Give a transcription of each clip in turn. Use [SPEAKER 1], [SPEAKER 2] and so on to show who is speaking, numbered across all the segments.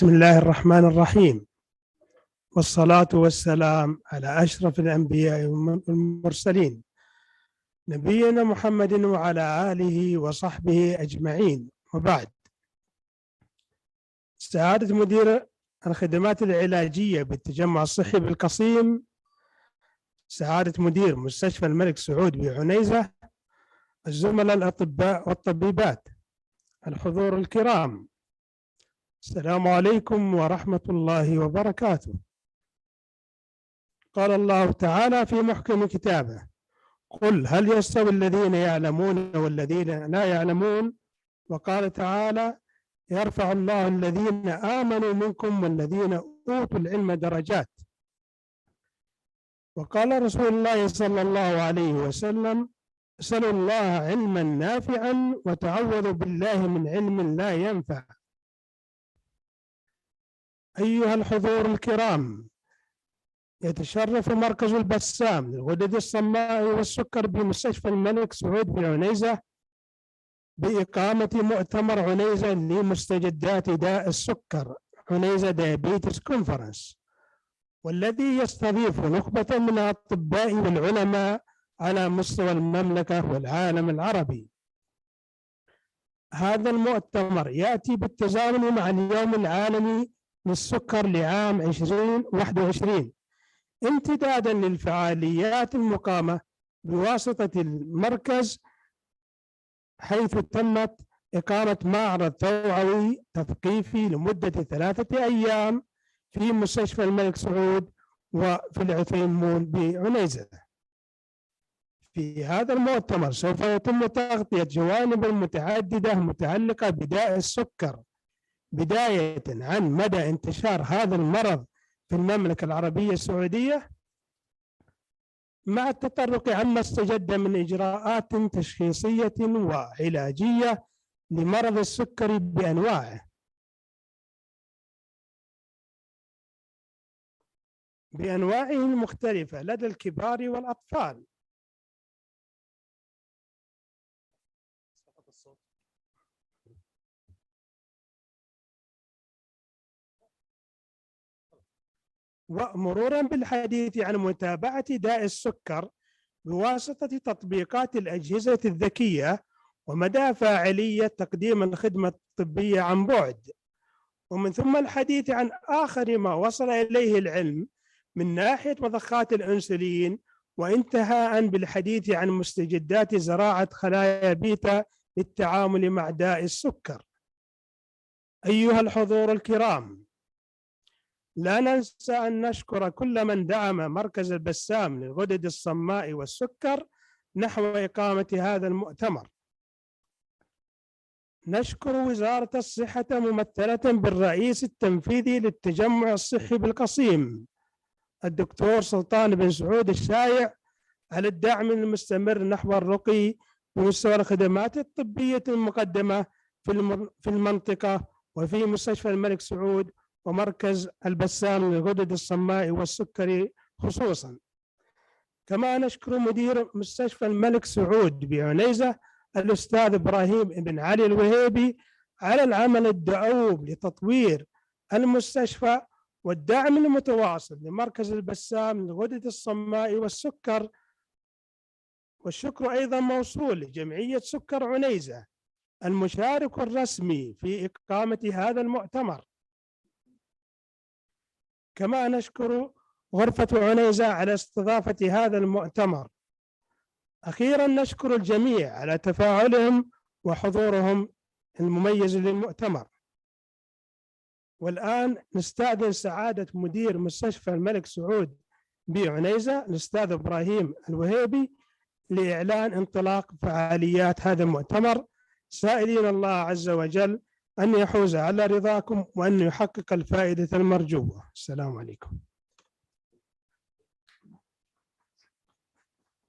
[SPEAKER 1] بسم الله الرحمن الرحيم، والصلاة والسلام على أشرف الأنبياء والمرسلين نبينا محمد وعلى آله وصحبه أجمعين، وبعد. سعادة مدير الخدمات العلاجية بالتجمع الصحي بالقصيم، سعادة مدير مستشفى الملك سعود بعنيزة، الزملاء الأطباء والطبيبات، الحضور الكرام، السلام عليكم ورحمة الله وبركاته. قال الله تعالى في محكم كتابه: قل هل يستوي الذين يعلمون والذين لا يعلمون. وقال تعالى: يرفع الله الذين آمنوا منكم والذين أوتوا العلم درجات. وقال رسول الله صلى الله عليه وسلم: اسألوا الله علما نافعا وتعوذوا بالله من علم لا ينفع. أيها الحضور الكرام، يتشرف مركز البسام للغدد الصماء والسكر بمستشفى الملك سعود بعنيزة بإقامة مؤتمر عنيزة لمستجدات داء السكر، عنيزة دايابيتس كونفرنس، والذي يستضيف نخبة من الأطباء والعلماء على مستوى المملكة والعالم العربي. هذا المؤتمر يأتي بالتزامن مع اليوم العالمي للسكر لعام 2021، امتدادا للفعاليات المقامة بواسطة المركز، حيث تمت إقامة معرض توعوي تثقيفي لمدة 3 أيام في مستشفى الملك سعود وفي العثيمون بعنيزة. في هذا المؤتمر سوف يتم تغطية جوانب متعددة متعلقة بداء السكر، بداية عن مدى انتشار هذا المرض في المملكة العربية السعودية، مع التطرق عما استجد من إجراءات تشخيصية وعلاجية لمرض السكري بأنواعه المختلفة لدى الكبار والأطفال. ومرورا بالحديث عن متابعة داء السكر بواسطة تطبيقات الأجهزة الذكية ومدى فاعلية تقديم الخدمة الطبية عن بعد، ومن ثم الحديث عن آخر ما وصل إليه العلم من ناحية مضخات الأنسولين، وانتهاء بالحديث عن مستجدات زراعة خلايا بيتا للتعامل مع داء السكر. أيها الحضور الكرام، لا ننسى أن نشكر كل من دعم مركز البسام للغدد الصماء والسكر نحو إقامة هذا المؤتمر. نشكر وزارة الصحة ممثلة بالرئيس التنفيذي للتجمع الصحي بالقصيم الدكتور سلطان بن سعود الشايع على الدعم المستمر نحو الرقي بمستوى الخدمات الطبية المقدمة في المنطقة وفي مستشفى الملك سعود ومركز البسام للغدد الصماء والسكري خصوصا. كما نشكر مدير مستشفى الملك سعود بعنيزة الأستاذ إبراهيم بن علي الوهيبي على العمل الدؤوب لتطوير المستشفى والدعم المتواصل لمركز البسام للغدد الصماء والسكر. والشكر أيضا موصول لجمعية سكر عنيزة المشارك الرسمي في إقامة هذا المؤتمر. كما نشكر غرفة عنيزة على استضافة هذا المؤتمر. أخيرا نشكر الجميع على تفاعلهم وحضورهم المميز للمؤتمر. والآن نستأذن سعادة مدير مستشفى الملك سعود بعنيزة الأستاذ إبراهيم الوهيبي لإعلان انطلاق فعاليات هذا المؤتمر، سائلين الله عز وجل أن يحوز على رضاكم وأن يحقق الفائدة المرجوة. السلام عليكم.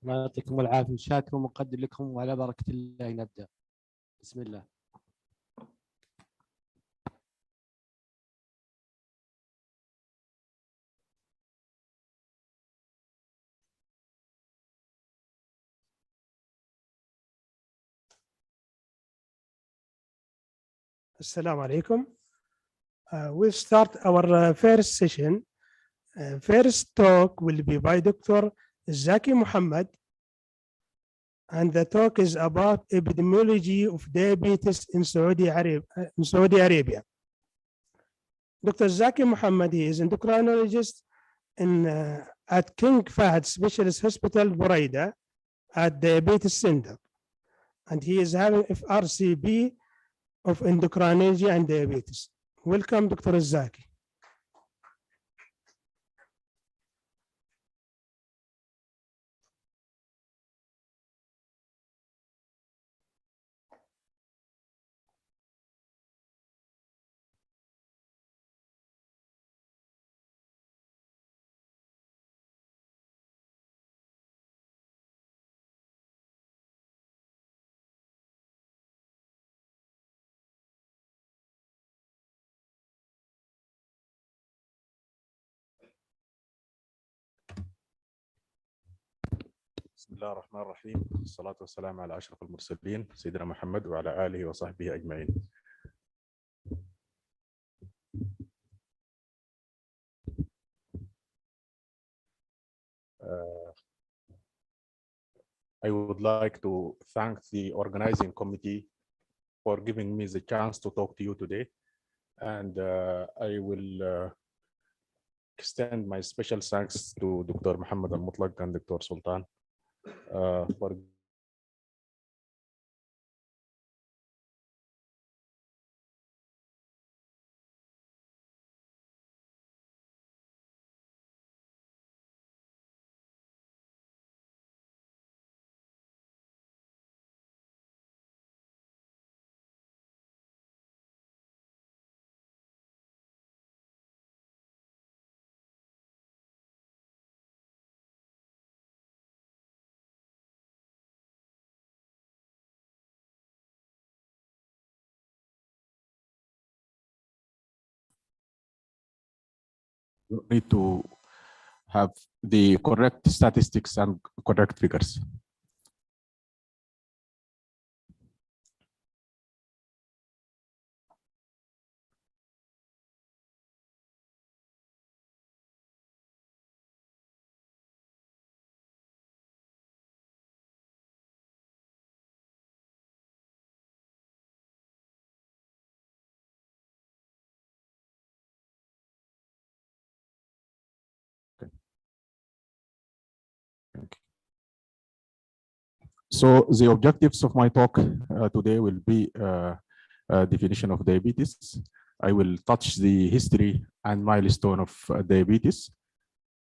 [SPEAKER 2] الله يعطيكم العافية، شاكر ومقدر لكم، وعلى بركة الله نبدأ. بسم الله.
[SPEAKER 1] السلام عليكم. We'll start our first session. First talk will be by Dr. Zaki Muhammad, and the talk is about epidemiology of diabetes in Saudi Arabia. Dr. Zaki Muhammad, he is endocrinologist at King Fahd Specialist Hospital, Buraida, at Diabetes Center. And he is having FRCB of endocrinology and diabetes. Welcome, Dr. Zaki.
[SPEAKER 3] بسم الله الرحمن الرحيم، الصلاة والسلام على أشرف المرسلين سيدنا محمد وعلى آله وصحبه أجمعين. I would like to thank the organizing committee for giving me the chance to talk to you today, and I will extend my special thanks to Dr. Muhammad Al-Mutlaq and Dr. Sultan for need to have the correct statistics and correct figures. So the objectives of my talk today will be definition of diabetes. I will touch the history and milestone of diabetes.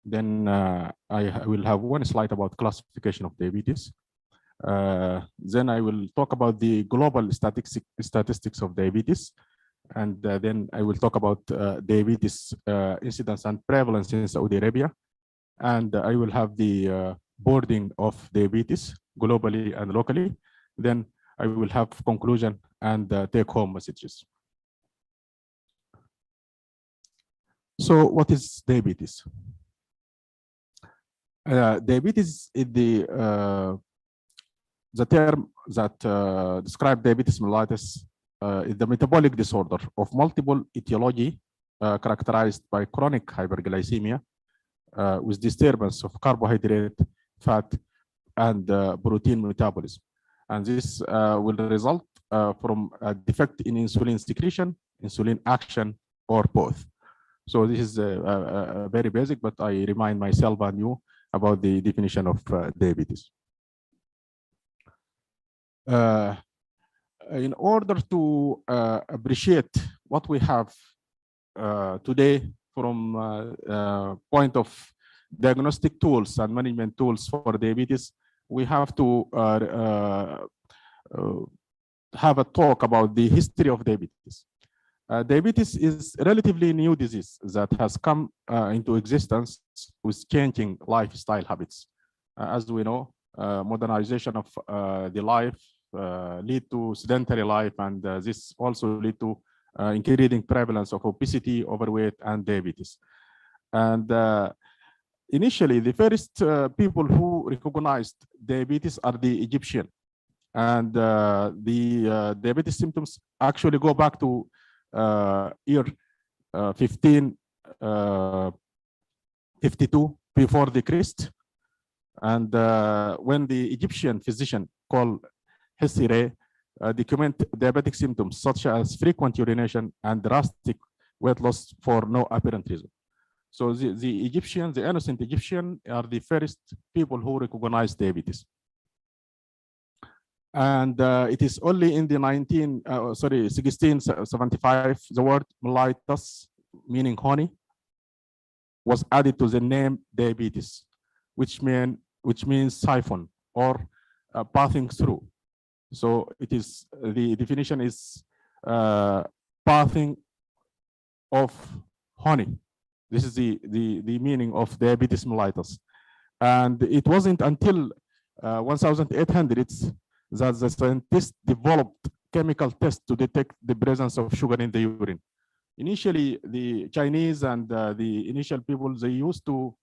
[SPEAKER 3] Then I will have one slide about classification of diabetes. Then I will talk about the global statistics of diabetes. And then I will talk about diabetes incidence and prevalence in Saudi Arabia. And I will have the boarding of diabetes globally and locally. Then I will have conclusion and take-home messages. So what is diabetes? Diabetes is the term that describes diabetes mellitus is the metabolic disorder of multiple etiology characterized by chronic hyperglycemia with disturbance of carbohydrate, fat, and protein metabolism. And this will result from a defect in insulin secretion, insulin action, or both. So this is very basic, but I remind myself and you about the definition of diabetes. In order to appreciate what we have today from point of diagnostic tools and management tools for diabetes, we have to have a talk about the history of diabetes. Diabetes is a relatively new disease that has come into existence with changing lifestyle habits. As we know, modernization of the life lead to sedentary life, and this also lead to increasing prevalence of obesity, overweight, and diabetes. And initially, the first people who recognized diabetes are the Egyptian, and the diabetes symptoms actually go back to year 1552 before the Christ. And when the Egyptian physician called Hissire document diabetic symptoms such as frequent urination and drastic weight loss for no apparent reason. So the Egyptians, the ancient Egyptians, are the first people who recognize diabetes. And it is only in the 1675, the word mellitus, meaning honey, was added to the name diabetes, which means siphon or passing through. So it is, the definition is passing of honey. This is the meaning of diabetes mellitus. And it wasn't until 1800s that the scientists developed chemical tests to detect the presence of sugar in the urine. Initially, the Chinese and the initial people, they used to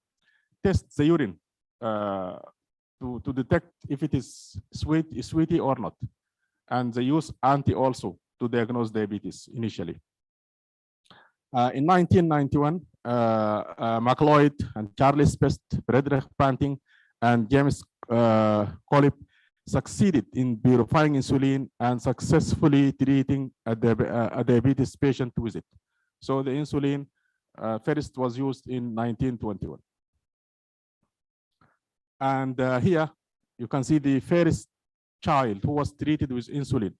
[SPEAKER 3] test the urine to detect if it is sweety or not. And they use anti also to diagnose diabetes initially. In 1991, MacLeod and Charles Best, Frederick Banting, and James Collip succeeded in purifying insulin and successfully treating a diabetes patient with it. So the insulin first was used in 1921. And here you can see the first child who was treated with insulin.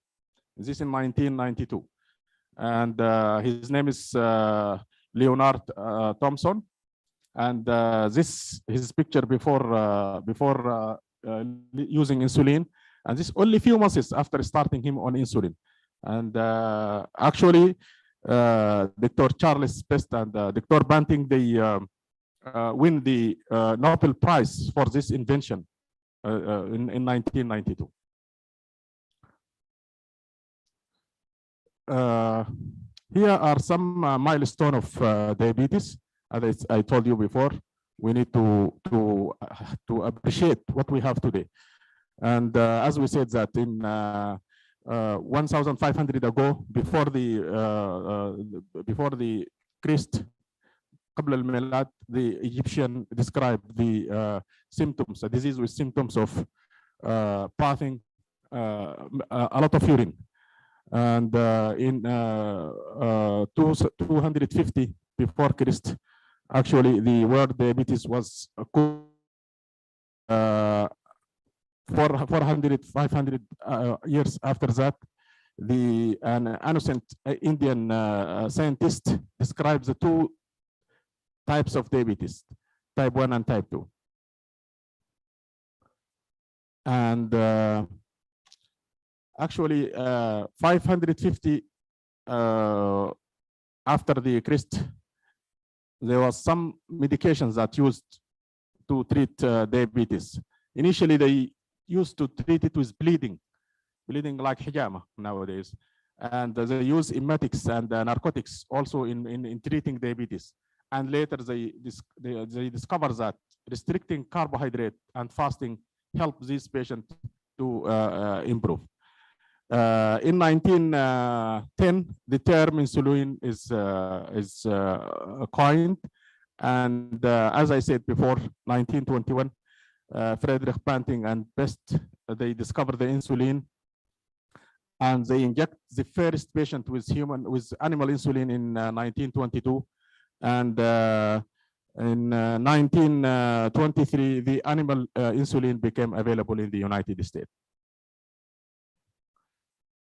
[SPEAKER 3] This in 1992. And his name is Leonard Thompson. And this his picture before using insulin. And this only few months after starting him on insulin. And actually, Dr. Charles Best and Dr. Banting, they win the Nobel Prize for this invention in 1992. Here are some milestones of diabetes. As I told you before, we need to appreciate what we have today. And as we said that in 1,500 ago, before the Christ, قبل الميلاد, the Egyptian described the symptoms, a disease with symptoms of passing a lot of urine. And in 250 before Christ, actually the word diabetes was 400, 500 years after that. An innocent Indian scientist describes the two types of diabetes, type 1 and type 2. And actually 550 after the Christ, there was some medications that used to treat diabetes. Initially, they used to treat it with bleeding like hijama nowadays. And they use emetics and narcotics also in treating diabetes. And later they discover that restricting carbohydrate and fasting help these patients to improve. In 1910, the term insulin is coined. And as I said before, 1921, Frederick Banting and Best, they discovered the insulin, and they inject the first patient with animal insulin in 1922. And in 1923, the animal insulin became available in the United States.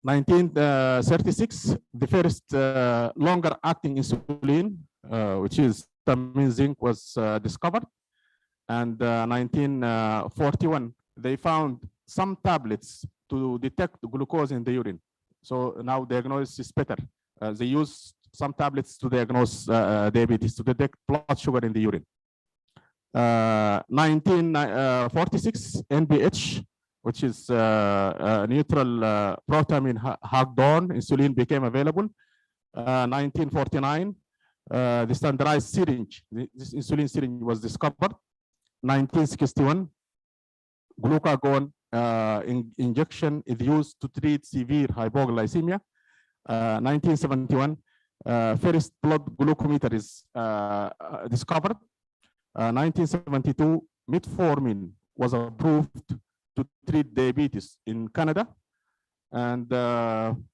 [SPEAKER 3] 1936, the first longer-acting insulin, which is thiamine zinc, was discovered. And 1941, they found some tablets to detect glucose in the urine. So now diagnosis is better. They use some tablets to diagnose diabetes, to detect blood sugar in the urine. 1946, NPH, which is neutral protamine hagdorn, insulin became available. 1949, the standardized syringe, this insulin syringe was discovered. 1961, glucagon injection is used to treat severe hypoglycemia. 1971, First blood glucometer is discovered. 1972, metformin was approved to treat diabetes in Canada. And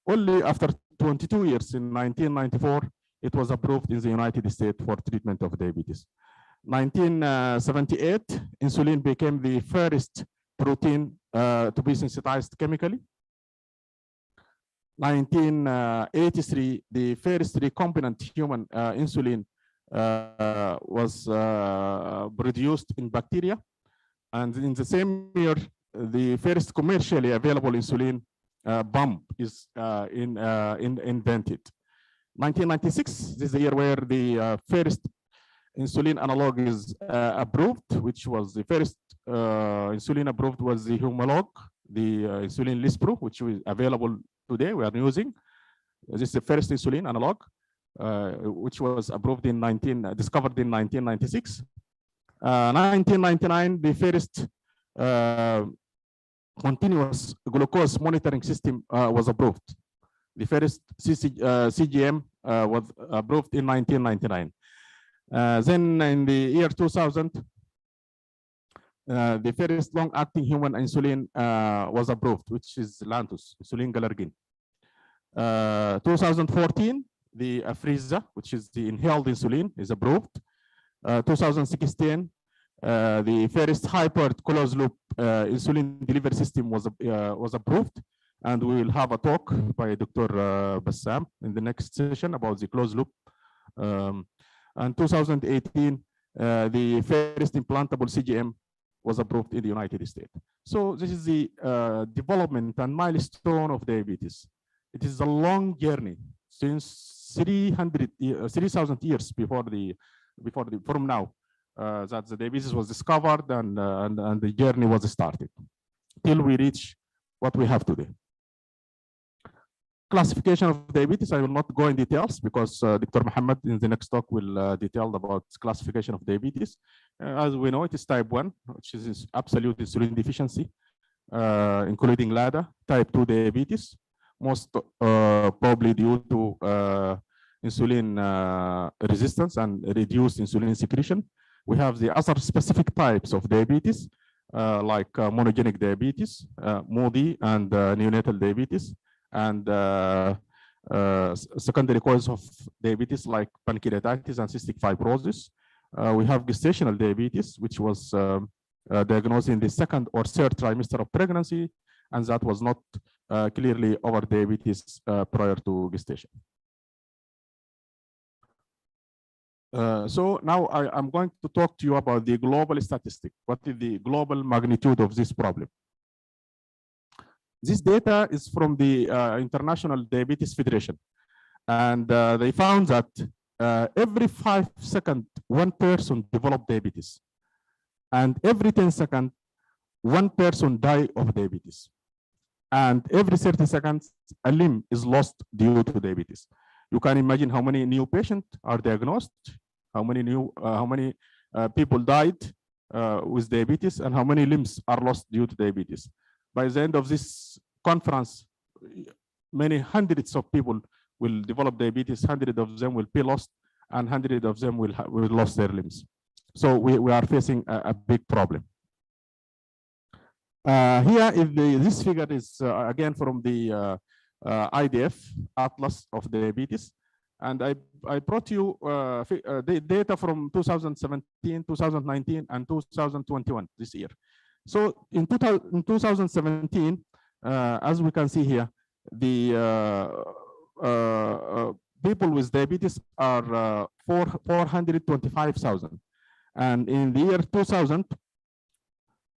[SPEAKER 3] only after 22 years, in 1994, it was approved in the United States for treatment of diabetes. 1978, insulin became the first protein to be sensitized chemically. 1983, the first recombinant human insulin was produced in bacteria. And in the same year, the first commercially available insulin pump is invented. 1996, this is the year where the first insulin analog is approved, which was the first insulin approved was the Humalog, the insulin Lispro, which is available today, we are using. This is the first insulin analog, which was approved in discovered in 1996. 1999, the first continuous glucose monitoring system was approved. The first CGM was approved in 1999. Then in the year 2000, the first long-acting human insulin was approved, which is Lantus, insulin Galergin. 2014, the Afrezza, which is the inhaled insulin, is approved. 2016, the first hyper closed loop insulin delivery system was approved, and we will have a talk by Dr. Bassam in the next session about the closed loop. And 2018, the first implantable CGM was approved in the United States. So this is the development and milestone of diabetes. It is a long journey since 3,000 years from now that the diabetes was discovered and the journey was started till we reach what we have today. Classification of diabetes, I will not go in details because Dr. Muhammad in the next talk will detail about classification of diabetes. As we know, it is type 1, which is absolute insulin deficiency, including LADA, type 2 diabetes, most probably due to insulin resistance and reduced insulin secretion. We have the other specific types of diabetes, like monogenic diabetes, MODY, and neonatal diabetes, and secondary causes of diabetes like pancreatitis and cystic fibrosis. We have gestational diabetes, which was diagnosed in the 2nd or 3rd trimester of pregnancy, and that was not clearly over diabetes prior to gestation. So now I'm going to talk to you about the global statistic. What is the global magnitude of this problem? This data is from the International Diabetes Federation. And they found that every 5 seconds, one person developed diabetes. And every 10 seconds, one person died of diabetes. And every 30 seconds, a limb is lost due to diabetes. You can imagine how many new patients are diagnosed, how many people died with diabetes, and how many limbs are lost due to diabetes. By the end of this conference, many hundreds of people will develop diabetes, hundreds of them will be lost, and hundreds of them will lose their limbs. So we are facing a big problem. Here, this figure is again from the IDF Atlas of Diabetes, and I brought you the data from 2017, 2019, and 2021 this year. So in 2017, as we can see here, the people with diabetes are 425,000, and in the year 2000,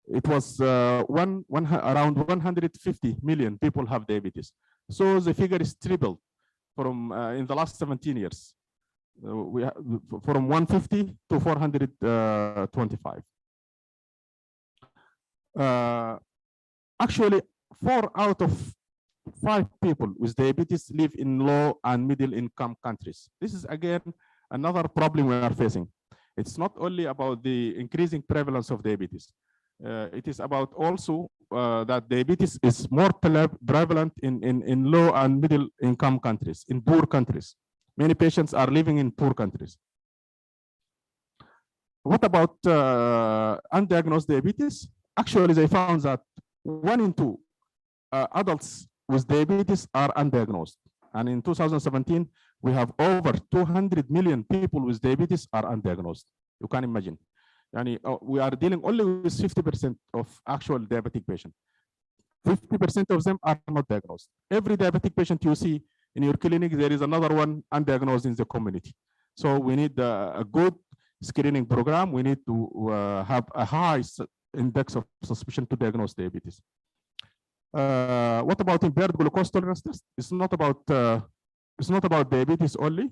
[SPEAKER 3] it was around 150 million people have diabetes. So the figure is tripled from in the last 17 years. We have from 150 to 425. Actually, 4 out of 5 people with diabetes live in low and middle income countries. This is again another problem we are facing. It's not only about the increasing prevalence of diabetes. It is about also that diabetes is more prevalent in low and middle income countries, in poor countries. Many patients are living in poor countries. What about undiagnosed diabetes? Actually, they found that 1 in 2 adults with diabetes are undiagnosed. And in 2017, we have over 200 million people with diabetes are undiagnosed. You can imagine. Yani, we are dealing only with 50% of actual diabetic patients. 50% of them are not diagnosed. Every diabetic patient you see in your clinic, there is another one undiagnosed in the community. So we need a good screening program. We need to have a high index of suspicion to diagnose diabetes. What about impaired glucose tolerance test? It's not about diabetes only.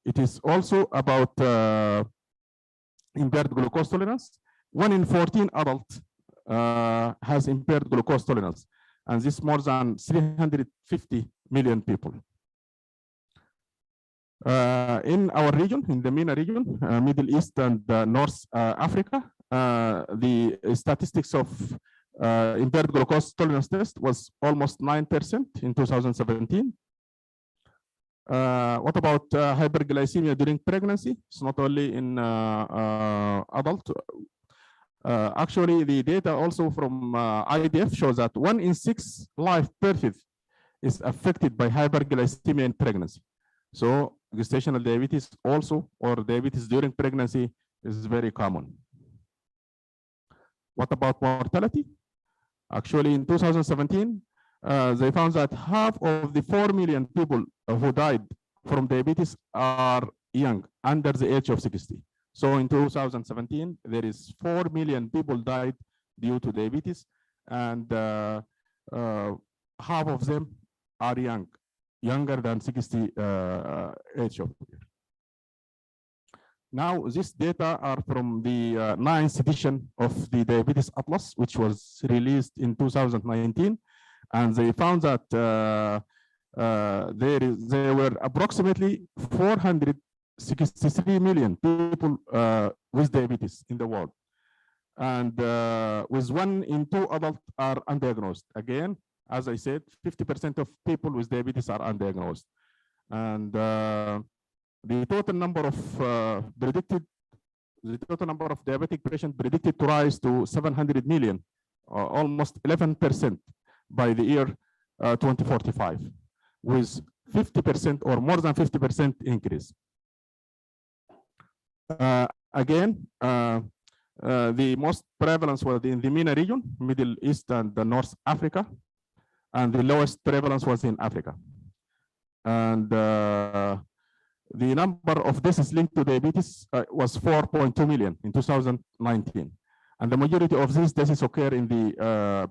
[SPEAKER 3] It is also about impaired glucose tolerance. 1 in 14 adults has impaired glucose tolerance, and this more than 350 million people. In our region, in the MENA region, Middle East and North Africa, the statistics of impaired glucose tolerance test was almost 9% in 2017. What about hyperglycemia during pregnancy? It's not only in adult. Actually, the data also from IDF shows that 1 in 6 live births is affected by hyperglycemia in pregnancy. So gestational diabetes also, or diabetes during pregnancy, is very common. What about mortality? Actually, in 2017, they found that half of the 4 million people who died from diabetes are young, under the age of 60. So in 2017, there is 4 million people died due to diabetes, and half of them are young, younger than 60 age of. Now, this data are from the 9th edition of the Diabetes Atlas, which was released in 2019. And they found that there were approximately 463 million people with diabetes in the world. And with 1 in 2 adults are undiagnosed. Again, as I said, 50% of people with diabetes are undiagnosed. And the total number of diabetic patients predicted to rise to 700 million, almost 11% by the year 2045, with 50% or more than 50% increase. Again, the most prevalence was in the MENA region, Middle East and North Africa, and the lowest prevalence was in Africa. And the number of deaths linked to diabetes was 4.2 million in 2019. And the majority of these deaths occur in the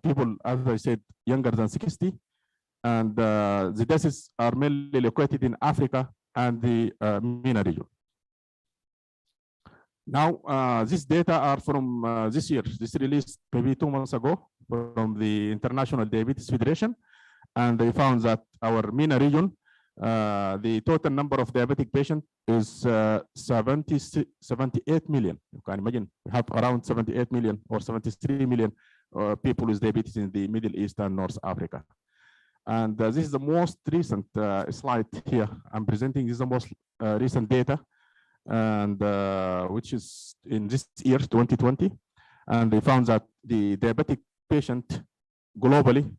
[SPEAKER 3] people, as I said, younger than 60. And the deaths are mainly located in Africa and the MENA region. Now, these data are from this year. This released maybe 2 months ago from the International Diabetes Federation. And they found that our MENA region, the total number of diabetic patients is 78 million. You can imagine we have around 78 million or 73 million people with diabetes in the Middle East and North Africa. And this is the most recent slide here I'm presenting. This is the most recent data, and which is in this year, 2020. And they found that the diabetic patient globally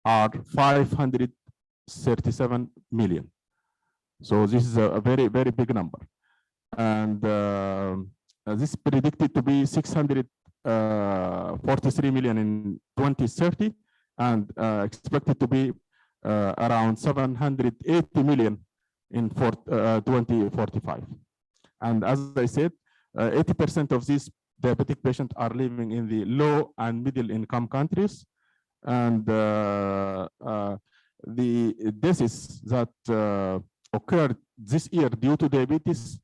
[SPEAKER 3] are 537 million. So this is a very, very big number. And this is predicted to be 643 million in 2030, and expected to be around 780 million in 2045. And as I said, 80% of these diabetic patients are living in the low and middle income countries. And the deaths that occurred this year due to diabetes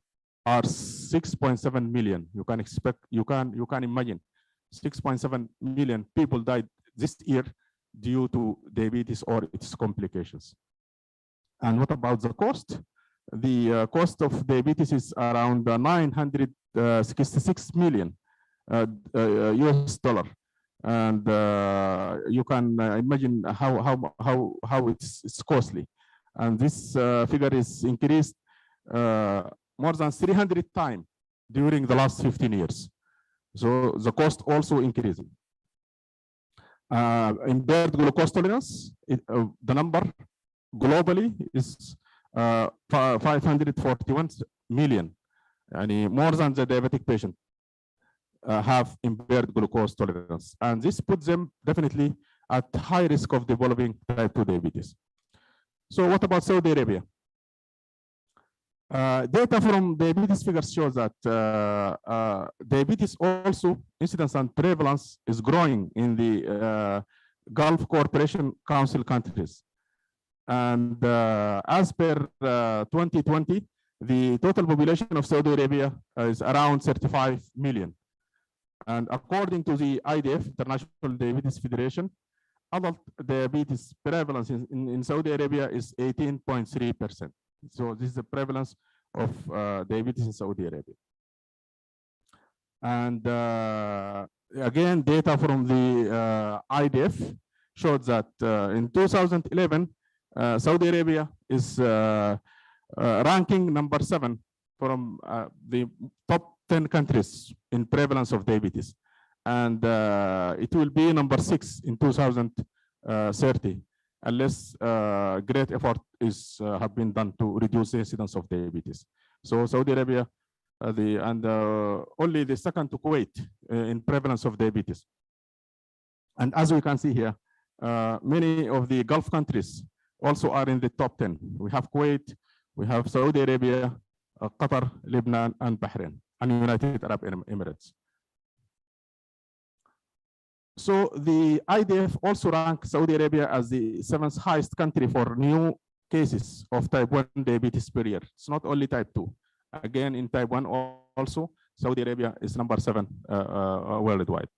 [SPEAKER 3] are 6.7 million. You can imagine 6.7 million people died this year due to diabetes or its complications. And what about the cost? The cost of diabetes is around 966 million US dollar. And you can imagine how it's costly. And this figure is increased more than 300 times during the last 15 years. So the cost also increasing. Impaired glucose tolerance, the number globally is 541 million. And more than the diabetic patient have impaired glucose tolerance. And this puts them definitely at high risk of developing type 2 diabetes. So what about Saudi Arabia? Data from diabetes figures shows that diabetes also incidence and prevalence is growing in the Gulf Cooperation Council countries. And as per 2020, the total population of Saudi Arabia is around 35 million. And according to the IDF, International Diabetes Federation, adult diabetes prevalence in Saudi Arabia is 18.3%. So this is the prevalence of diabetes in Saudi Arabia. And again, data from the IDF showed that in 2011, Saudi Arabia is ranking number 7 from the top 10 countries in prevalence of diabetes. And it will be number 6 in 2030. Unless great effort have been done to reduce the incidence of diabetes. So Saudi Arabia, only the second to Kuwait in prevalence of diabetes. And as we can see here, many of the Gulf countries also are in the top 10. We have Kuwait, we have Saudi Arabia, Qatar, Lebanon, and Bahrain, and United Arab Emirates. So the IDF also ranks Saudi Arabia as the 7th highest country for new cases of type 1 diabetes per year. It's not only type 2. Again, in type 1 also, Saudi Arabia is number 7 worldwide.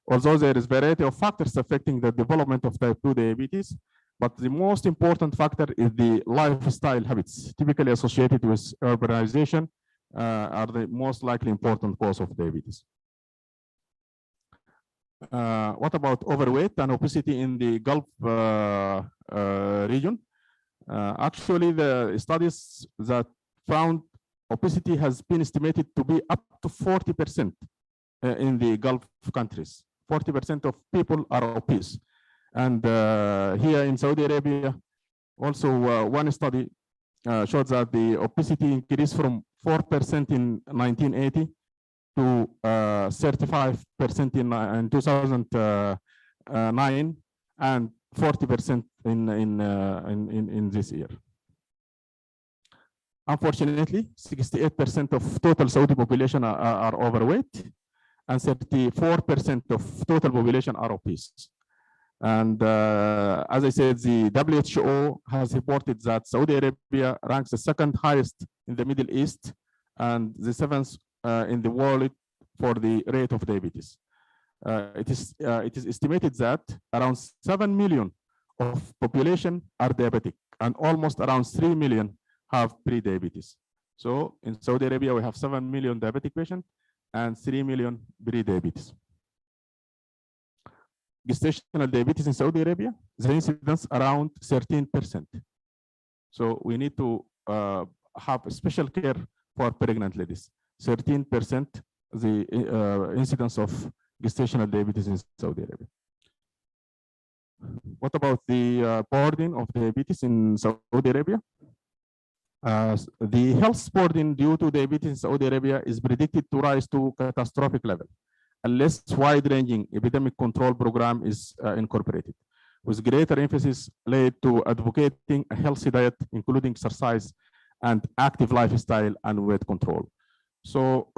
[SPEAKER 3] Although there is a variety of factors affecting the development of type 2 diabetes, but the most important factor is the lifestyle habits, typically associated with urbanization, are the most likely important cause of diabetes. What about overweight and obesity in the Gulf region? Actually, the studies that found obesity has been estimated to be up to 40% in the Gulf countries. 40% of people are obese. And here in Saudi Arabia, also one study showed that the obesity increased from 4% in 1980 to 35% in 2009 and 40% in this year. Unfortunately, 68% of total Saudi population are overweight, and 34% of total population are obese. And as I said, the WHO has reported that Saudi Arabia ranks the 2nd highest in the Middle East and the 7th in the world for the rate of diabetes. It is estimated that around 7 million of population are diabetic, and almost around 3 million have pre-diabetes. So in Saudi Arabia, we have 7 million diabetic patients and 3 million pre-diabetes. Gestational diabetes in Saudi Arabia, the incidence around 13%. So we need to have special care for pregnant ladies. 13% the incidence of gestational diabetes in Saudi Arabia. What about the burden of diabetes in Saudi Arabia? The health burden due to diabetes in Saudi Arabia is predicted to rise to catastrophic level unless wide-ranging epidemic control program is incorporated, with greater emphasis laid to advocating a healthy diet, including exercise and active lifestyle and weight control. So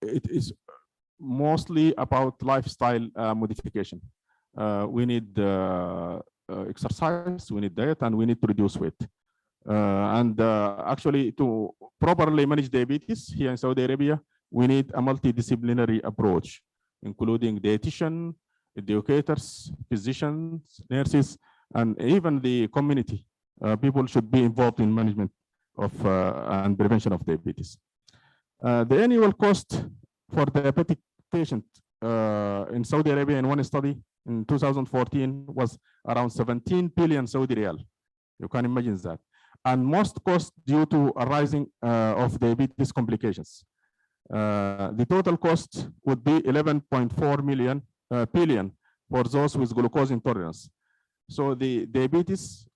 [SPEAKER 3] it is mostly about lifestyle modification. We need exercise, we need diet, and we need to reduce weight. Actually, to properly manage diabetes here in Saudi Arabia, we need a multidisciplinary approach, including dietitian, educators, physicians, nurses, and even the community. People should be involved in management of and prevention of diabetes. The annual cost for diabetic patient in Saudi Arabia in one study in 2014 was around 17 billion Saudi riyal. You can imagine that. and most cost due to a rising of diabetes complications. The total cost would be 11.4 billion for those with glucose intolerance. So the diabetes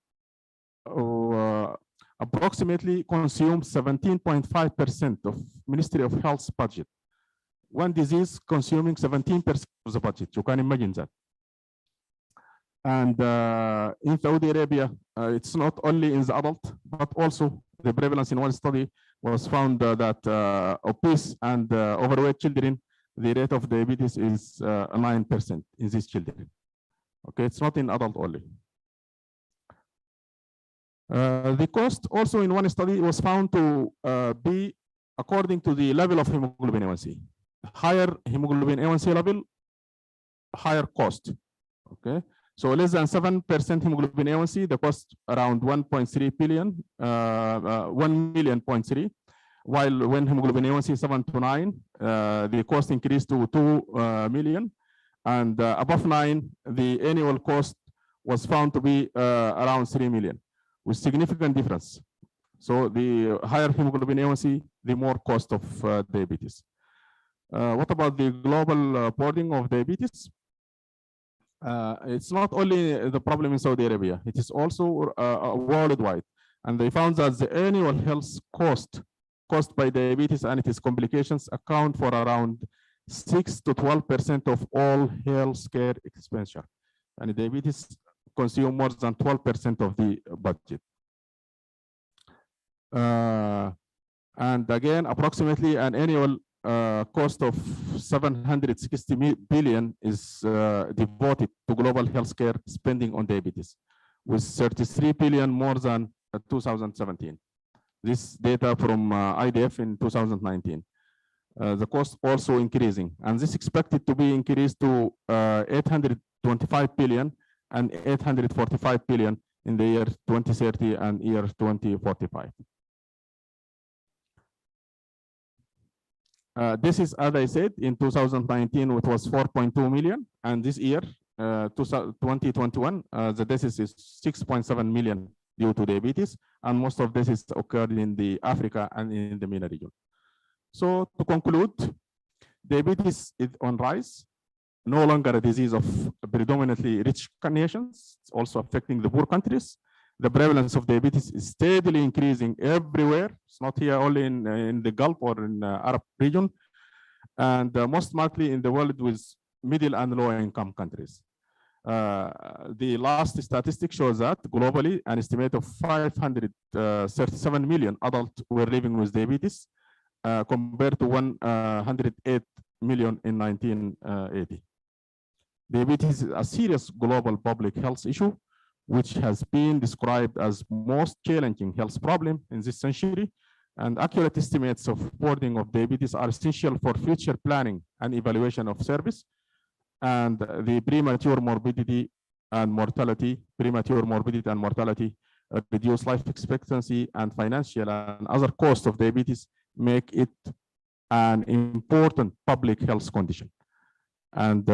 [SPEAKER 3] approximately consumes 17.5% of Ministry of Health's budget. One disease consuming 17% of the budget. You can imagine that. And in Saudi Arabia, it's not only in the adult, but also the prevalence in one study was found that obese and overweight children, the rate of diabetes is 9% in these children. Okay, it's not in adult only. The cost also in one study was found to be according to the level of hemoglobin A1C. Higher hemoglobin A1C level, higher cost. Okay, so less than 7% hemoglobin A1C, the cost around 1.3 billion, 1 million, 0.3. While when hemoglobin A1C 7 to 9, the cost increased to 2 million. And above 9, the annual cost was found to be around 3 million, with significant difference. So the higher hemoglobin A1C, the more cost of diabetes. What about the global burden of diabetes? It's not only the problem in Saudi Arabia, it is also worldwide. And they found that the annual health cost caused by diabetes and its complications account for around 6 to 12% of all healthcare expenditure. And diabetes consume more than 12% of the budget. And again, approximately an annual cost of 760 billion is devoted to global healthcare spending on diabetes, with 33 billion more than 2017. This data from IDF in 2019. The cost also increasing, and this expected to be increased to 825 billion and 845 billion in the year 2030 and year 2045. This is, as I said, in 2019, it was 4.2 million, and this year, 2021, the deaths is 6.7 million due to diabetes, and most of this is occurred in the Africa and in the MENA region. So to conclude, diabetes is on rise, no longer a disease of predominantly rich nations, it's also affecting the poor countries. The prevalence of diabetes is steadily increasing everywhere. It's not here only in the Gulf or in the Arab region, and most markedly in the world with middle and low income countries. The last statistic shows that globally, an estimate of 537 million adults were living with diabetes, compared to 108 million in 1980. Diabetes is a serious global public health issue, which has been described as most challenging health problem in this century, and accurate estimates of burden of diabetes are essential for future planning and evaluation of service. And the premature morbidity and mortality, reduced life expectancy, and financial and other costs of diabetes make it an important public health condition. And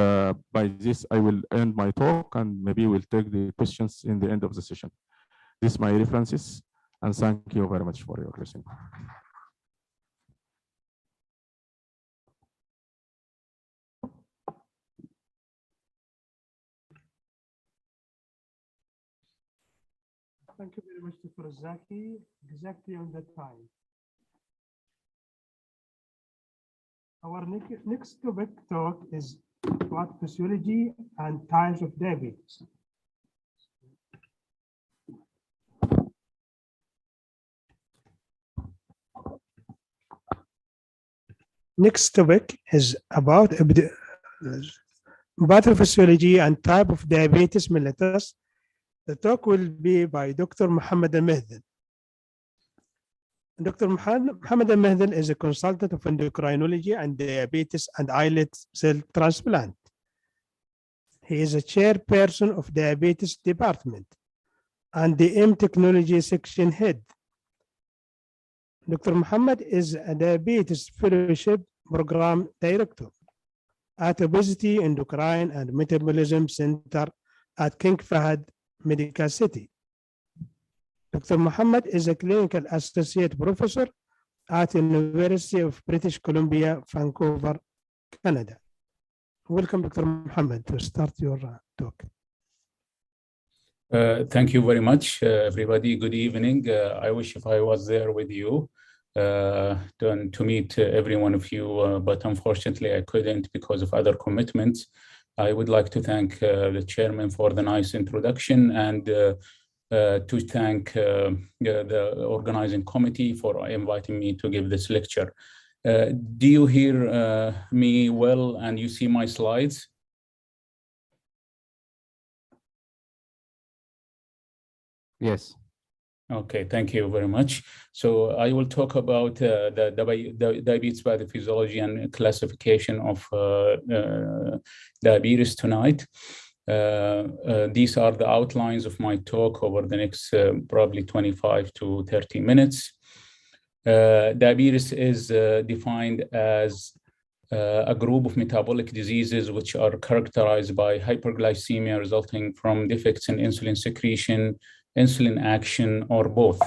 [SPEAKER 3] by this, I will end my talk, and maybe we'll take the questions in the end of the session. This is my references, and thank you very much for your listening.
[SPEAKER 1] Thank you very much, Dr. Zaki. Exactly on the time. Our next topic talk is about physiology and types of diabetes. Next topic is about pathophysiology and type of diabetes mellitus. The talk will be by Dr. Mohammed Al-Mehden. Dr. Mohammed Al-Mehden is a consultant of endocrinology and diabetes and islet cell transplant. He is a chairperson of diabetes department and the M technology section head. Dr. Mohammed is a diabetes fellowship program director at Obesity, Endocrine and Metabolism Center at King Fahd Medical City. Dr. Muhammad is a clinical associate professor at University of British Columbia, Vancouver, Canada. Welcome, Dr. Muhammad, to start your talk.
[SPEAKER 4] Thank you very much, everybody. Good evening. I wish if I was there with you to meet every one of you, but unfortunately I couldn't because of other commitments. I would like to thank the chairman for the nice introduction and to thank the organizing committee for inviting me to give this lecture. Do you hear me well and you see my slides?
[SPEAKER 2] Yes.
[SPEAKER 4] Okay, thank you very much. So I will talk about the diabetes pathophysiology and classification of diabetes tonight. These are the outlines of my talk over the next probably 25 to 30 minutes. Diabetes is defined as a group of metabolic diseases which are characterized by hyperglycemia resulting from defects in insulin secretion, insulin action, or both.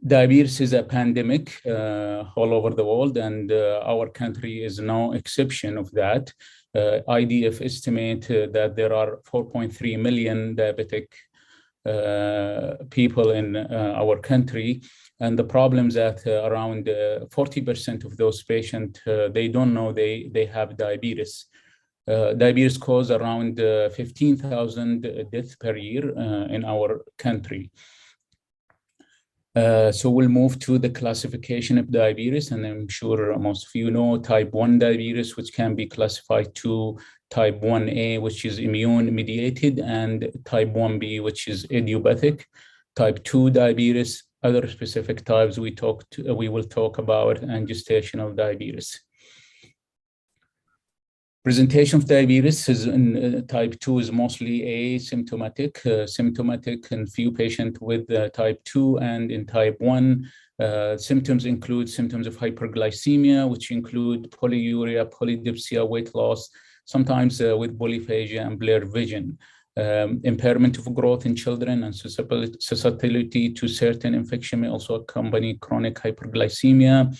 [SPEAKER 4] Diabetes is a pandemic all over the world, and our country is no exception of that. IDF estimate that there are 4.3 million diabetic people in our country, and the problem is that around 40% of those patients, they don't know they have diabetes. Diabetes causes around 15,000 deaths per year in our country. So we'll move to the classification of diabetes, and I'm sure most of you know type 1 diabetes, which can be classified to type 1A, which is immune-mediated, and type 1B, which is idiopathic. Type 2 diabetes, other specific types we will talk about, and gestational diabetes. Presentation of diabetes is in type 2 is mostly asymptomatic, symptomatic in few patients with type 2, and in type 1, symptoms include symptoms of hyperglycemia, which include polyuria, polydipsia, weight loss, sometimes with polyphagia and blurred vision. Impairment of growth in children and susceptibility to certain infection may also accompany chronic hyperglycemia.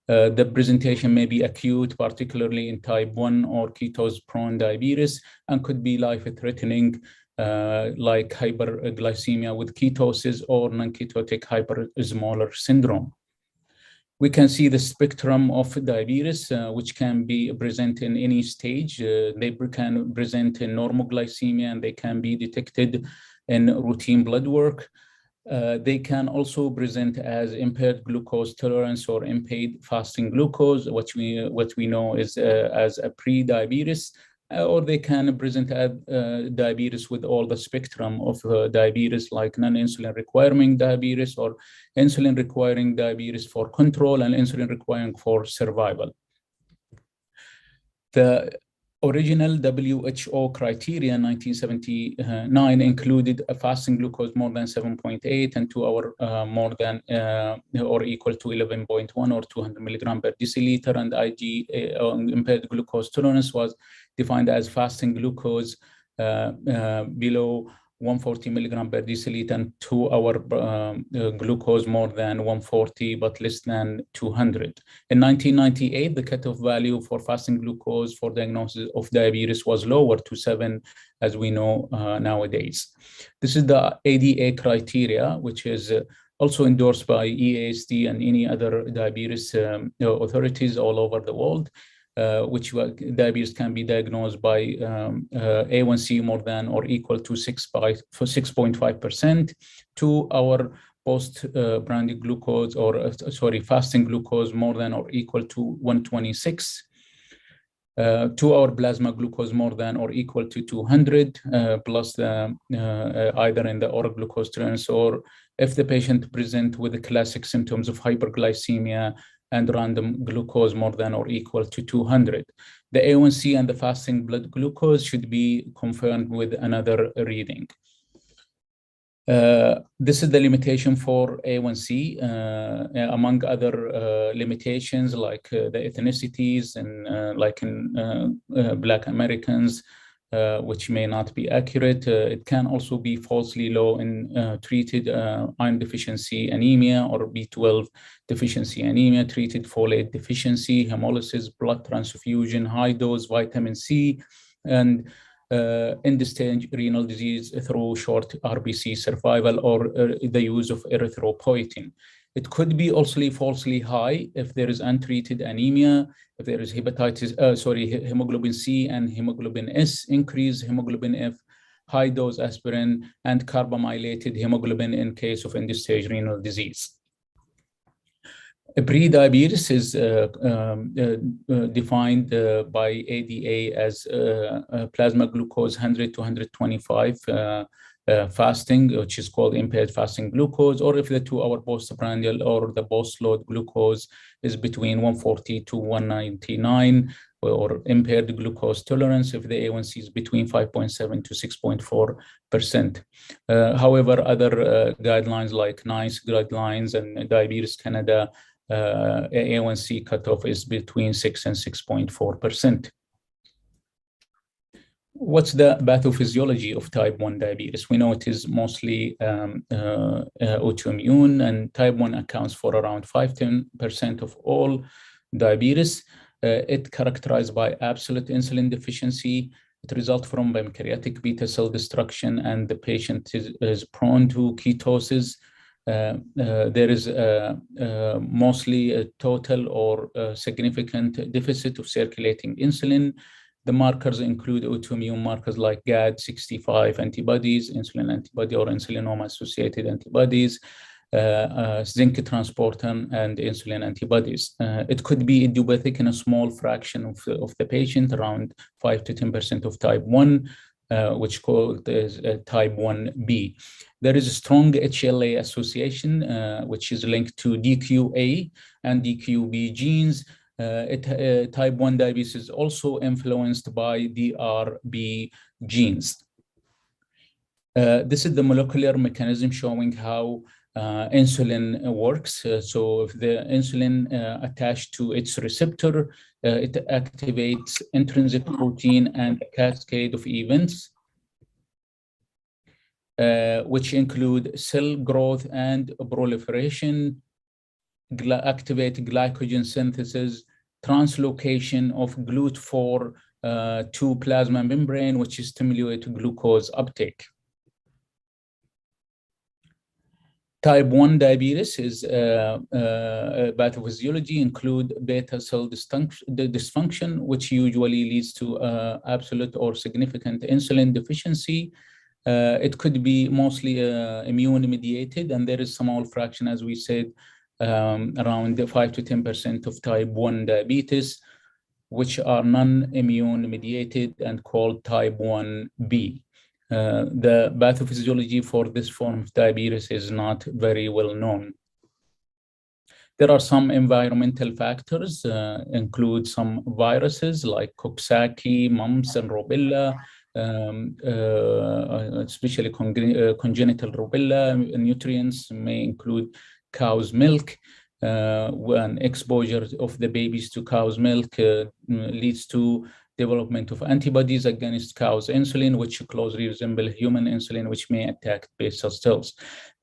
[SPEAKER 4] The presentation may be acute, particularly in type 1 or ketose-prone diabetes, and could be life-threatening, like hyperglycemia with ketosis or non-ketotic hypersmolar syndrome. We can see the spectrum of diabetes, which can be present in any stage. They can present in normoglycemia, and they can be detected in routine blood work. They can also present as impaired glucose tolerance or impaired fasting glucose, what we know is as a pre-diabetes, or they can present as diabetes with all the spectrum of diabetes, like non-insulin requiring diabetes or insulin requiring diabetes for control and insulin requiring for survival. The original WHO criteria in 1979 included a fasting glucose more than 7.8 and 2 hour more than or equal to 11.1 or 200 milligram per deciliter, and impaired glucose tolerance was defined as fasting glucose below 140 milligram per deciliter and 2 hour glucose more than 140 but less than 200. In 1998, the cutoff value for fasting glucose for diagnosis of diabetes was lower to 7, as we know nowadays. This is the ADA criteria, which is also endorsed by EASD and any other diabetes authorities all over the world. Which diabetes can be diagnosed by A1C more than or equal to 6.5%, 2 hour post-branded glucose or fasting glucose more than or equal to 126, 2 hour plasma glucose more than or equal to 200, plus the either in the oral glucose tolerance, or if the patient present with the classic symptoms of hyperglycemia and random glucose more than or equal to 200. The A1C and the fasting blood glucose should be confirmed with another reading. This is the limitation for A1C, among other limitations like the ethnicities and like in Black Americans, which may not be accurate. It can also be falsely low in treated iron deficiency anemia or B12 deficiency anemia, treated folate deficiency, hemolysis, blood transfusion, high dose vitamin C, and end-stage renal disease through short RBC survival or the use of erythropoietin. It could be also falsely high if there is untreated anemia, if there is hemoglobin C and hemoglobin S, increased hemoglobin F, high dose aspirin, and carbamylated hemoglobin in case of end-stage renal disease. Pre-diabetes is defined by ADA as plasma glucose 100 to 125 fasting, which is called impaired fasting glucose, or if the 2-hour postprandial or the post-load glucose is between 140 to 199, or impaired glucose tolerance if the A1C is between 5.7 to 6.4%. However, other guidelines like NICE guidelines and Diabetes Canada A1C cutoff is between 6 and 6.4%. What's the pathophysiology of type 1 diabetes? We know it is mostly autoimmune, and type 1 accounts for around 5–10% of all diabetes. It characterized by absolute insulin deficiency. It results from pancreatic beta cell destruction, and the patient is prone to ketosis. There is mostly a total or significant deficit of circulating insulin. The markers include autoimmune markers like GAD65 antibodies, insulin antibody or insulinoma-associated antibodies, zinc transporter, and insulin antibodies. It could be idiopathic in a small fraction of the patient, around 5 to 10% of type 1, which called as type 1B. There is a strong HLA association, which is linked to DQA and DQB genes. Type 1 diabetes is also influenced by DRB genes. This is the molecular mechanism showing how insulin works. So if the insulin attached to its receptor, it activates intrinsic protein and a cascade of events, which include cell growth and proliferation, activate glycogen synthesis, translocation of GLUT4 to plasma membrane, which stimulates glucose uptake. Type 1 diabetes is pathophysiology include beta cell dysfunction, which usually leads to absolute or significant insulin deficiency. It could be mostly immune mediated, and there is some small fraction, as we said, around 5 to 10% of type 1 diabetes, which are non-immune mediated and called type 1B. The pathophysiology for this form of diabetes is not very well known. There are some environmental factors, include some viruses like Coxsackie, mumps, and rubella, especially congenital rubella. Nutrients may include cow's milk. When exposure of the babies to cow's milk leads to development of antibodies against cow's insulin, which closely resemble human insulin, which may attack beta cells.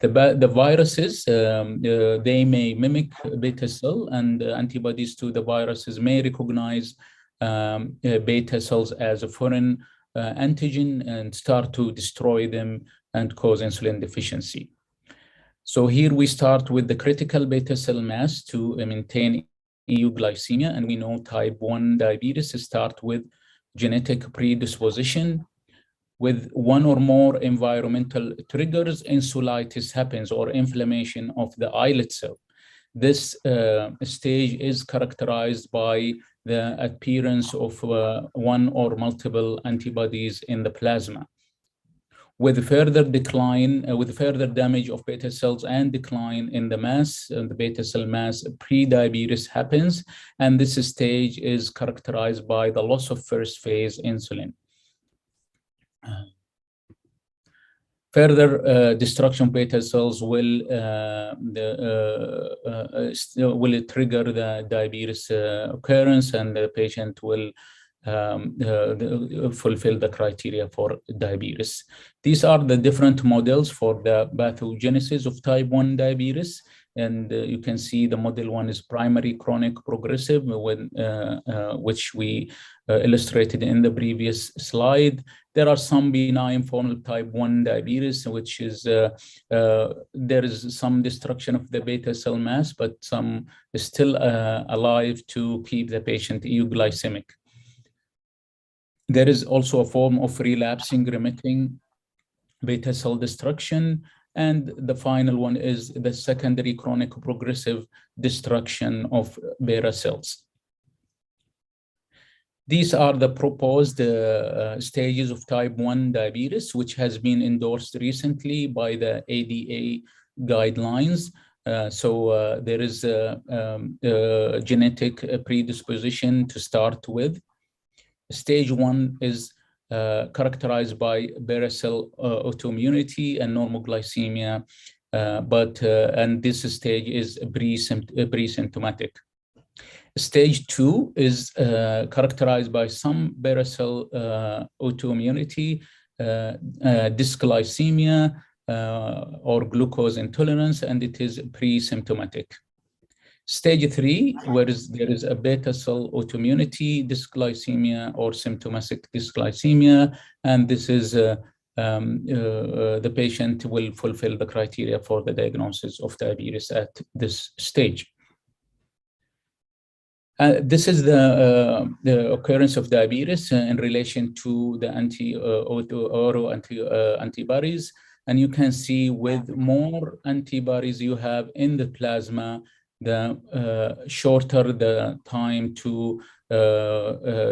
[SPEAKER 4] The viruses, they may mimic beta cell, and antibodies to the viruses may recognize beta cells as a foreign antigen and start to destroy them and cause insulin deficiency. So here we start with the critical beta cell mass to maintain euglycemia, and we know type 1 diabetes start with genetic predisposition. With one or more environmental triggers, insulitis happens, or inflammation of the islet cell. This stage is characterized by the appearance of one or multiple antibodies in the plasma. With further decline, with further damage of beta cells and decline in the mass, the beta cell mass, pre-diabetes happens, and this stage is characterized by the loss of first phase insulin. Further destruction of beta cells will trigger the diabetes occurrence, and the patient will fulfill the criteria for diabetes. These are the different models for the pathogenesis of type 1 diabetes. And you can see the model 1 is primary chronic progressive, which we illustrated in the previous slide. There are some benign forms of type 1 diabetes, which is there is some destruction of the beta cell mass, but some is still alive to keep the patient euglycemic. There is also a form of relapsing remitting beta cell destruction. And the final one is the secondary chronic progressive destruction of beta cells. These are the proposed stages of type 1 diabetes, which has been endorsed recently by the ADA guidelines. There is a genetic predisposition to start with. Stage 1 is characterized by beta cell autoimmunity and normoglycemia, and this stage is pre-symptomatic. Stage 2 is characterized by some beta cell autoimmunity, dysglycemia, or glucose intolerance, and it is pre-symptomatic. Stage 3, where there is a beta cell autoimmunity, dysglycemia, or symptomatic dysglycemia, and this is the patient will fulfill the criteria for the diagnosis of diabetes at this stage. This is the occurrence of diabetes in relation to the antibodies, and you can see with more antibodies you have in the plasma, the shorter the time to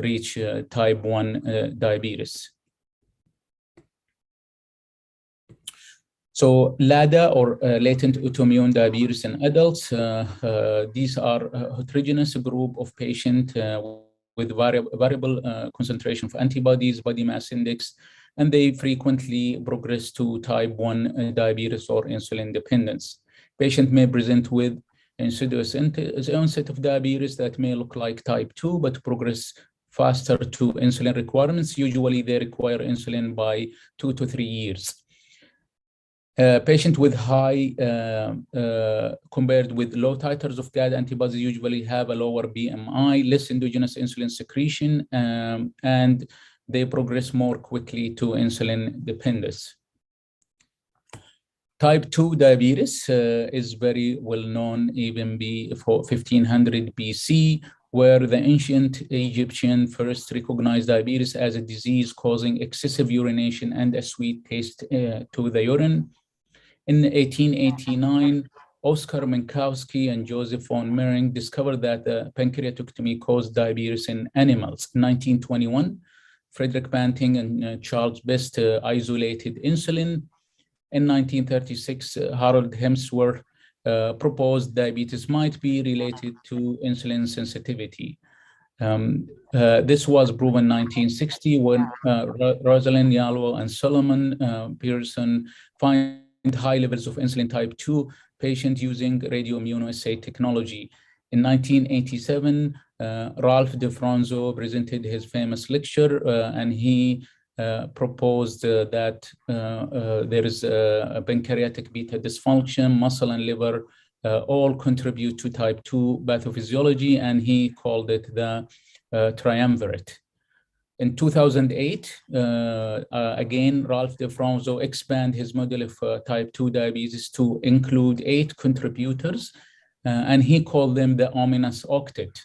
[SPEAKER 4] reach type 1 diabetes. So LADA, or latent autoimmune diabetes in adults, these are a heterogeneous group of patients with variable concentration of antibodies, body mass index, and they frequently progress to type 1 diabetes or insulin dependence. Patient may present with insidious onset of diabetes that may look like type 2, but progress faster to insulin requirements. Usually they require insulin by 2 to 3 years. Patient with high, compared with low titers of GAD antibodies, usually have a lower BMI, less endogenous insulin secretion, and they progress more quickly to insulin dependence. Type 2 diabetes is very well known even before 1500 BC, where the ancient Egyptian first recognized diabetes as a disease causing excessive urination and a sweet taste to the urine. In 1889, Oskar Minkowski and Joseph von Mering discovered that the pancreatectomy caused diabetes in animals. In 1921, Frederick Banting and Charles Best isolated insulin. In 1936, Harold Hemsworth proposed diabetes might be related to insulin sensitivity. This was proven in 1960 when Rosalind Yalwo and Solomon Pearson find high levels of insulin type 2 patient using radioimmunoassay technology. In 1987, Ralph DeFronzo presented his famous lecture, and he proposed that there is a pancreatic beta dysfunction, muscle and liver all contribute to type 2 pathophysiology, and he called it the triumvirate. In 2008, again, Ralph DeFronzo expanded his model of type 2 diabetes to include 8 contributors, and he called them the ominous octet.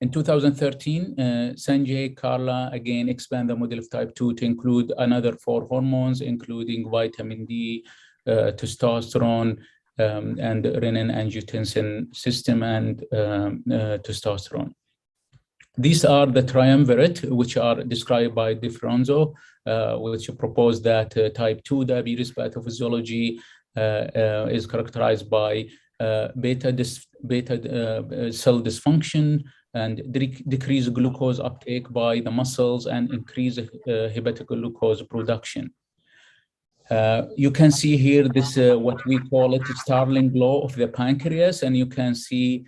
[SPEAKER 4] In 2013, Sanjay Karla again expanded the model of type 2 to include another 4 hormones, including vitamin D, testosterone, and renin-angiotensin system, and testosterone. These are the triumvirate, which are described by DeFronzo, which proposed that type 2 diabetes pathophysiology is characterized by beta cell dysfunction and decreased glucose uptake by the muscles and increased hepatic glucose production. You can see here this what we call it Starling law of the pancreas, and you can see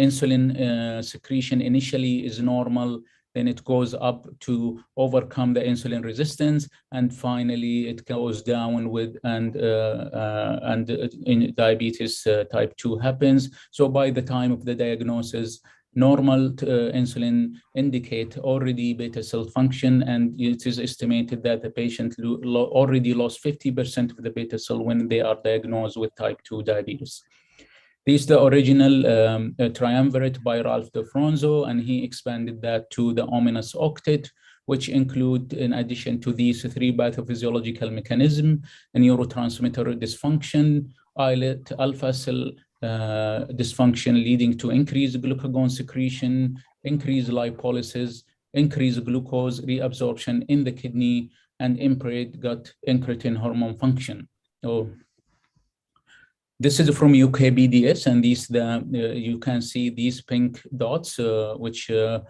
[SPEAKER 4] insulin secretion initially is normal, then it goes up to overcome the insulin resistance, and finally it goes down with and in diabetes type 2 happens. So by the time of the diagnosis, normal insulin indicate already beta cell function, and it is estimated that the patient already lost 50% of the beta cell when they are diagnosed with type 2 diabetes. This is the original triumvirate by Ralph DeFronzo, and he expanded that to the ominous octet, which include, in addition to these three pathophysiological mechanisms, a neurotransmitter dysfunction, islet alpha cell dysfunction leading to increased glucagon secretion, increased lipolysis, increased glucose reabsorption in the kidney, and impaired gut incretin hormone function. So, this is from UKBDS, and these you can see these pink dots, which showed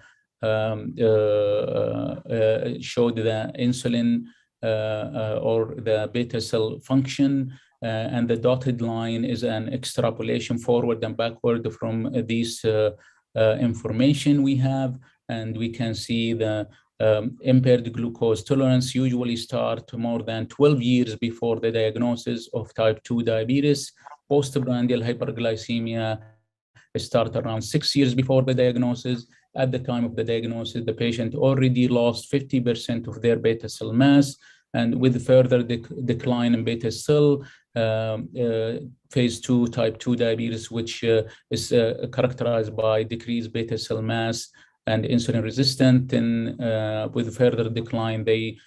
[SPEAKER 4] the insulin or the beta cell function, and the dotted line is an extrapolation forward and backward from these information we have, and we can see the impaired glucose tolerance usually start more than 12 years before the diagnosis of type 2 diabetes. Postprandial hyperglycemia start around 6 years before the diagnosis. At the time of the diagnosis, the patient already lost 50% of their beta cell mass, and with further decline in beta cell, phase 2 type 2 diabetes, which is characterized by decreased beta cell mass and insulin resistant, and with further decline, they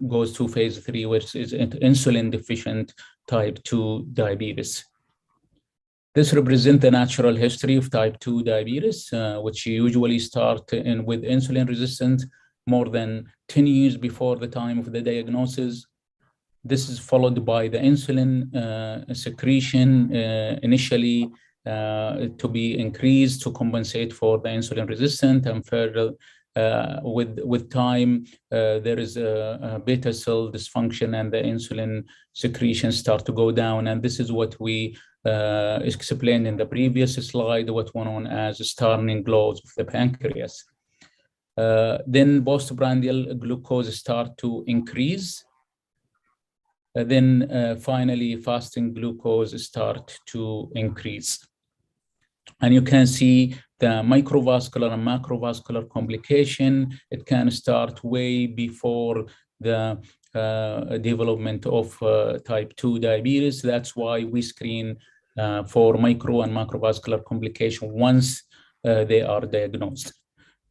[SPEAKER 4] goes to phase 3, which is insulin deficient type 2 diabetes. This represents the natural history of type 2 diabetes, which usually start with insulin resistance more than 10 years before the time of the diagnosis. This is followed by the insulin secretion initially to be increased to compensate for the insulin resistant, and further with time there is a beta cell dysfunction and the insulin secretion start to go down, and this is what we explained in the previous slide, what went on as starting glows of the pancreas. Then postprandial glucose start to increase. Then finally fasting glucose start to increase. And you can see the microvascular and macrovascular complication. It can start way before the development of type 2 diabetes. That's why we screen for micro and macrovascular complication once they are diagnosed.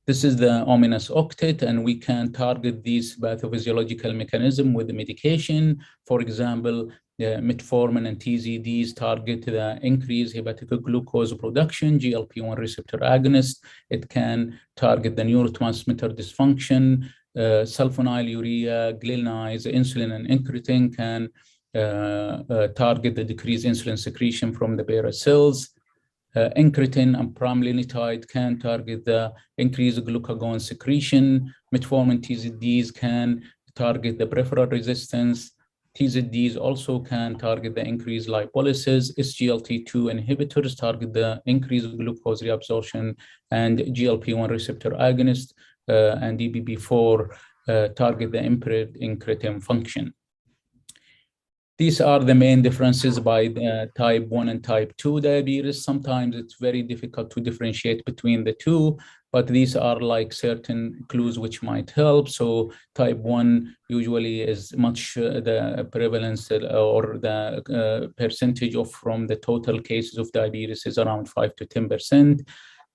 [SPEAKER 4] This is the ominous octet, and we can target these pathophysiological mechanism with the medication. For example, metformin and TZDs target the increased hepatic glucose production, GLP-1 receptor agonist. It can target the neurotransmitter dysfunction, sulfonylurea, glycinides, insulin, and incretin can target the decreased insulin secretion from the beta cells. Incretin and pramlintide can target the increased glucagon secretion. Metformin TZDs can target the peripheral resistance. TZDs also can target the increased lipolysis. SGLT2 inhibitors target the increased glucose reabsorption, and GLP-1 receptor agonist and DPP4 target the impaired incretin function. These are the main differences by type 1 and type 2 diabetes. Sometimes it's very difficult to differentiate between the two, but these are like certain clues which might help. So type 1 usually is much the prevalence or the percentage of from the total cases of diabetes is around 5 to 10%.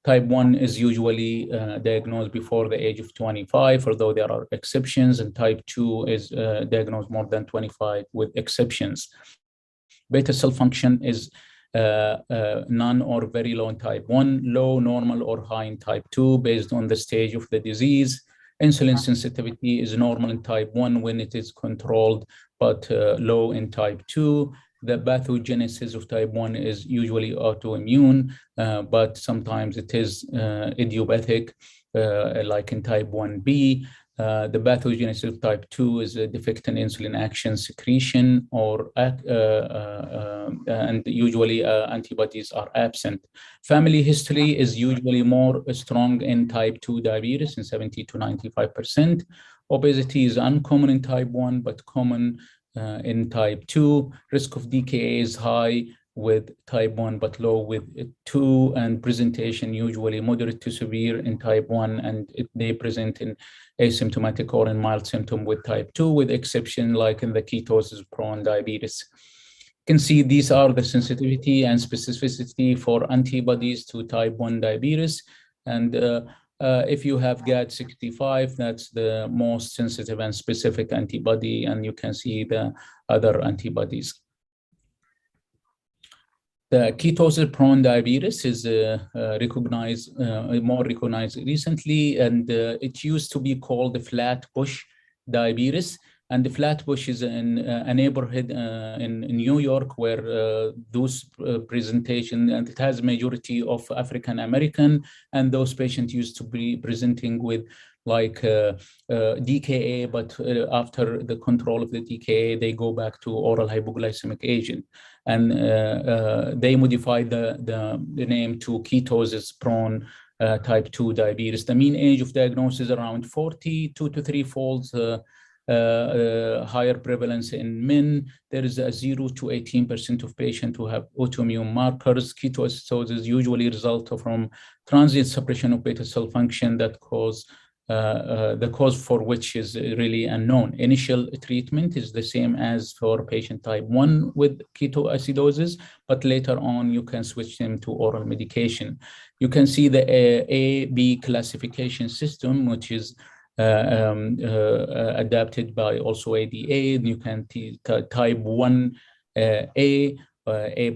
[SPEAKER 4] Type 1 is usually diagnosed before the age of 25, although there are exceptions, and type 2 is diagnosed more than 25 with exceptions. Beta cell function is none or very low in type 1, low, normal, or high in type 2 based on the stage of the disease. Insulin sensitivity is normal in type 1 when it is controlled, but low in type 2. The pathogenesis of type 1 is usually autoimmune, but sometimes it is idiopathic, like in type 1b. The pathogenesis of type 2 is a defect in insulin action secretion, and usually antibodies are absent. Family history is usually more strong in type 2 diabetes in 70 to 95%. Obesity is uncommon in type 1, but common in type 2. Risk of DKA is high with type 1, but low with 2, and presentation usually moderate to severe in type 1, and they present in asymptomatic or in mild symptom with type 2, with exception like in the ketosis-prone diabetes. You can see these are the sensitivity and specificity for antibodies to type 1 diabetes, and if you have GAD65, that's the most sensitive and specific antibody, and you can see the other antibodies. The ketosis-prone diabetes is more recognized recently, and it used to be called the Flatbush diabetes. And the Flatbush is in a neighborhood in New York where those presentation, and it has a majority of African American, and those patients used to be presenting with like DKA, but after the control of the DKA, they go back to oral hypoglycemic agent. And they modified the name to ketosis-prone type 2 diabetes. The mean age of diagnosis is around 40, 2 to 3 folds higher prevalence in men. There is a 0 to 18% of patients who have autoimmune markers. Ketoacidosis usually result from transient suppression of beta cell function that cause the cause for which is really unknown. Initial treatment is the same as for patient type 1 with ketoacidosis, but later on you can switch them to oral medication. You can see the A-B classification system, which is adapted by also ADA. You can type 1 A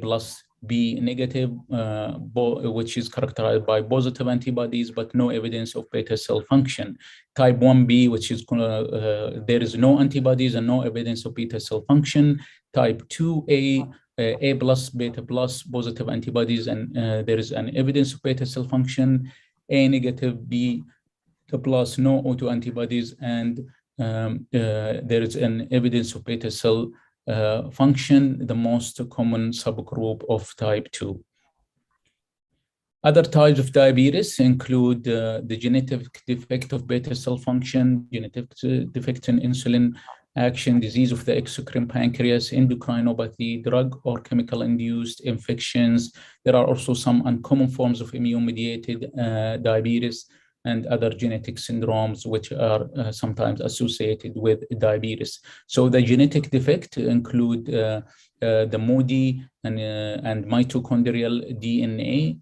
[SPEAKER 4] plus B negative, which is characterized by positive antibodies, but no evidence of beta cell function. Type 1B, which is there is no antibodies and no evidence of beta cell function. Type 2A, A plus, beta plus, positive antibodies, and there is an evidence of beta cell function. A negative, B plus, no autoantibodies, and there is an evidence of beta cell function, the most common subgroup of type 2. Other types of diabetes include the genetic defect of beta cell function, genetic defect in insulin action, disease of the exocrine pancreas, endocrinopathy, drug or chemical-induced infections. There are also some uncommon forms of immune-mediated diabetes and other genetic syndromes which are sometimes associated with diabetes. So the genetic defect include the MODY and mitochondrial DNA.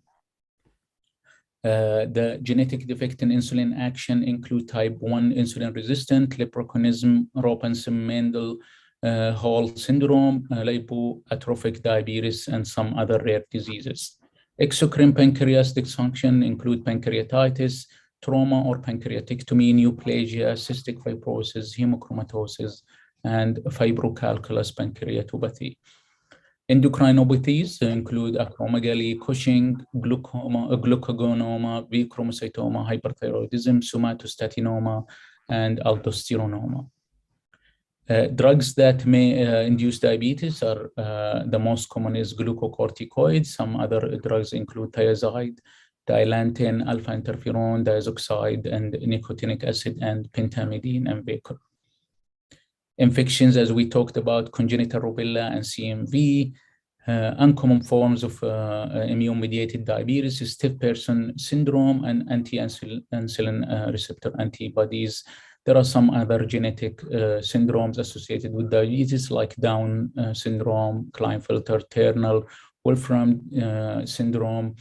[SPEAKER 4] The genetic defect in insulin action include type 1 insulin resistant, leprochonism, Robinson-Mendel Hall syndrome, lipoatrophic diabetes, and some other rare diseases. Exocrine pancreas dysfunction include pancreatitis, trauma or pancreatectomy, neoplasia, cystic fibrosis, hemochromatosis, and fibrocalculus pancreatopathy. Endocrinopathies include acromegaly, Cushing, glucagonoma, V chromocytoma, hyperthyroidism, somatostatinoma, and aldosteronoma. Drugs that may induce diabetes are the most common is glucocorticoids. Some other drugs include thiazide, dilantin, alpha interferon, diazoxide, and nicotinic acid, and pentamidine and Vacor. Infections, as we talked about, congenital rubella and CMV. Uncommon forms of immune-mediated diabetes, stiff person syndrome, and anti-insulin receptor antibodies. There are some other genetic syndromes associated with diabetes, like Down syndrome, Klinefelter-Turner, Wolfram syndrome,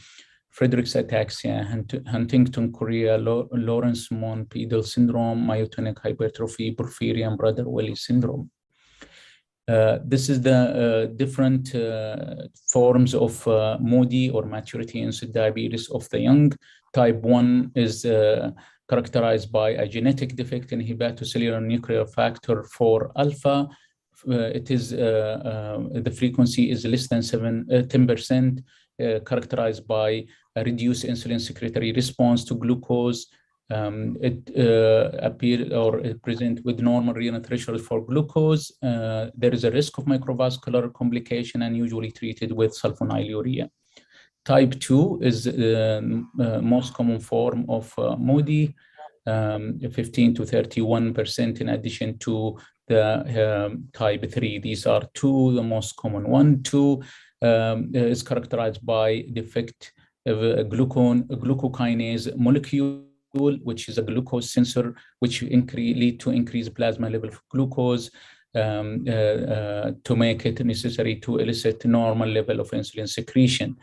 [SPEAKER 4] Friedreich's ataxia, Huntington chorea, Lawrence-Moon-Pedal syndrome, myotonic hypertrophy, porphyria, and Prader-Willi syndrome. This is the different forms of MODY or maturity insulin diabetes of the young. Type 1 is characterized by a genetic defect in hepatocellular nuclear factor 4 alpha. It is the frequency is less than 10%, characterized by a reduced insulin secretory response to glucose, It appear or it present with normal renal threshold for glucose. There is a risk of microvascular complication and usually treated with sulfonylurea. Type 2 is the most common form of MODY, 15 to 31% in addition to the type 3. These are two, the most common one. 2 is characterized by defect of a glucokinase molecule, which is a glucose sensor, which lead to increased plasma level of glucose to make it necessary to elicit normal level of insulin secretion.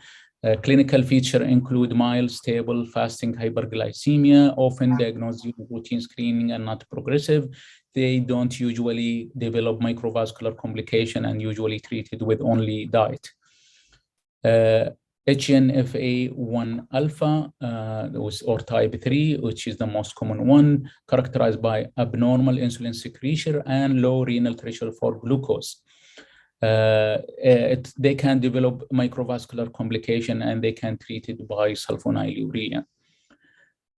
[SPEAKER 4] Clinical features include mild, stable, fasting hyperglycemia, often diagnosed using routine screening and not progressive. They don't usually develop microvascular complication and usually treated with only diet. HNFA1 alpha or type 3, which is the most common one, characterized by abnormal insulin secretion and low renal threshold for glucose. They can develop microvascular complication and they can treat it by sulfonylurea.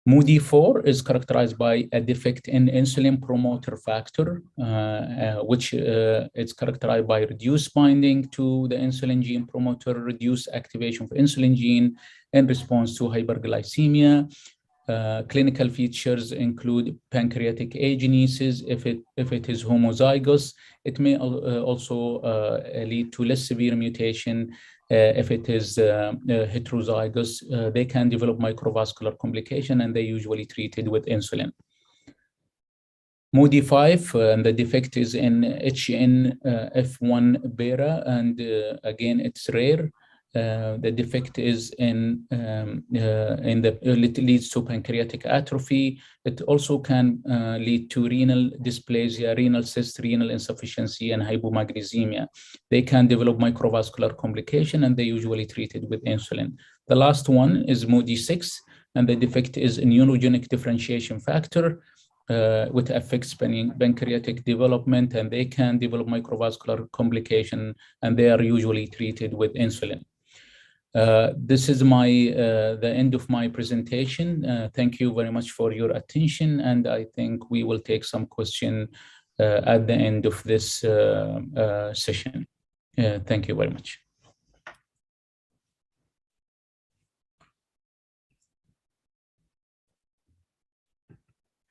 [SPEAKER 4] MODY4 is characterized by a defect in insulin promoter factor, which is characterized by reduced binding to the insulin gene promoter, reduced activation of insulin gene in response to hyperglycemia. Clinical features include pancreatic agenesis. If it is homozygous, it may also lead to less severe mutation. If it is heterozygous, they can develop microvascular complication and they usually treated with insulin. MODY5, and the defect is in HNF1 beta, and again, it's rare. The defect is it leads to pancreatic atrophy. It also can lead to renal dysplasia, renal cyst, renal insufficiency, and hypomagnesemia. They can develop microvascular complication and they usually treated with insulin. The last one is MODY6, and the defect is immunogenic differentiation factor, which affects pancreatic development, and they can develop microvascular complication and they are usually treated with insulin. This is the end of my presentation. Thank you very much for your attention, and I think we will take some question at the end of this session. Thank you very much.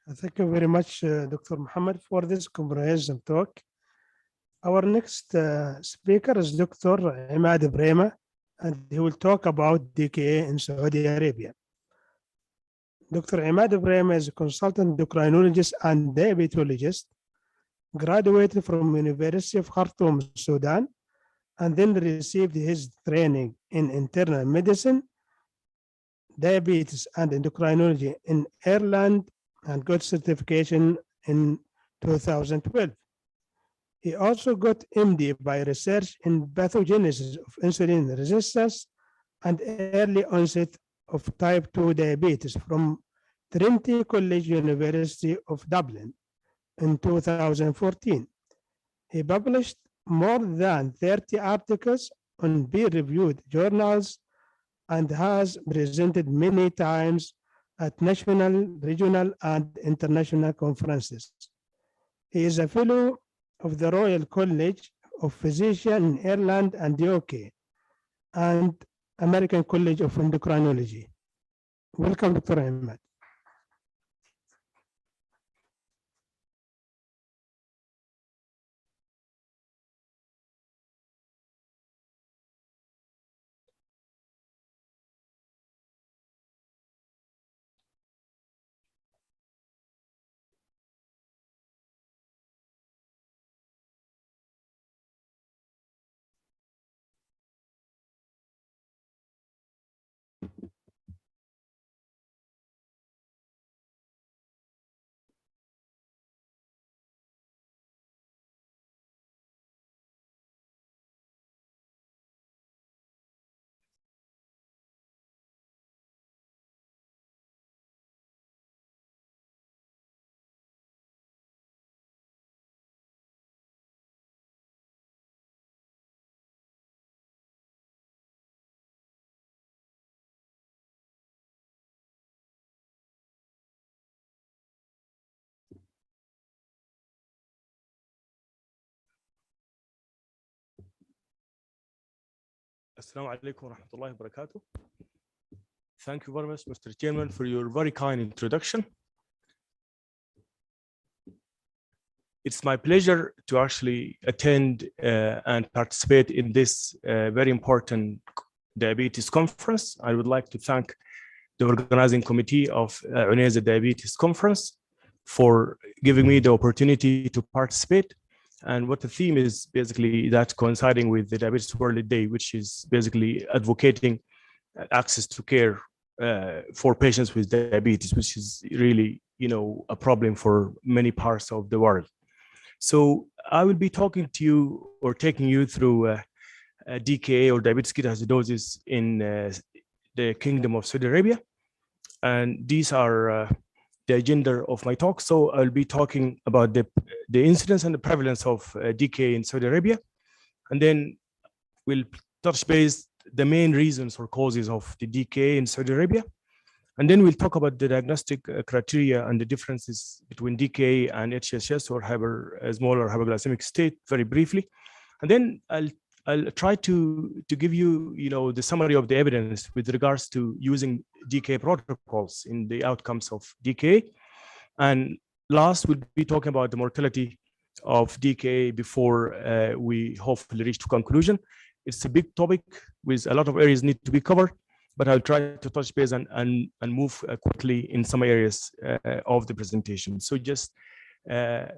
[SPEAKER 1] Thank you very much, Dr. Muhammad, for this comprehensive talk. Our next speaker is Dr. Imad Brema, and he will talk about DKA in Saudi Arabia. Dr. Imad Brema is a consultant endocrinologist and diabetologist, graduated from University of Khartoum, Sudan, and then received his training in internal medicine, diabetes, and endocrinology in Ireland, and got certification in 2012. He also got MD by research in pathogenesis of insulin resistance and early onset of type 2 diabetes from Trinity College University of Dublin in 2014. He published more than 30 articles on peer-reviewed journals and has presented many times at national, regional, and international conferences. He is a fellow of the Royal College of Physicians in Ireland and the UK, and American College of Endocrinology. Welcome, Dr. Ahmed.
[SPEAKER 5] Assalamu alaikum wa rahmatullahi wa barakatuh. Thank you very much, Mr. Chairman, for your very kind introduction. It's my pleasure to actually attend and participate in this very important diabetes conference. I would like to thank the organizing committee of Unaizah Diabetes Conference for giving me the opportunity to participate. And what the theme is basically that coinciding with the Diabetes World Day, which is basically advocating access to care for patients with diabetes, which is really, a problem for many parts of the world. So I will be talking to you or taking you through DKA or diabetes ketoacidosis in the Kingdom of Saudi Arabia. And these are the agenda of my talk. So I'll be talking about the incidence and the prevalence of DKA in Saudi Arabia. And then we'll touch base the main reasons or causes of the DKA in Saudi Arabia. And then we'll talk about the diagnostic criteria and the differences between DKA and HSS or smaller hypoglycemic state very briefly. And then I'll try to give you, the summary of the evidence with regards to using DKA protocols in the outcomes of DKA. And last, we'll be talking about the mortality of DKA before we hopefully reach to conclusion. It's a big topic with a lot of areas need to be covered, but I'll try to touch base and move quickly in some areas of the presentation. So just I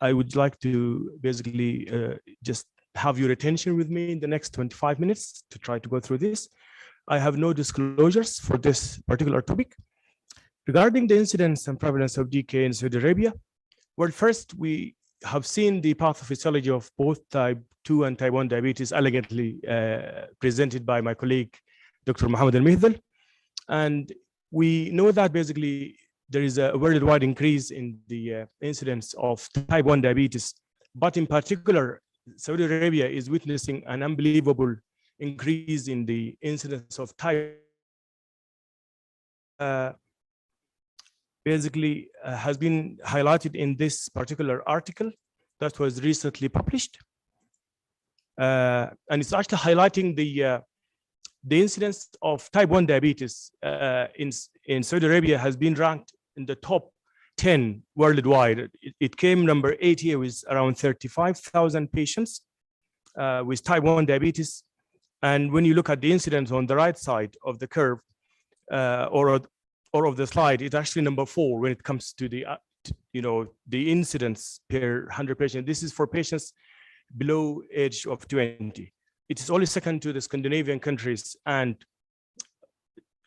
[SPEAKER 5] would like to basically just have your attention with me in the next 25 minutes to try to go through this. I have no disclosures for this particular topic. Regarding the incidence and prevalence of DKA in Saudi Arabia, well, first, we have seen the pathophysiology of both type 2 and type 1 diabetes elegantly presented by my colleague, Dr. Mohammed Al-Mihdal. And we know that basically there is a worldwide increase in the incidence of type 1 diabetes, but in particular, Saudi Arabia is witnessing an unbelievable increase in the incidence of type basically has been highlighted in this particular article that was recently published. And it's actually highlighting the incidence of type 1 diabetes in Saudi Arabia has been ranked in the top 10 worldwide. It came number 8 here with around 35,000 patients with type 1 diabetes. And when you look at the incidence on the right side of the curve or of the slide, it's actually number 4 when it comes to the the incidence per 100 patients. This is for patients below age of 20. It is only second to the Scandinavian countries and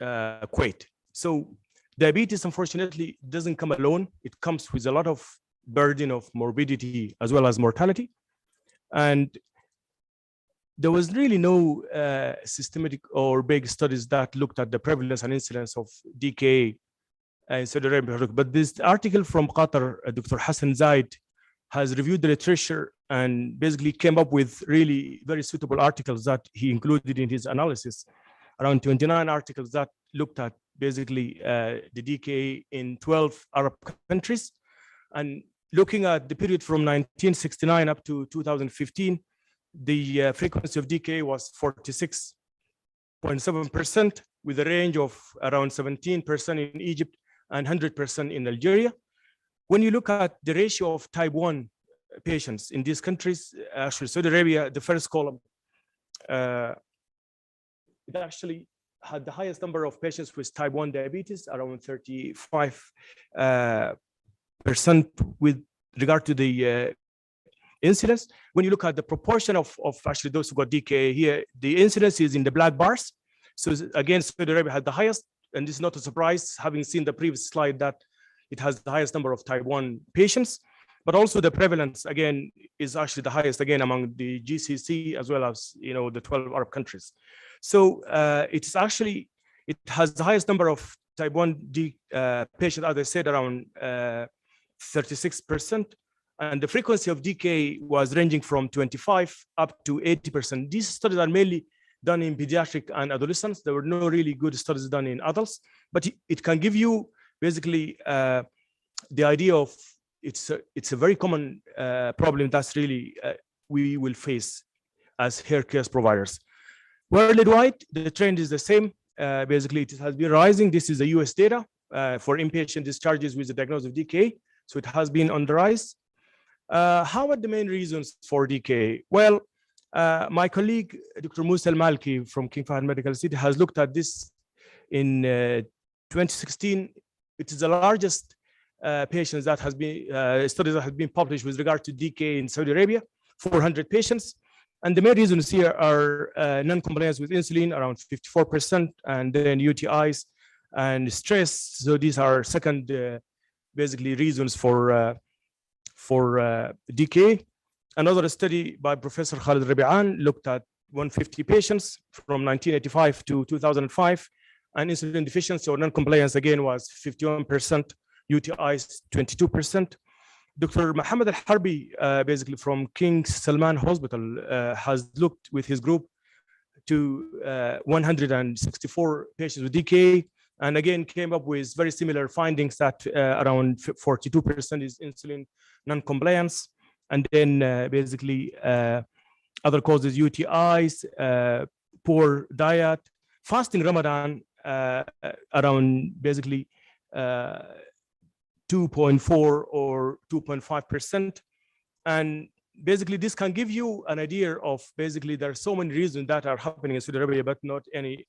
[SPEAKER 5] Kuwait. So diabetes, unfortunately, doesn't come alone. It comes with a lot of burden of morbidity as well as mortality. And there was really no systematic or big studies that looked at the prevalence and incidence of DKA in Saudi Arabia. But this article from Qatar, Dr. Hassan Zaid, has reviewed the literature and basically came up with really very suitable articles that he included in his analysis. Around 29 articles that looked at basically the DKA in 12 Arab countries. And looking at the period from 1969 up to 2015, the frequency of DKA was 46.7% with a range of around 17% in Egypt and 100% in Algeria. When you look at the ratio of type 1 patients in these countries, actually Saudi Arabia, the first column, it actually had the highest number of patients with type 1 diabetes, around 35% with regard to the incidence. When you look at the proportion of actually those who got DKA here, the incidence is in the black bars. So again, Saudi Arabia had the highest, and this is not a surprise, having seen the previous slide that it has the highest number of type 1 patients, but also the prevalence, again, is actually the highest, again, among the GCC as well as, the 12 Arab countries. So it has the highest number of type 1 patients, as I said, around 36%. And the frequency of DKA was ranging from 25 up to 80%. These studies are mainly done in pediatric and adolescents. There were no really good studies done in adults, but it can give you basically the idea of it's a very common problem that's really we will face as healthcare providers. Worldwide, the trend is the same. Basically, it has been rising. This is the US data for inpatient discharges with the diagnosis of DKA. So it has been on the rise. How are the main reasons for DKA? Well, my colleague, Dr. Musa Al-Malki from King Fahd Medical City has looked at this in 2016. It is the largest patients that has been, studies that have been published with regard to DKA in Saudi Arabia, 400 patients. And the main reasons here are non-compliance with insulin, around 54%, and then UTIs and stress. So these are second, basically, reasons for DKA. Another study by Professor Khalid Rabi'an looked at 150 patients from 1985 to 2005, and insulin deficiency or non-compliance again was 51%, UTIs 22%. Dr. Mohammed Al-Harbi, basically from King Salman Hospital, has looked with his group to 164 patients with DKA, and again came up with very similar findings that around 42% is insulin non-compliance, and then basically other causes, UTIs, poor diet, fasting Ramadan, around basically 2.4 or 2.5%. And basically this can give you an idea of basically there are so many reasons that are happening in Saudi Arabia, but not anywhere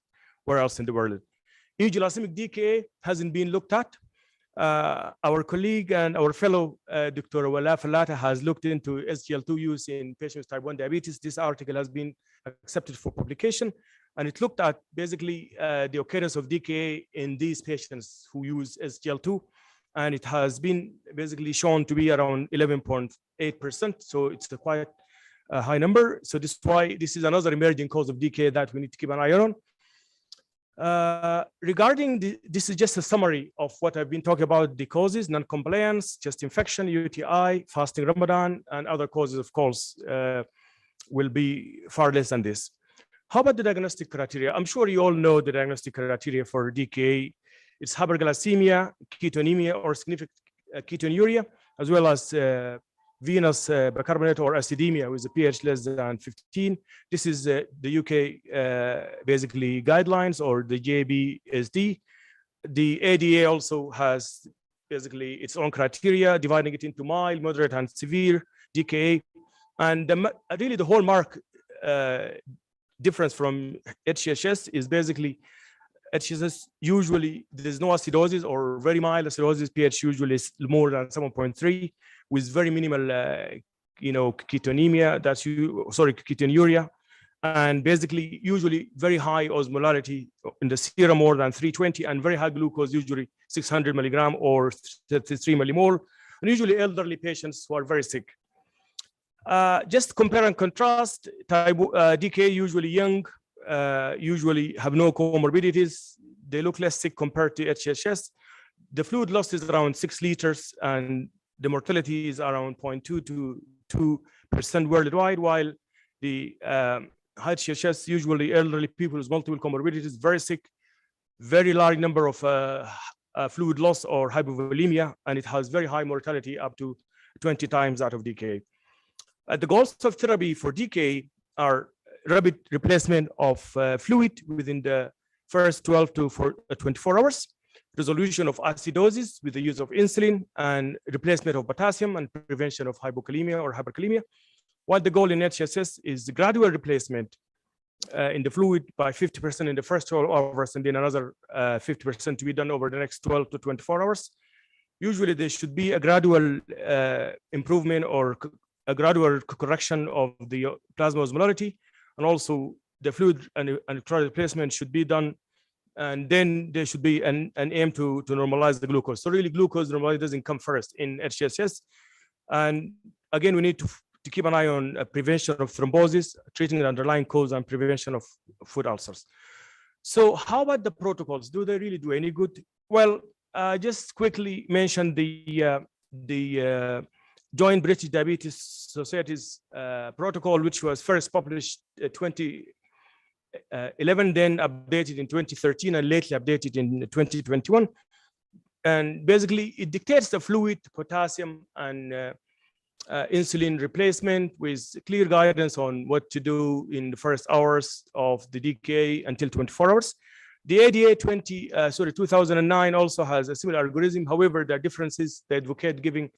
[SPEAKER 5] else in the world. Euglycemic DKA hasn't been looked at. Our colleague and our fellow, Dr. Wala Falata, has looked into SGL2 use in patients with type 1 diabetes. This article has been accepted for publication, and it looked at basically the occurrence of DKA in these patients who use SGL2, and it has been basically shown to be around 11.8%. So it's a quite high number. So this is why this is another emerging cause of DKA that we need to keep an eye on. Regarding this is just a summary of what I've been talking about: the causes, non-compliance, chest infection, UTI, fasting Ramadan, and other causes, of course, will be far less than this. How about the diagnostic criteria? I'm sure you all know the diagnostic criteria for DKA. It's hyperglycemia, ketonemia, or significant ketonuria, as well as venous bicarbonate or acidemia with a pH less than 15. This is the UK basically guidelines, or the JBSD. The ADA also has basically its own criteria, dividing it into mild, moderate, and severe DKA. And really the hallmark difference from HCHS is basically HCHS usually there's no acidosis or very mild acidosis. pH usually is more than 7.3 with very minimal, ketonemia. Ketonuria, and basically usually very high osmolarity in the serum, more than 320, and very high glucose, usually 600 milligram or 33 millimole, and usually elderly patients who are very sick. Just compare and contrast, type DKA usually young, usually have no comorbidities. They look less sick compared to HCHS. The fluid loss is around 6 liters, and the mortality is around 0.2 to 2% worldwide, while the HCHS, usually elderly people with multiple comorbidities, very sick, very large number of fluid loss or hypovolemia, and it has very high mortality, up to 20 times that of DKA. The goals of therapy for DKA are rapid replacement of fluid within the first 12 to 24 hours, resolution of acidosis with the use of insulin, and replacement of potassium, and prevention of hypokalemia or hyperkalemia. While the goal in HCHS is the gradual replacement in the fluid by 50% in the first 12 hours, and then another 50% to be done over the next 12 to 24 hours. Usually there should be a gradual improvement or a gradual correction of the plasma osmolarity, and also the fluid and electrolyte replacement should be done, and then there should be an aim to normalize the glucose. So really glucose normalization doesn't come first in HCHS. And again, we need to keep an eye on prevention of thrombosis, treating the underlying cause, and prevention of food ulcers. So how about the protocols? Do they really do any good? Well, just quickly mention the Joint British Diabetes Society's protocol, which was first published 2011, then updated in 2013, and lately updated in 2021. And basically, it dictates the fluid, potassium, and insulin replacement with clear guidance on what to do in the first hours of the DKA until 24 hours. The ADA 2009 also has a similar algorithm. However, there are differences. They advocate giving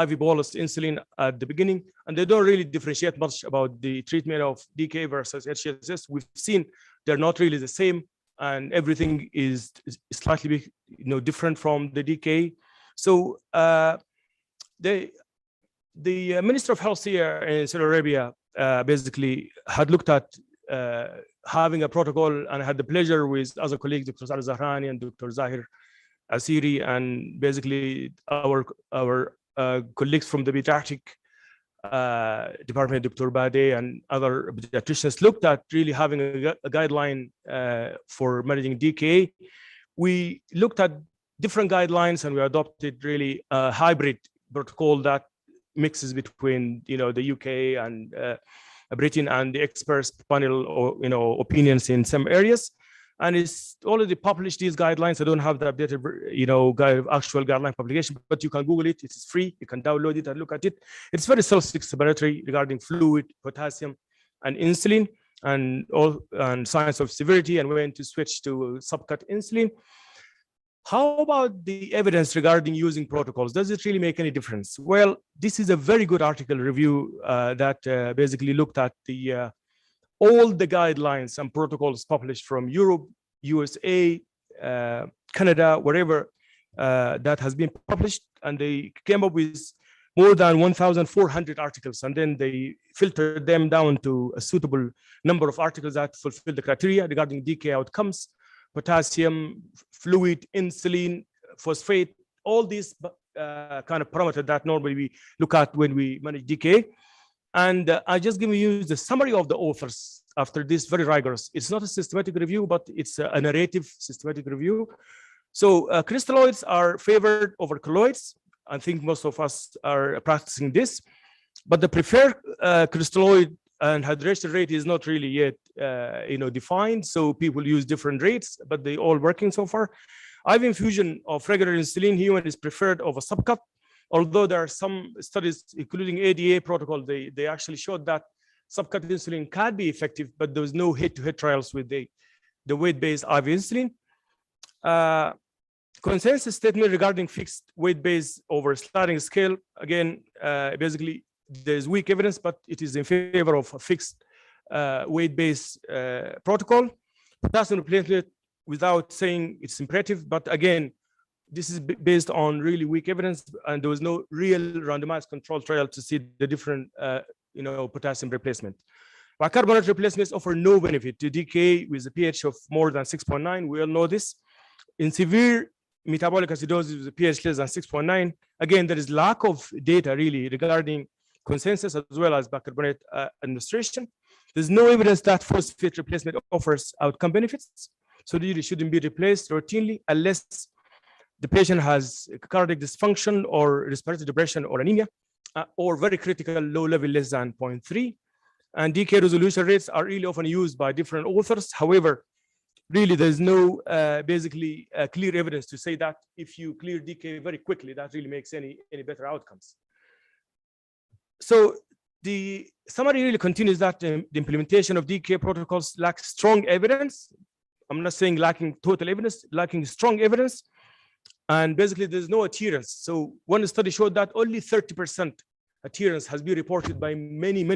[SPEAKER 5] IV bolus insulin at the beginning, and they don't really differentiate much about the treatment of DKA versus HSS. We've seen they're not really the same, and everything is slightly different from the DKA. So the Minister of Health here in Saudi Arabia basically had looked at having a protocol, and I had the pleasure with other colleagues, Dr. Saad Zahrani and Dr. Zahir Asiri, and basically our colleagues from the pediatric department, Dr. Bade and other pediatricians, looked at really having a guideline for managing DKA. We looked at different guidelines, and we adopted really a hybrid protocol that mixes between the UK and Britain and the experts panel or opinions in some areas, and it's already published these guidelines. I don't have the updated actual guideline publication, but you can Google it. It is free. You can download it and look at it. It's very self-explanatory regarding fluid, potassium, and insulin, and signs of severity and when to switch to subcut insulin. How about the evidence regarding using protocols? Does it really make any difference? Well, this is a very good article review that basically looked at all the guidelines and protocols published from Europe, USA, Canada, wherever that has been published, and they came up with more than 1,400 articles, and then they filtered them down to a suitable number of articles that fulfill the criteria regarding DKA outcomes, potassium, fluid, insulin, phosphate, all these kind of parameters that normally we look at when we manage DKA. And I just give you the summary of the authors after this very rigorous. It's not a systematic review, but it's a narrative systematic review. So crystalloids are favored over colloids. I think most of us are practicing this, but the preferred crystalloid and hydration rate is not really yet defined. So people use different rates, but they all working so far. IV infusion of regular insulin human is preferred over subcut, although there are some studies, including ADA protocol, they actually showed that subcut insulin can be effective, but there was no head-to-head trials with the weight-based IV insulin. Consensus statement regarding fixed weight-based over sliding scale. Again, basically, there's weak evidence, but it is in favor of a fixed weight-based protocol. Potassium replacement, without saying it's imperative, but again, this is based on really weak evidence, and there was no real randomized control trial to see the different, potassium replacement. Bicarbonate replacements offer no benefit to DKA with a pH of more than 6.9. We all know this. In severe metabolic acidosis with a pH less than 6.9, again, there is lack of data really regarding consensus as well as bicarbonate administration. There's no evidence that phosphate replacement offers outcome benefits, so it really shouldn't be replaced routinely unless the patient has cardiac dysfunction or respiratory depression or anemia, or very critical low level less than 0.3. And DKA resolution rates are really often used by different authors. However, really there's no basically clear evidence to say that if you clear DKA very quickly, that really makes any better outcomes. So the summary really continues that the implementation of DKA protocols lacks strong evidence. I'm not saying lacking total evidence, lacking strong evidence. And basically there's no adherence. So one study showed that only 30% adherence has been reported by many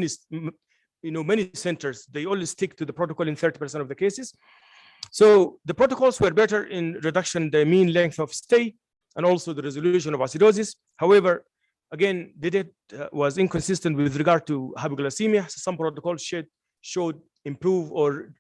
[SPEAKER 5] centers. They only stick to the protocol in 30% of the cases. So the protocols were better in reduction the mean length of stay and also the resolution of acidosis. However, again, the data was inconsistent with regard to hypoglycemia. So some protocols showed improve or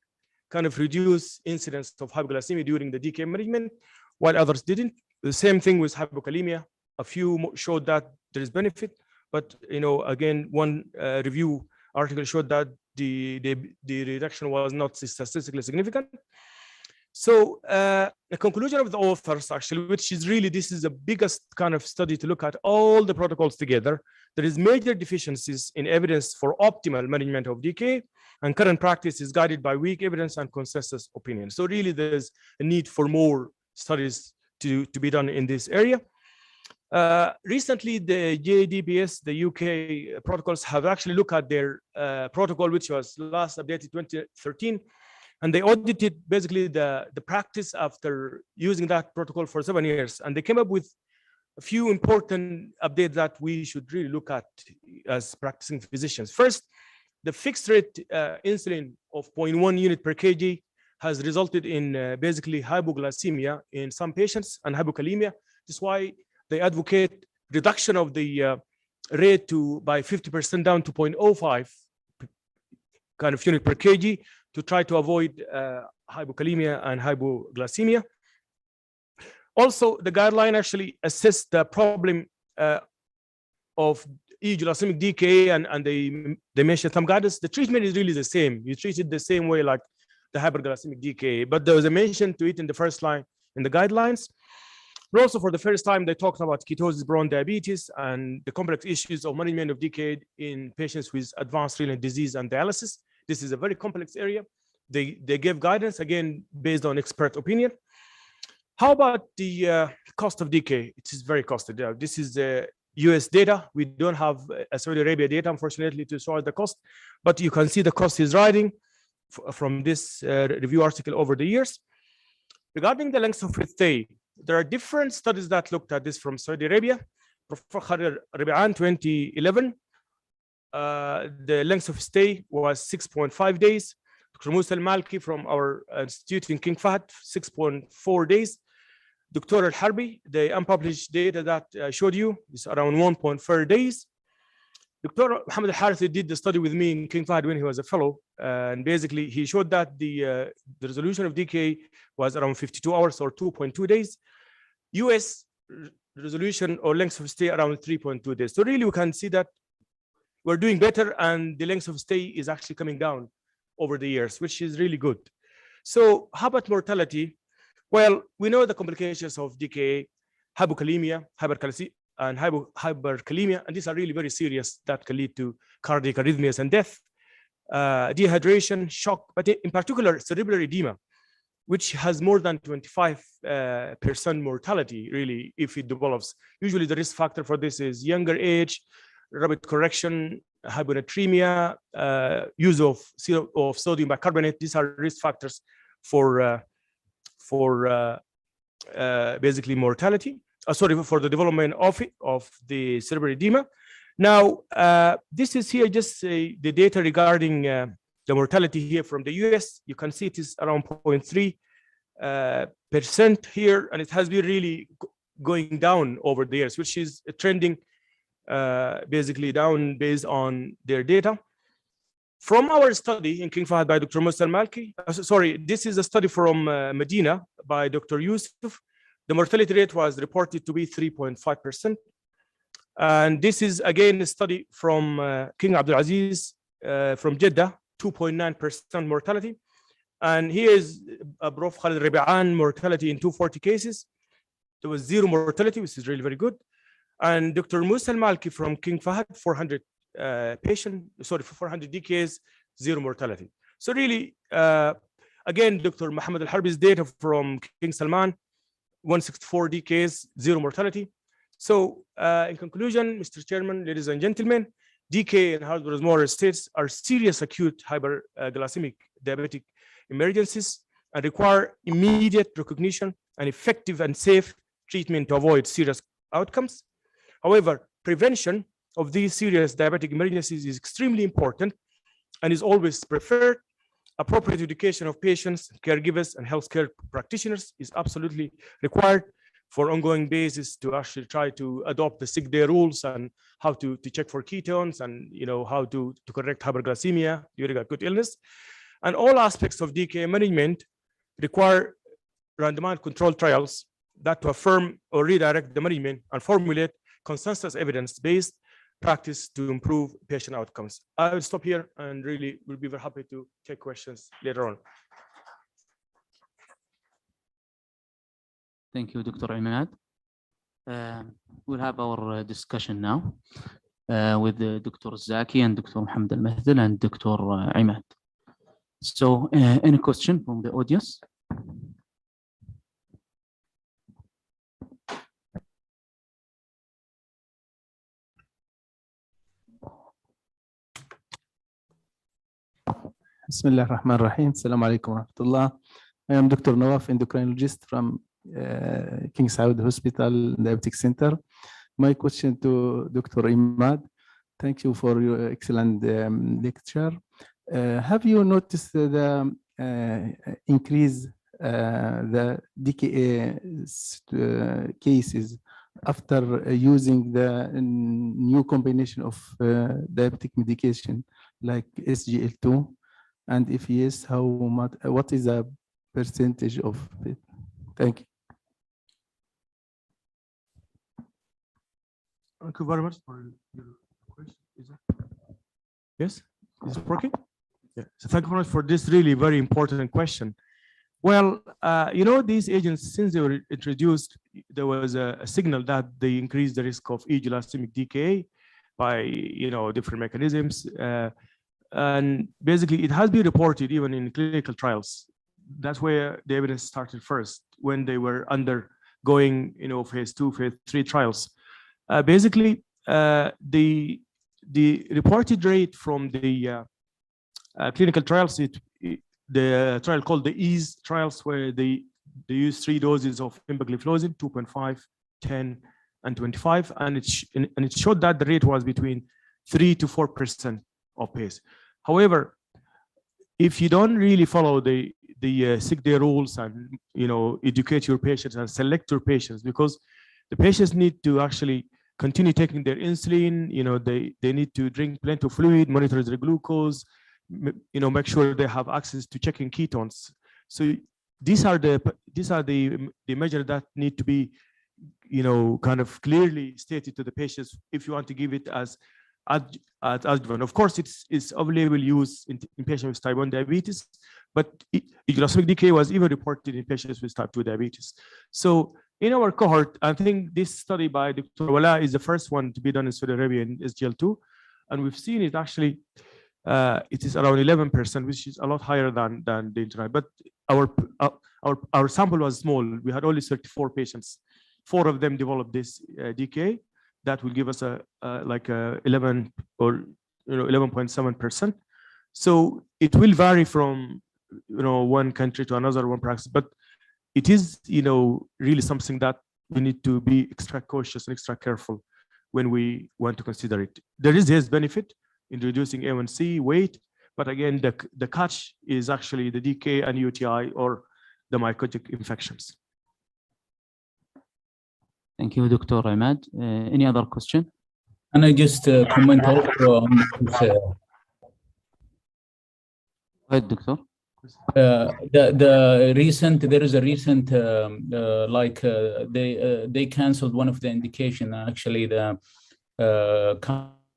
[SPEAKER 5] kind of reduce incidence of hypoglycemia during the DKA management, while others didn't. The same thing with hypokalemia. A few showed that there is benefit, but again, one review article showed that the reduction was not statistically significant. So the conclusion of the authors, actually, which is really, this is the biggest kind of study to look at all the protocols together. There is major deficiencies in evidence for optimal management of DKA, and current practice is guided by weak evidence and consensus opinion. So really there's a need for more studies to be done in this area. Recently, the JDBS, the UK protocols, have actually looked at their protocol, which was last updated 2013, and they audited basically the practice after using that protocol for 7 years, and they came up with a few important updates that we should really look at as practicing physicians. First, the fixed rate insulin of 0.1 unit per kg has resulted in basically hypoglycemia in some patients and hypokalemia. That's why they advocate reduction of the rate by 50% down to 0.05 kind of unit per kg to try to avoid hypokalemia and hypoglycemia. Also, the guideline actually assessed the problem of glycemic decay, and they mentioned some guidance. The treatment is really the same. You treat it the same way like the hyperglycemic decay, but there was a mention to it in the first line in the guidelines. But also, for the first time, they talked about ketosis-borne diabetes and the complex issues of management of decay in patients with advanced renal disease and dialysis. This is a very complex area. They gave guidance, again, based on expert opinion. How about the cost of decay? It is very costly. This is US data. We don't have Saudi Arabia data, unfortunately, to show the cost, but you can see the cost is rising from this review article over the years. Regarding the length of stay, there are different studies that looked at this from Saudi Arabia. Professor Rabi'an, 2011, the length of stay was 6.5 days. Dr. Musa al-Malki from our institute in King Fahd, 6.4 days. Dr. al-Harbi, the unpublished data that I showed you is around 1.4 days. Dr. Muhammad al-Harithi did the study with me in King Fahd when he was a fellow, and basically he showed that the resolution of decay was around 52 hours or 2.2 days. US resolution or length of stay around 3.2 days. So really we can see that we're doing better, and the length of stay is actually coming down over the years, which is really good. So how about mortality? Well, we know the complications of decay, hypokalemia, and hyperkalemia, and these are really very serious that can lead to cardiac arrhythmias and death, dehydration, shock, but in particular cerebral edema, which has more than 25% mortality really if it develops. Usually the risk factor for this is younger age, rapid correction, hyponatremia, use of sodium bicarbonate. These are risk factors for basically mortality. For the development of the cerebral edema. Now, this is here just the data regarding the mortality here from the US. You can see it is around 0.3% here, and it has been really going down over the years, which is trending basically down based on their data. From our study in King Fahd by Dr. Musa al-Malki, this is a study from Medina by Dr. Yusuf. The mortality rate was reported to be 3.5%. And this is again a study from King Abdulaziz from Jeddah, 2.9% mortality. And here is Prof. Khalid Rabi'an mortality in 240 cases. There was 0 mortality, which is really very good. And Dr. Musa al-Malki from King Fahd, 400 DKs, 0 mortality. So really, again, Dr. Muhammad al-Harbi's data from King Salman, 164 DKs, 0 mortality. So in conclusion, Mr. Chairman, ladies and gentlemen, DK and Hashimoto's states are serious acute hyperglycemic diabetic emergencies and require immediate recognition and effective and safe treatment to avoid serious outcomes. However, prevention of these serious diabetic emergencies is extremely important and is always preferred. Appropriate education of patients, caregivers, and healthcare practitioners is absolutely required for ongoing basis to actually try to adopt the sick day rules and how to check for ketones and how to correct hyperglycemia during acute illness. And all aspects of DKA management require randomized controlled trials that to affirm or redirect the management and formulate consensus evidence-based practice to improve patient outcomes. I will stop here and really will be very happy to take questions later on.
[SPEAKER 2] Thank you, Dr. Imad. We'll have our discussion now with Dr. Zaki and Dr. Mohammed Al-Mahdal and Dr. Imad. So any question from the audience?
[SPEAKER 6] Bismillah ar-Rahman ar-Rahim. Assalamu alaikum wa rahmatullah. I am Dr. Nawaf, endocrinologist from King Saud Hospital Diabetic Center. My question to Dr. Imad. Thank you for your excellent lecture. Have you noticed the increase the DKA cases after using the new combination of diabetic medication like SGL2? And if yes, how much? What is the percentage of it? Thank you.
[SPEAKER 5] Thank you very much for your question. Yes, is it working? Yeah. So thank you very much for this really very important question. Well, these agents, since they were introduced, there was a signal that they increase the risk of euglycemic DKA by different mechanisms. And basically, it has been reported even in clinical trials. That's where the evidence started first, when they were undergoing, phase 2, phase 3 trials. Basically, the reported rate from the clinical trials, the trial called the Unaizah trials, where they use 3 doses of empagliflozin, 2.5, 10, and 25, and it showed that the rate was between 3 to 4% of PACE. However, if you don't really follow the sick day rules and educate your patients and select your patients, because the patients need to actually continue taking their insulin, they need to drink plenty of fluid, monitor their glucose, make sure they have access to checking ketones. So these are the measures that need to be kind of clearly stated to the patients if you want to give it as adjuvant. Of course, it's off-label use in patients with type 1 diabetes, but euglycemic DKA was even reported in patients with type 2 diabetes. So in our cohort, I think this study by Dr. Wala is the first one to be done in Saudi Arabia in SGL2, and we've seen it actually. It is around 11%, which is a lot higher than the internet. But our sample was small. We had only 34 patients. 4 of them developed this DKA. That will give us like 11 or 11.7%. So it will vary from one country to another, one practice. But it is really something that we need to be extra cautious and extra careful when we want to consider it. There is this benefit in reducing A1C weight, but again, the catch is actually the DKA and UTI or the mycotic infections.
[SPEAKER 2] Thank you, Dr. Imad. Any other question?
[SPEAKER 4] And I just comment also on this,
[SPEAKER 2] Go ahead, Doctor.
[SPEAKER 4] there is a recent they canceled one of the indication, actually the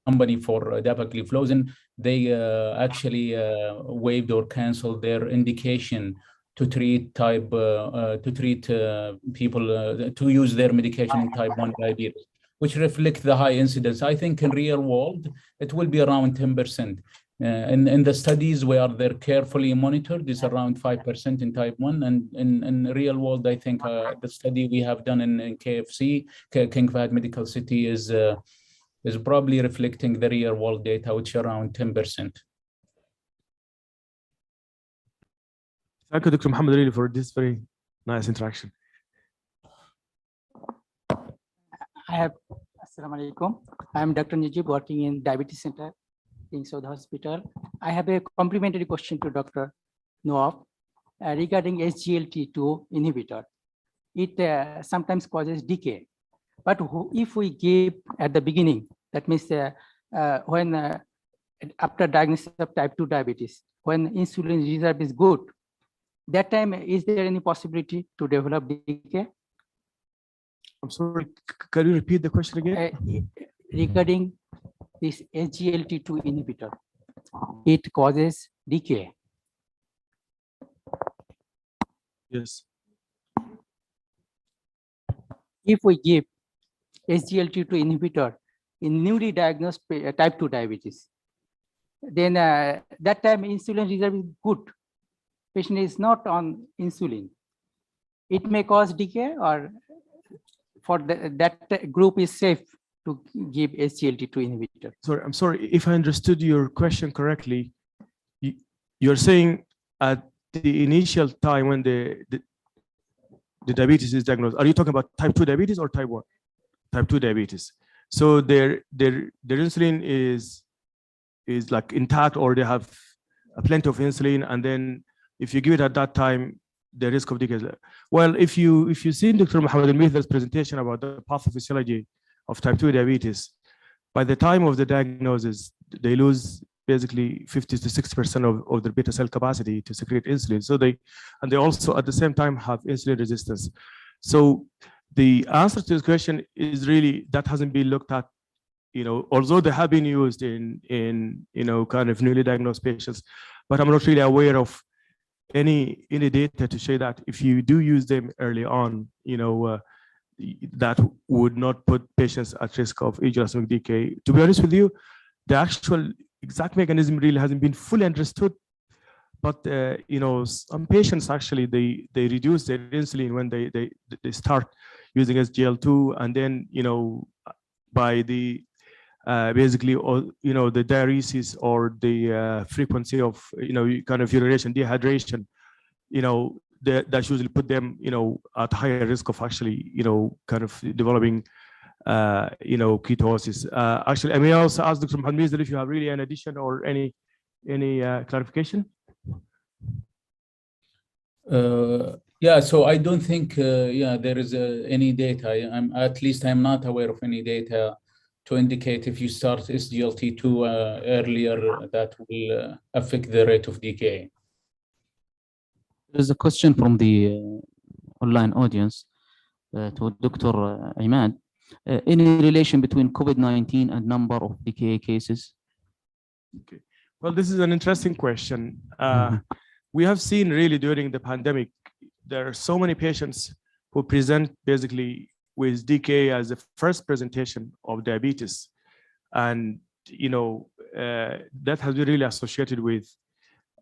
[SPEAKER 4] company for dapagliflozin. They actually waived or canceled their indication to treat people to use their medication in type 1 diabetes, which reflect the high incidence. I think in real world, it will be around 10%. In the studies where they're carefully monitored, it's around 5% in type 1. And in real world, I think the study we have done in KFC, King Fahd Medical City, is probably reflecting the real world data, which is around 10%.
[SPEAKER 5] Thank you, Dr. Muhammad, really, for this very nice interaction.
[SPEAKER 7] Assalamu alaikum. I am Dr. Najib, working in Diabetes Center in Saud Hospital. I have a complementary question to Dr. Nawaf regarding SGLT2 inhibitor. It sometimes causes decay, but if we give at the beginning, that means when after diagnosis of type 2 diabetes, when insulin reserve is good, that time, is there any possibility to develop decay?
[SPEAKER 5] I'm sorry, can you repeat the question again?
[SPEAKER 7] Regarding this SGLT2 inhibitor, it causes decay.
[SPEAKER 5] Yes.
[SPEAKER 7] If we give SGLT2 inhibitor in newly diagnosed type 2 diabetes, then that time insulin reserve is good. Patient is not on insulin. It may cause decay, or for that group is safe to give SGLT2 inhibitor.
[SPEAKER 5] Sorry, I'm sorry if I understood your question correctly. you're saying at the initial time when the diabetes is diagnosed, are you talking about type 2 diabetes or type 1? Type 2 diabetes. So their insulin is like intact, or they have plenty of insulin, and then if you give it at that time, the risk of decay. Well, if you've seen Dr. Mohammed Al-Mithil's presentation about the pathophysiology of type 2 diabetes, by the time of the diagnosis, they lose basically 50 to 60% of their beta cell capacity to secrete insulin. So they also at the same time have insulin resistance. So the answer to this question is really that hasn't been looked at, although they have been used in kind of newly diagnosed patients, but I'm not really aware of any data to say that if you do use them early on, that would not put patients at risk of age-lasting decay. To be honest with you, the actual exact mechanism really hasn't been fully understood. But some patients actually they reduce their insulin when they start using SGL2, and then by the basically the diuresis or the frequency of kind of urination, dehydration, that usually put them at higher risk of actually kind of developing ketosis. Actually, I may also ask Dr. Mohammed if you have really an addition or any clarification.
[SPEAKER 4] Yeah, so I don't think there is any data. I'm not aware of any data to indicate if you start SGLT2 earlier, that will affect the rate of decay.
[SPEAKER 2] There's a question from the online audience to Dr. Imad. Any relation between COVID-19 and number of DKA cases?
[SPEAKER 5] Okay. Well, this is an interesting question. We have seen really during the pandemic, there are so many patients who present basically with DKA as the first presentation of diabetes. And, that has been really associated with,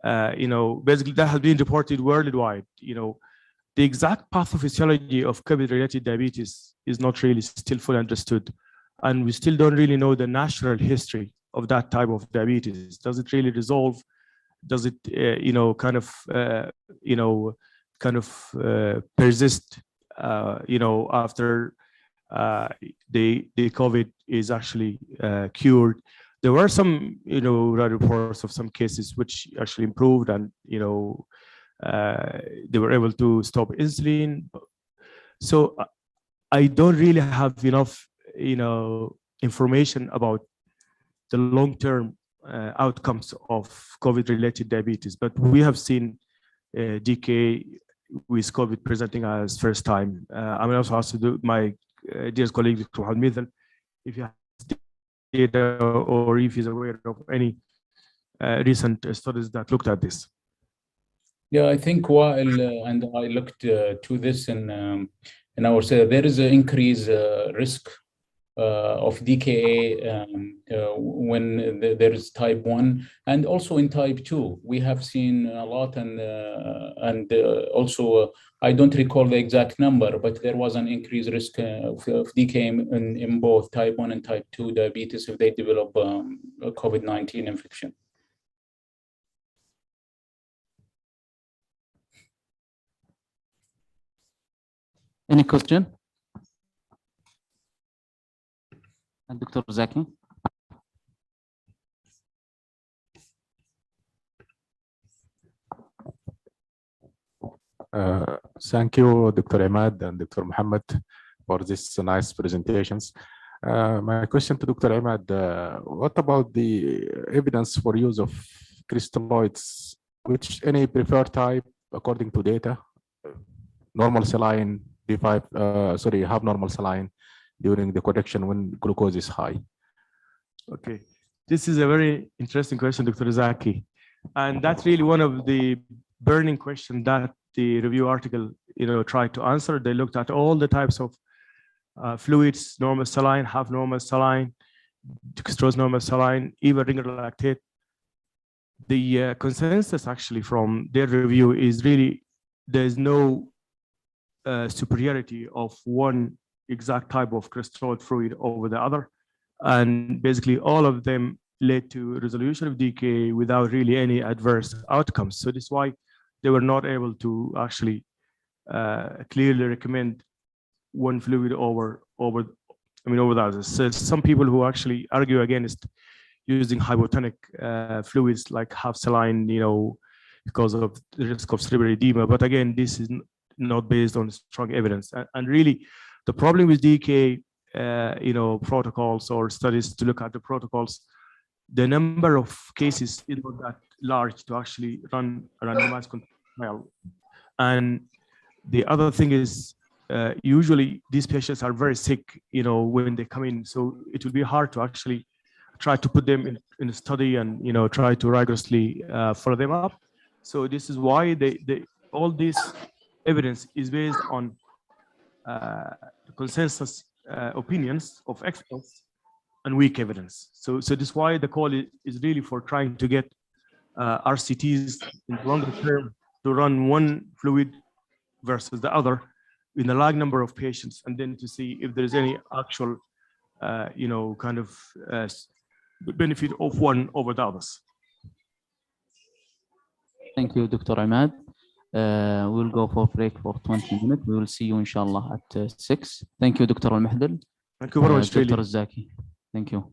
[SPEAKER 5] basically that has been reported worldwide. The exact pathophysiology of COVID-related diabetes is not really still fully understood. And we still don't really know the natural history of that type of diabetes. Does it really resolve? Does it, persist, after the COVID is actually cured? There were some, reports of some cases which actually improved, and they were able to stop insulin. So I don't really have enough, information about the long-term outcomes of COVID-related diabetes, but we have seen DKA with COVID presenting as first time. I will also ask my dear colleague, Dr. Mohammed, if you have data or if he's aware of any recent studies that looked at this.
[SPEAKER 4] Yeah, I think while and I looked to this in our study, there is an increased risk of DKA when there is type 1, and also in type 2 we have seen a lot, and also I don't recall the exact number, but there was an increased risk of DKA in both type 1 and type 2 diabetes if they develop a COVID-19 infection.
[SPEAKER 2] Any question? And Dr. Zaki?
[SPEAKER 3] Thank you, Dr. Imad and Dr. Mohammed, for these nice presentations. My question to Dr. Imad, what about the evidence for use of crystalloids? Which any preferred type according to data? Normal saline, D5, abnormal saline during the correction when glucose is high?
[SPEAKER 5] Okay, this is a very interesting question, Dr. Zaki. And that's really one of the burning questions that the review article, tried to answer. They looked at all the types of fluids, normal saline, half normal saline, dextrose normal saline, even regular lactate. The consensus actually from their review is really there's no superiority of one exact type of crystalloid fluid over the other. And basically all of them led to resolution of decay without really any adverse outcomes. So this is why they were not able to actually clearly recommend one fluid over the others. So some people who actually argue against using hypotonic fluids like half saline, because of the risk of cerebral edema. But again, this is not based on strong evidence. And really, the problem with DK, protocols or studies to look at the protocols, the number of cases is not that large to actually run a randomized control trial. And the other thing is, usually these patients are very sick, when they come in. So it will be hard to actually try to put them in a study and, try to rigorously follow them up. So this is why all this evidence is based on consensus opinions of experts and weak evidence. So this is why the call is really for trying to get RCTs in the longer term to run one fluid versus the other in a large number of patients, and then to see if there's any actual, benefit of one over the others.
[SPEAKER 2] Thank you, Dr. Ahmad. We'll go for break for 20 minutes. We will see you, inshallah, at 6. Thank you, Dr. Al-Mahdal.
[SPEAKER 5] Thank you very much,
[SPEAKER 2] Dr. Zaki. Thank you.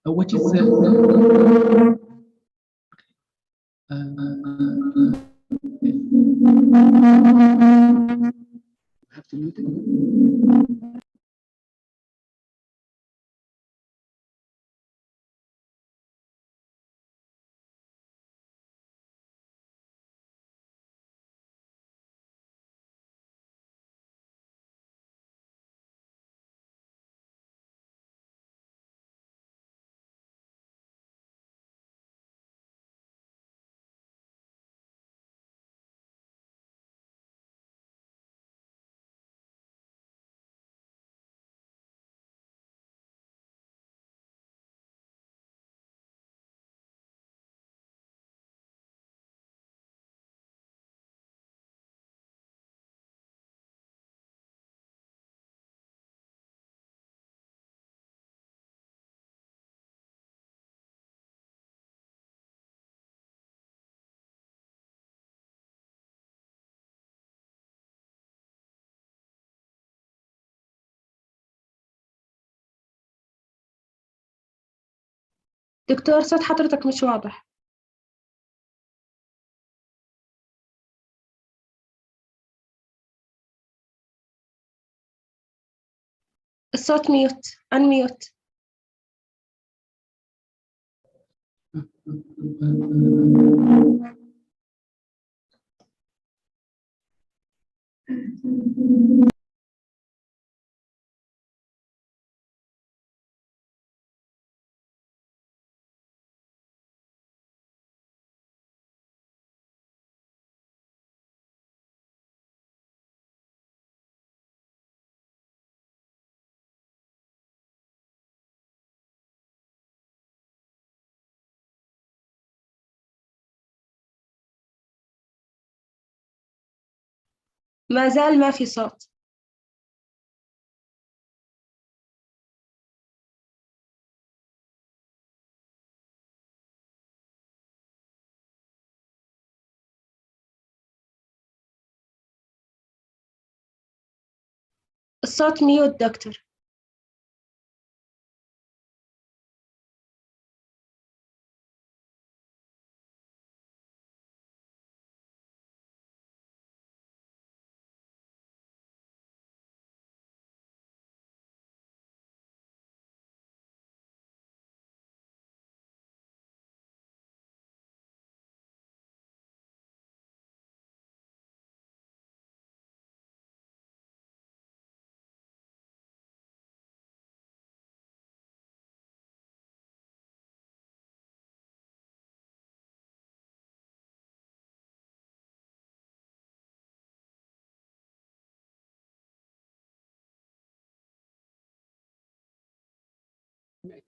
[SPEAKER 8] What is have to mute it.
[SPEAKER 9] دكتور صوت حضرتك مش واضح. الصوت ميوت انميوت. ما زال ما في صوت. الصوت ميوت دكتور.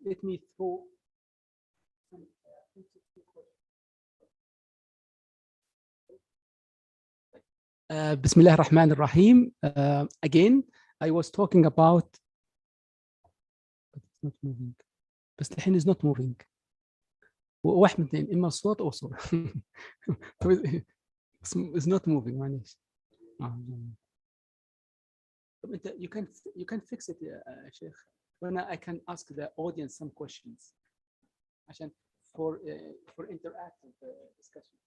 [SPEAKER 8] Let me throw بسم الله الرحمن الرحيم. Again, I was talking about it's not moving. بس الحين is not moving. واحد من اثنين، اما الصوت او صوت. is not moving معليش. طب انت you can fix it يا شيخ. When I can ask the audience some questions عشان for interactive discussion.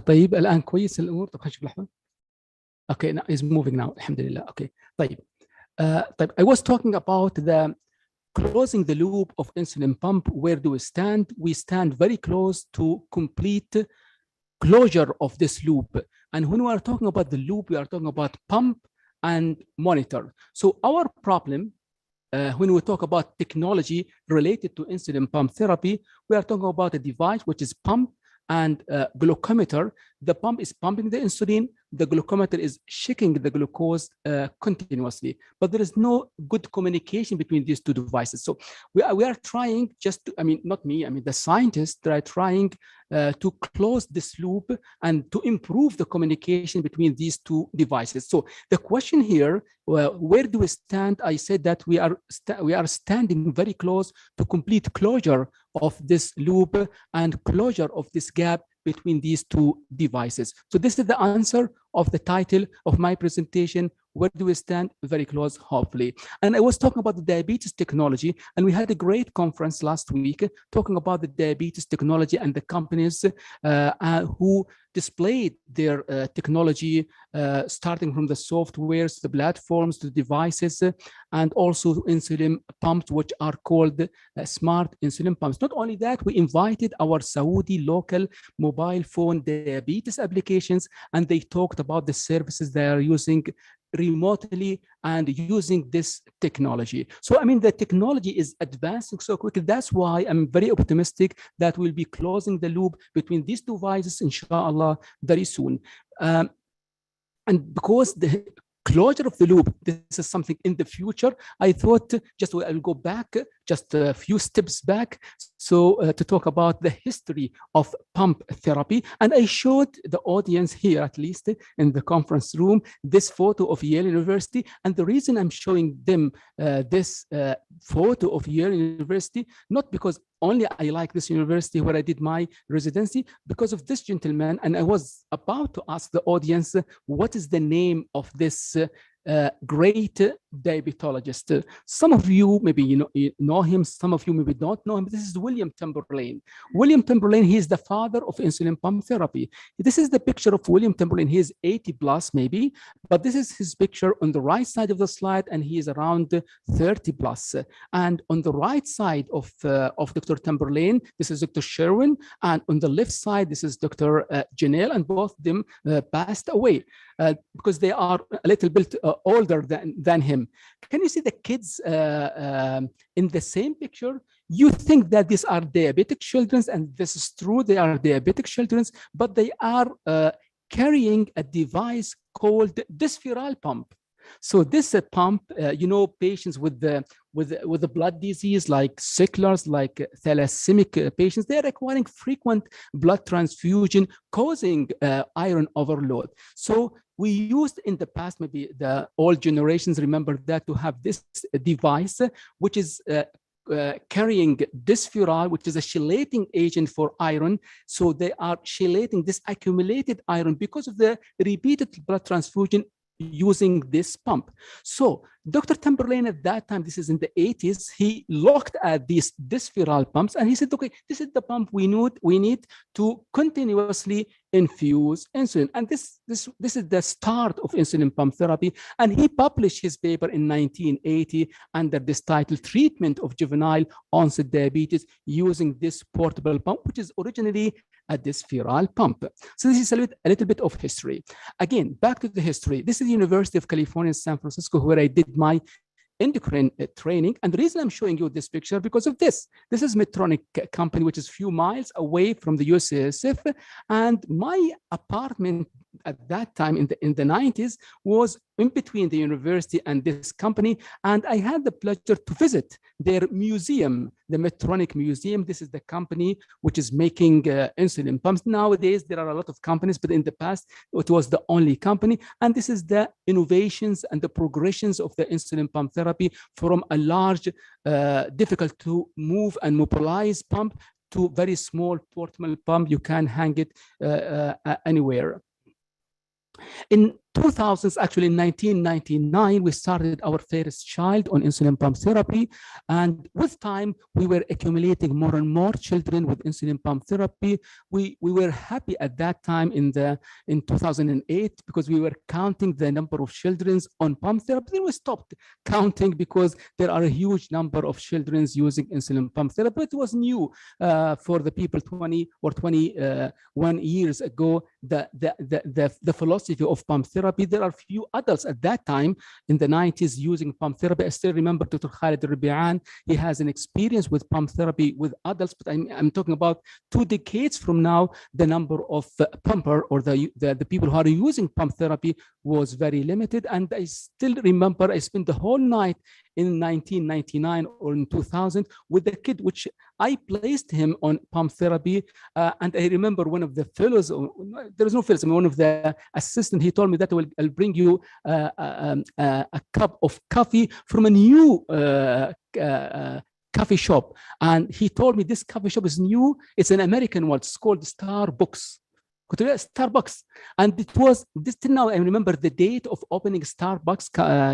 [SPEAKER 8] طيب الآن كويس الأمور. طب خلينا نشوف لحظة. Okay, now is moving now. الحمد لله. Okay. طيب. طيب I was talking about the closing the loop of insulin pump. Where do we stand? We stand very close to complete closure of this loop. And when we are talking about the loop, we are talking about pump and monitor. So our problem when we talk about technology related to insulin pump therapy, we are talking about a device which is pump and glucometer. The pump is pumping the insulin, the glucometer is checking the glucose continuously, but there is no good communication between these two devices. So we are trying just to, I mean, not me, I mean, the scientists, they are trying to close this loop and to improve the communication between these two devices. So the question here, well, where do we stand? I said that we are standing very close to complete closure of this loop and closure of this gap between these two devices. So this is the answer of the title of my presentation. Where do we stand? Very close, hopefully. And I was talking about the diabetes technology, and we had a great conference last week talking about the diabetes technology and the companies who displayed their technology, starting from the softwares, the platforms, the devices, and also insulin pumps, which are called smart insulin pumps. Not only that, we invited our Saudi local mobile phone diabetes applications, and they talked about the services they are using remotely and using this technology. So, I mean, the technology is advancing so quickly. That's why I'm very optimistic that we'll be closing the loop between these devices, inshallah, very soon. And because the closure of the loop, this is something in the future, I thought just I'll go back just a few steps back, so to talk about the history of pump therapy. And I showed the audience here, at least in the conference room, this photo of Yale University. And the reason I'm showing them this photo of Yale University, not because only I like this university where I did my residency, because of this gentleman. And I was about to ask the audience, what is the name of this great diabetologist? Some of you maybe you know him, some of you maybe don't know him. This is William Tamberlane. William Tamberlane, he is the father of insulin pump therapy. This is the picture of William Tamberlane. He is 80 plus maybe, but this is his picture on the right side of the slide, and he is around 30 plus. And on the right side of Dr. Tamberlane, this is Dr. Sherwin, and on the left side, this is Dr. Janelle, and both of them passed away because they are a little bit older than him. Can you see the kids in the same picture? You think that these are diabetic children, and this is true, they are diabetic children, but they are carrying a device called dyspheral pump. So this pump, patients with the blood disease like sicklers, like thalassemic patients, they are requiring frequent blood transfusion, causing iron overload. So we used in the past, maybe the old generations remember that, to have this device, which is carrying dyspheral, which is a chelating agent for iron. So they are chelating this accumulated iron because of the repeated blood transfusion using this pump. So Dr. Tamberlane at that time, this is in the 80s, he looked at these dyspheral pumps and he said, okay, this is the pump we need to continuously infuse insulin. And this is the start of insulin pump therapy. And he published his paper in 1980 under this title, Treatment of Juvenile Onset Diabetes Using this Portable Pump, which is originally a dyspheral pump. So this is a little bit of history. Again, back to the history. This is the University of California, San Francisco, where I did my endocrine training. And the reason I'm showing you this picture because of this. This is Medtronic company, which is a few miles away from the UCSF. And my apartment at that time in the 90s was in between the university and this company. And I had the pleasure to visit their museum, the Medtronic Museum. This is the company which is making insulin pumps. Nowadays, there are a lot of companies, but in the past, it was the only company. And this is the innovations and the progressions of the insulin pump therapy from a large, difficult to move and mobilize pump to very small portable pump. You can hang it anywhere. In 2000s, actually in 1999, we started our first child on insulin pump therapy. And with time, we were accumulating more and more children with insulin pump therapy. We were happy at that time in 2008 because we were counting the number of children on pump therapy. Then we stopped counting because there are a huge number of children using insulin pump therapy. It was new for the people 20 or 21 years ago, the philosophy of pump therapy. therapy. There are few adults at that time in the 90s using pump therapy. I still remember Dr. Khalid Rabi'an. He has an experience with pump therapy with adults, but I'm talking about 2 decades from now, the number of pumper or the people who are using pump therapy was very limited. And I still remember I spent the whole night in 1999 or in 2000 with the kid, which I placed him on pump therapy. And I remember one of the fellows, there is no fellows, I mean, one of the assistants, he told me that I'll bring you a cup of coffee from a new coffee shop. And he told me this coffee shop is new. It's an American one. It's called Starbucks. Starbucks. And it was this till now. I remember the date of opening Starbucks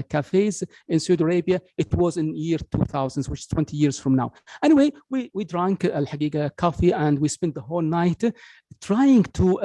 [SPEAKER 8] cafes in Saudi Arabia. It was in year 2000, which is 20 years from now. Anyway, we drank al-haqiqa coffee and we spent the whole night trying to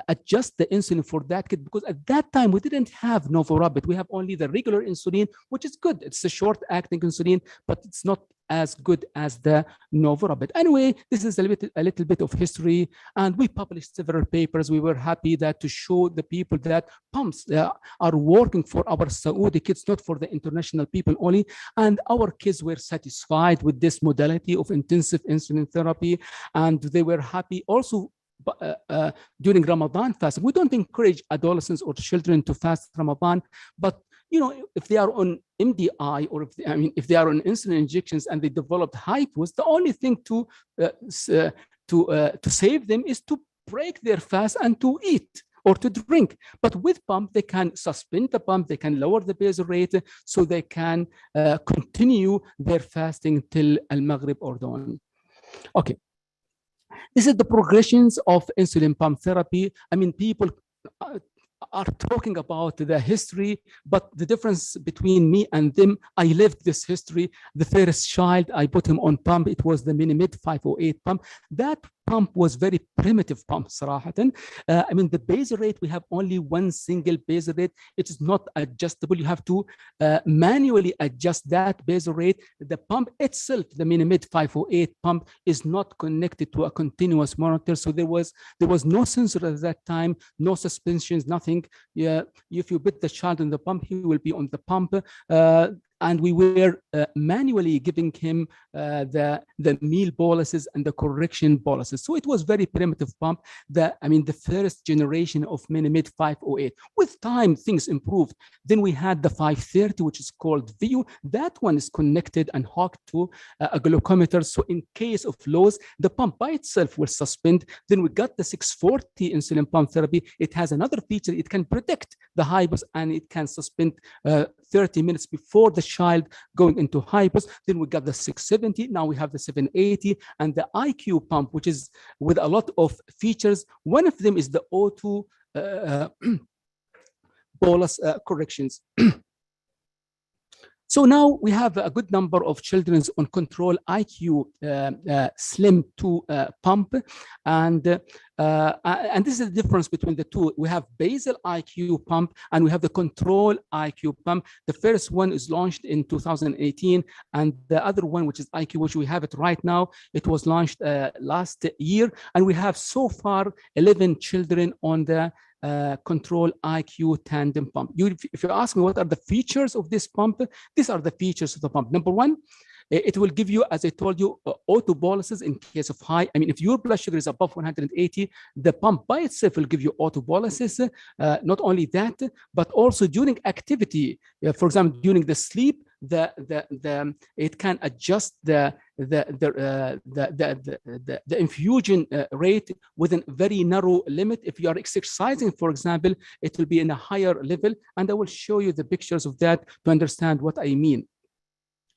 [SPEAKER 8] adjust the insulin for that kid, because at that time we didn't have Novorapid. We have only the regular insulin, which is good. It's a short-acting insulin, but it's not as good as the Novorapid. Anyway, this is a little bit of history, and we published several papers. We were happy that to show the people that pumps are working for our Saudi kids, not for the international people only. And our kids were satisfied with this modality of intensive insulin therapy, and they were happy also. During Ramadan fasting, we don't encourage adolescents or children to fast Ramadan, but you know, if they are on MDI or if they are on insulin injections and they developed hypos, the only thing to save them is to break their fast and to eat or to drink. But with pump, they can suspend the pump, they can lower the basal rate, so they can continue their fasting till al-Maghrib or dawn. Okay. This is the progressions of insulin pump therapy. I mean, people are talking about the history, but the difference between me and them, I lived this history. The first child, I put him on pump. It was the Minimid 508 pump. That pump was very primitive pump, صراحة. I mean, the basal rate, we have only one single basal rate. It is not adjustable. You have to manually adjust that basal rate. The pump itself, the Minimid 508 pump, is not connected to a continuous monitor. So there was no sensor at that time, no suspensions, nothing. Yeah, if you put the child on the pump, he will be on the pump. And we were manually giving him the meal boluses and the correction boluses. So it was very primitive pump. The first generation of Minimid 508. With time, things improved. Then we had the 530, which is called VIU. That one is connected and hooked to a glucometer. So in case of lows, the pump by itself will suspend. Then we got the 640 insulin pump therapy. It has another feature. It can predict the hypos and it can suspend 30 minutes before the child going into hypos. Then we got the 670. Now we have the 780 and the IQ pump, which is with a lot of features. One of them is the O2 bolus corrections. So now we have a good number of children on control IQ Slim 2 pump, and this is the difference between the two. We have basal IQ pump and we have the control IQ pump. The first one is launched in 2018, and the other one, which is IQ, which we have it right now, it was launched last year, and we have so far 11 children on the control IQ tandem pump. If you ask me what are the features of this pump, these are the features of the pump. Number one, it will give you, as I told you, auto boluses in case of high. I mean, if your blood sugar is above 180, the pump by itself will give you auto boluses. Not only that, but also during activity, for example, during the sleep, it can adjust the infusion rate within a very narrow limit. If you are exercising, for example, it will be in a higher level, and I will show you the pictures of that to understand what I mean.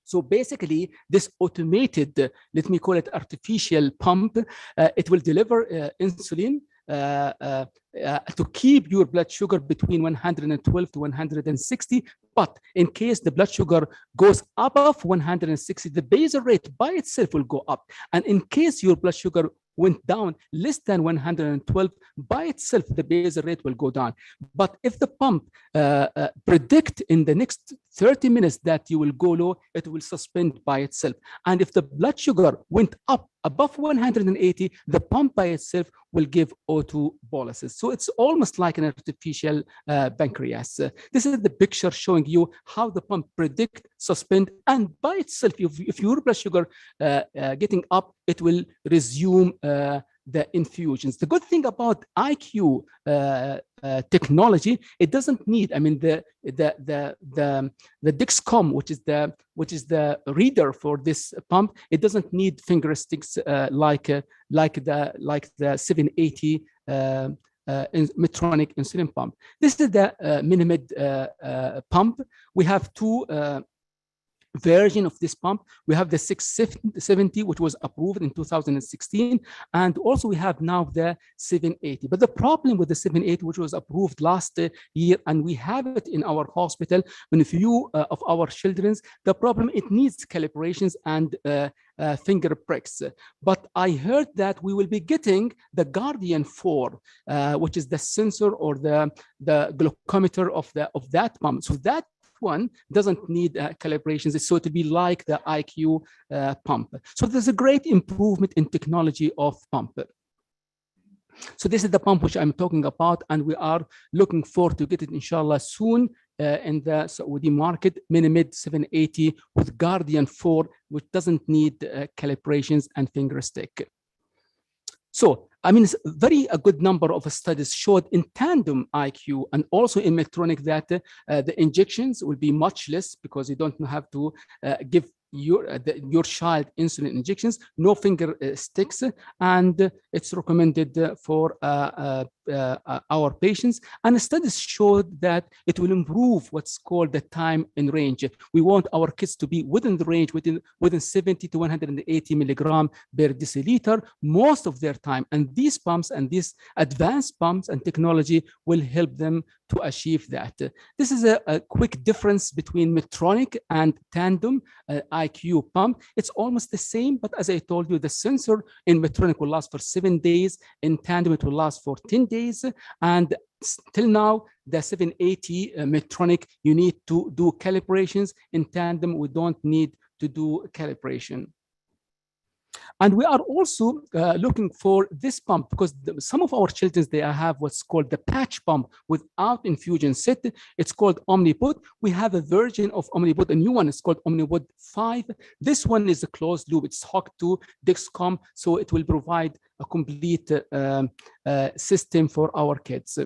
[SPEAKER 8] So basically, this automated, let me call it artificial pump, it will deliver insulin to keep your blood sugar between 112 to 160. But in case the blood sugar goes above 160, the basal rate by itself will go up. And in case your blood sugar went down less than 112, by itself, the basal rate will go down. But if the pump predict in the next 30 minutes that you will go low, it will suspend by itself. And if the blood sugar went up above 180, the pump by itself will give O2 boluses. So it's almost like an artificial pancreas. This is the picture showing you how the pump predict, suspend, and by itself, if your blood sugar getting up, it will resume the infusions. The good thing about IQ technology, it doesn't need, I mean, the Dexcom, which is the reader for this pump, it doesn't need finger sticks like the 780 Medtronic insulin pump. This is the Minimid pump. We have two version of this pump. We have the 670, which was approved in 2016, and also we have now the 780. But the problem with the 780, which was approved last year, and we have it in our hospital, in a few of our children's, the problem, it needs calibrations and finger pricks. But I heard that we will be getting the Guardian 4, which is the sensor or the glucometer of that pump. So that one doesn't need calibrations, so to be like the IQ pump. So there's a great improvement in technology of pump. So this is the pump which I'm talking about, and we are looking forward to get it, inshallah, soon in the Saudi market, Minimid 780 with Guardian 4, which doesn't need calibrations and finger stick. So, I mean, a good number of studies showed in tandem IQ and also in Medtronic that the injections will be much less because you don't have to give your child insulin injections, no finger sticks, and it's recommended for our patients. And studies showed that it will improve what's called the time in range. We want our kids to be within the range, within 70 to 180 milligram per deciliter most of their time. And these pumps and these advanced pumps and technology will help them to achieve that. This is a quick difference between Medtronic and Tandem IQ pump. It's almost the same, but as I told you, the sensor in Medtronic will last for 7 days. In Tandem, it will last for 10 days. And till now, the 780 Medtronic, you need to do calibrations. In Tandem, we don't need to do calibration. And we are also looking for this pump because some of our children, they have what's called the patch pump without infusion set. It's called Omnipod. We have a version of Omnipod, a new one is called Omnipod 5. This one is a closed loop. It's hooked to Dexcom, so it will provide a complete system for our kids.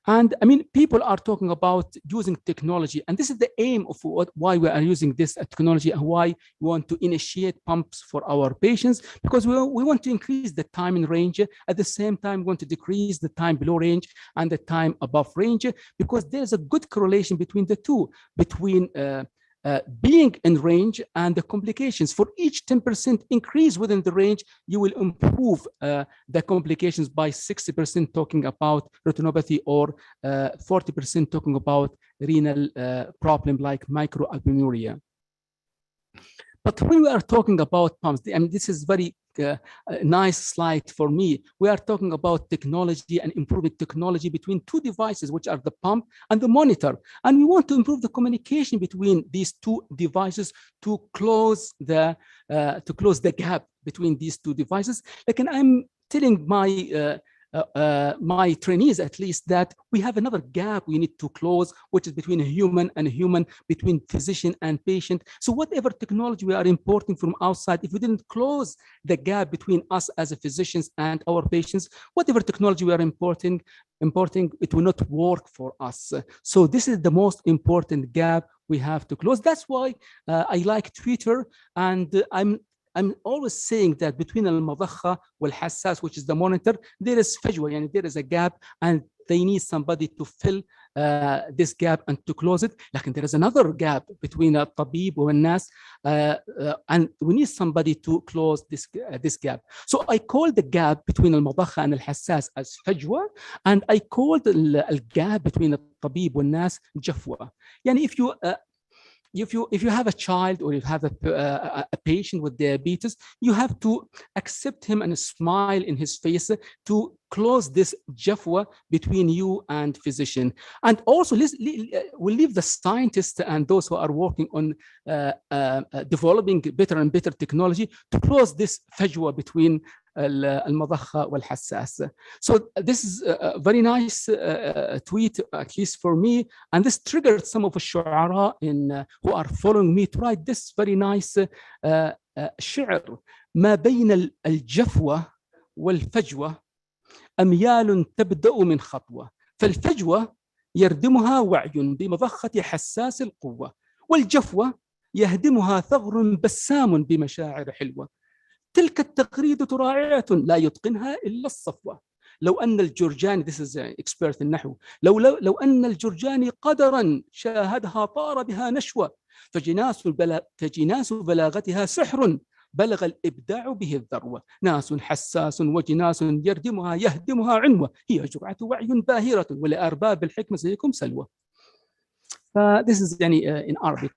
[SPEAKER 8] And I mean, people are talking about using technology, and this is the aim of why we are using this technology and why we want to initiate pumps for our patients, because we want to increase the time in range. At the same time, we want to decrease the time below range and the time above range, because there's a good correlation between the two, between being in range and the complications. For each 10% increase within the range, you will improve the complications by 60%, talking about retinopathy, or 40% talking about renal problem like microalbuminuria. But when we are talking about pumps, I mean, this is very nice slide for me. We are talking about technology and improving technology between two devices, which are the pump and the monitor. And we want to improve the communication between these two devices to close the gap between these two devices. Like, and I'm telling my trainees, at least, that we have another gap we need to close, which is between a human and a human, between physician and patient. So whatever technology we are importing from outside, if we didn't close the gap between us as a physicians and our patients, whatever technology we are importing, it will not work for us. So this is the most important gap we have to close. That's why I like Twitter, and I'm always saying that between al-madakha wal-hassas, which is the monitor, there is fajwa, and there is a gap, and they need somebody to fill this gap and to close it. Like, there is another gap between al-tabib wal-nas, and we need somebody to close this gap. So I call the gap between al-madakha and al-hassas as fajwa, and I call the gap between al-tabib wal-nas jafwa. Yani if you if you have a child or you have a patient with diabetes, you have to accept him and smile in his face to close this jafwa between you and physician. And also we'll leave the scientists and those who are working on developing better and better technology to close this fajwa between المضخة والحساس. So this is a very nice tweet, at least for me, and this triggered some of the shu'ara who are following me to write this very nice شعر. ما بين الجفوة والفجوة أميال تبدأ من خطوة، فالفجوة يردمها وعي بمضخة حساس القوة، والجفوة يهدمها ثغر بسام بمشاعر حلوة. تلك التغريدة رائعة لا يتقنها إلا الصفوة. لو أن الجرجاني this is expert النحو لو أن الجرجاني قدرا شاهدها طار بها نشوة، فجناس بلاغتها سحر بلغ الإبداع به الذروة. ناس حساس وجناس يهدمها عنوة، هي جرعة وعي باهرة ولأرباب الحكمة سيكم سلوى. This is يعني in Arabic.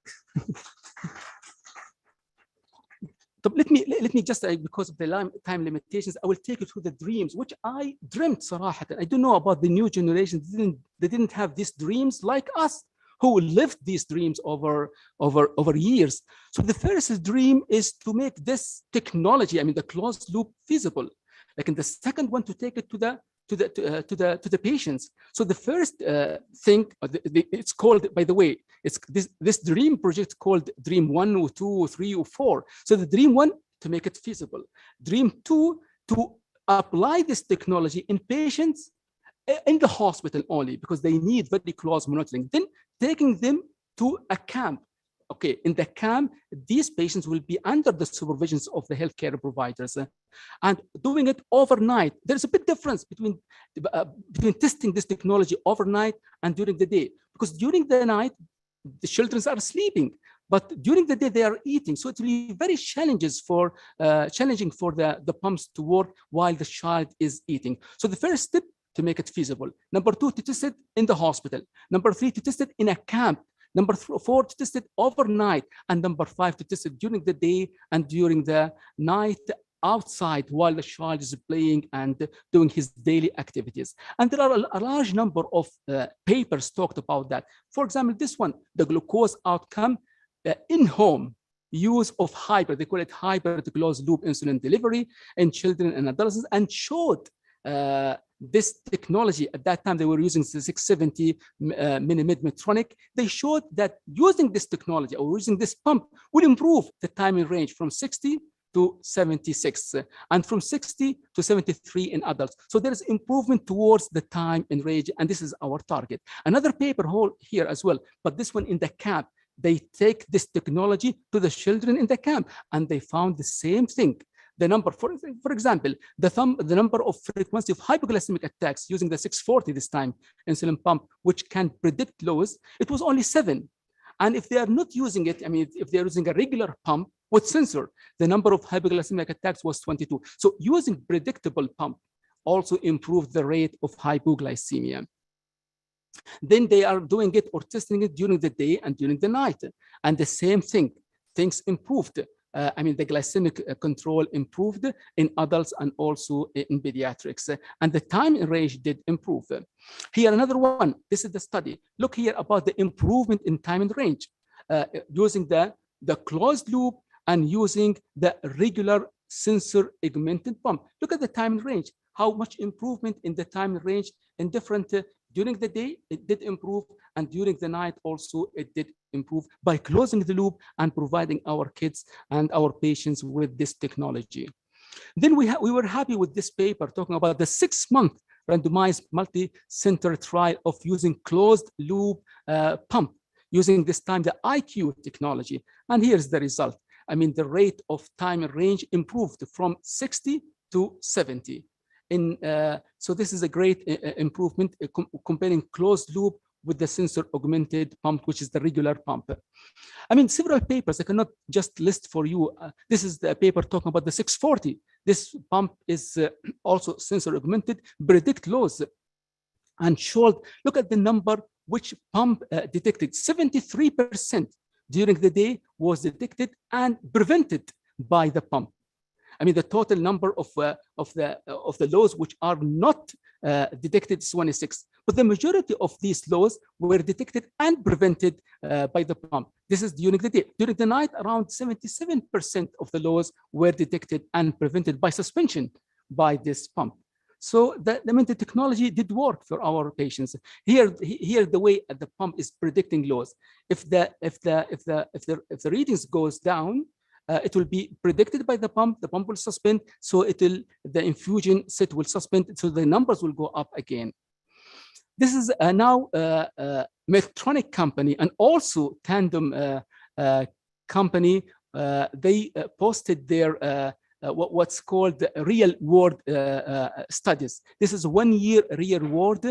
[SPEAKER 8] Let me just, because of the time limitations, I will take you through the dreams, which I dreamt صراحة. I don't know about the new generation. They didn't have these dreams like us, who lived these dreams over years. So the first dream is to make this technology, I mean the closed loop, feasible. Like in the second one, to take it to the patients. So the first thing, it's called, by the way, it's this dream project called Dream 1 or 2 or 3 or 4. So the Dream 1, to make it feasible. Dream 2, to apply this technology in patients in the hospital only, because they need very close monitoring. Then taking them to a camp. Okay, in the camp, these patients will be under the supervisions of the healthcare providers, and doing it overnight. There's a big difference between testing this technology overnight and during the day, because during the night, the children are sleeping, but during the day they are eating. So it will be very challenging for the pumps to work while the child is eating. So the first step, to make it feasible. Number 2, to test it in the hospital. Number 3, to test it in a camp. Number 4, to test it overnight. And number 5, to test it during the day and during the night outside while the child is playing and doing his daily activities. And there are a large number of papers talked about that. For example, this one, the glucose outcome in home use of hybrid, they call it hybrid closed loop insulin delivery in children and adolescents, and showed this technology. At that time, they were using the 670 millimid Medtronic. They showed that using this technology or using this pump would improve the time in range from 60 to 76 and from 60 to 73 in adults. So there is improvement towards the time in range, and this is our target. Another paper here as well, but this one in the camp. They take this technology to the children in the camp, and they found the same thing. The number, for example, the number of frequency of hypoglycemic attacks using the 640 this time insulin pump, which can predict lows, it was only 7. And if they are not using it, I mean, if they are using a regular pump with sensor, the number of hypoglycemic attacks was 22. So using predictable pump also improved the rate of hypoglycemia. Then they are doing it or testing it during the day and during the night. And the same thing, things improved. I mean, the glycemic control improved in adults and also in pediatrics. And the time in range did improve. Here, another one. This is the study. Look here about the improvement in time in range using the closed loop and using the regular sensor augmented pump. Look at the time in range. How much improvement in the time in range in different during the day, it did improve, and during the night also it did improve by closing the loop and providing our kids and our patients with this technology. Then we were happy with this paper talking about the 6-month randomized multi-center trial of using closed loop pump, using this time the IQ technology. And here's the result. I mean, the rate of time and range improved from 60 to 70. So this is a great improvement comparing closed loop with the sensor augmented pump, which is the regular pump. I mean, several papers, I cannot just list for you. This is the paper talking about the 640. This pump is also sensor augmented, predict lows, and showed, look at the number which pump detected, 73% during the day was detected and prevented by the pump. I mean, the total number of the lows which are not detected is 26, but the majority of these lows were detected and prevented by the pump. This is during the day. During the night, around 77% of the lows were detected and prevented by suspension by this pump. So the technology did work for our patients. Here the way the pump is predicting lows. If the readings goes down, it will be predicted by the pump will suspend, so the infusion set will suspend, so the numbers will go up again. This is now Medtronic company and also Tandem company. They posted their what's called real world studies. This is 1 year real world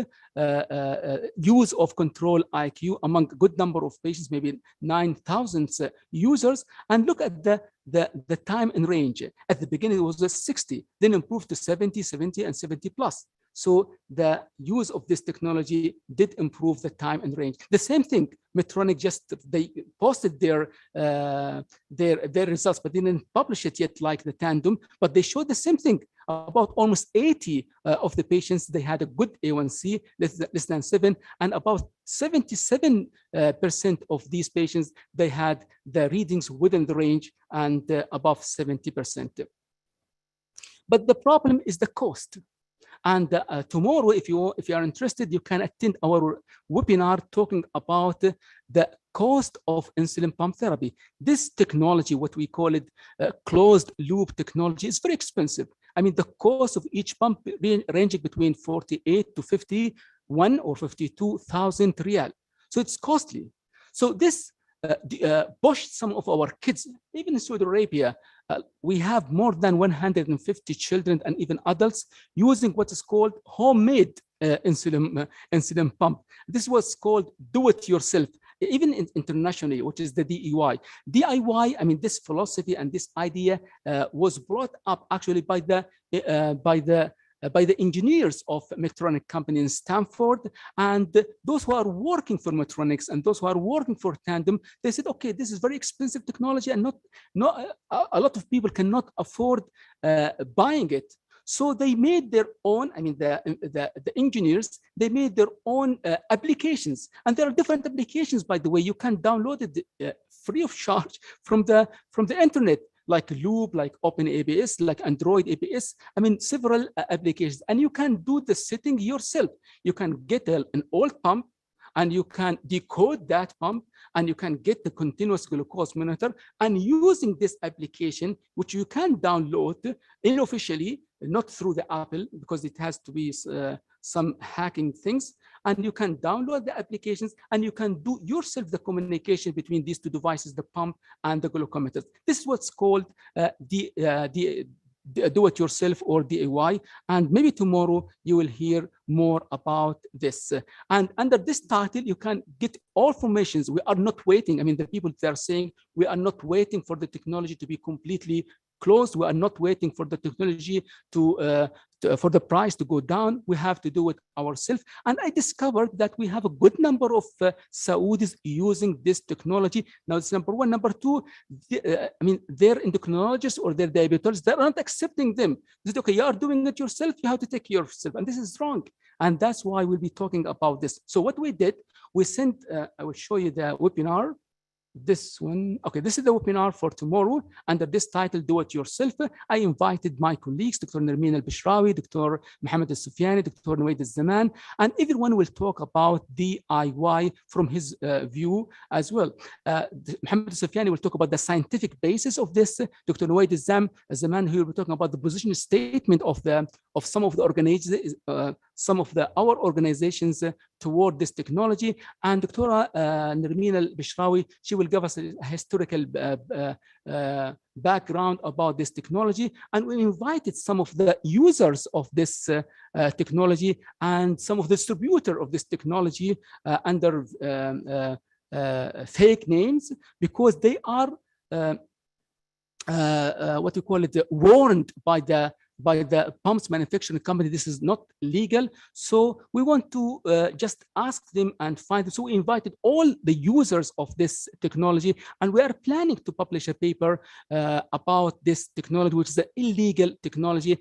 [SPEAKER 8] use of control IQ among a good number of patients, maybe 9,000 users, and look at the time and range. At the beginning it was 60, then improved to 70, 70, and 70 plus. So the use of this technology did improve the time and range. The same thing, Medtronic they posted their results, but didn't publish it yet like the Tandem, but they showed the same thing. About almost 80 of the patients, they had a good A1C, less than 7, and about 77% of these patients, they had the readings within the range and above 70%. But the problem is the cost. And tomorrow, if you are interested, you can attend our webinar talking about the cost of insulin pump therapy. This technology, what we call it closed loop technology, is very expensive. I mean, the cost of each pump ranging between 48 to 51 or 52,000 riyal. So it's costly. So this pushed some of our kids, even in Saudi Arabia. We have more than 150 children and even adults using what is called homemade insulin pump. This was called do-it-yourself, even internationally, which is the DIY. DIY, I mean, this philosophy and this idea was brought up actually by the engineers of Medtronic company in Stanford, and those who are working for Medtronics and those who are working for Tandem, they said, okay, this is very expensive technology and a lot of people cannot afford buying it. So they made their own, I mean, the engineers, they made their own applications. And there are different applications, by the way. You can download it free of charge from the internet, like Loop, like OpenABS, like Android ABS. I mean, several applications. And you can do the setting yourself. You can get an old pump, and you can decode that pump, and you can get the continuous glucose monitor. And using this application, which you can download unofficially, not through the Apple, because it has to be some hacking things, and you can download the applications, and you can do yourself the communication between these two devices, the pump and the glucometer. This is what's called do-it-yourself or DIY, and maybe tomorrow you will hear more about this. And under this title, you can get all formations. We are not waiting. I mean, the people that are saying we are not waiting for the technology to be completely closed. We are not waiting for the technology for the price to go down. We have to do it ourselves. And I discovered that we have a good number of Saudis using this technology. Now, it's number one. Number two, I mean, their endocrinologists or their diabetologists, they're not accepting them. They say, okay, you are doing it yourself. You have to take care of yourself. And this is wrong. And that's why we'll be talking about this. So what we did, we sent, I will show you the webinar. This one, okay, this is the webinar for tomorrow under this title, Do It Yourself. I invited my colleagues, Dr. Nermeen Al-Bishrawi, Dr. Mohammed Al-Sufyani, Dr. Unaizah Al-Zaman, and everyone will talk about DIY from his view as well. Mohammed Al-Sufyani will talk about the scientific basis of this. Dr. Unaizah Al-Zaman, who will be talking about the position statement of some of the organizations, our organizations toward this technology, and Dr. Nermeen Al-Bishrawi, she will give us a historical background about this technology, and we invited some of the users of this technology and some of the distributors of this technology under fake names, because they are what you call it, warned by the by the pumps manufacturing company. This is not legal. So we want to just ask them and find. So we invited all the users of this technology, and we are planning to publish a paper about this technology, which is an illegal technology,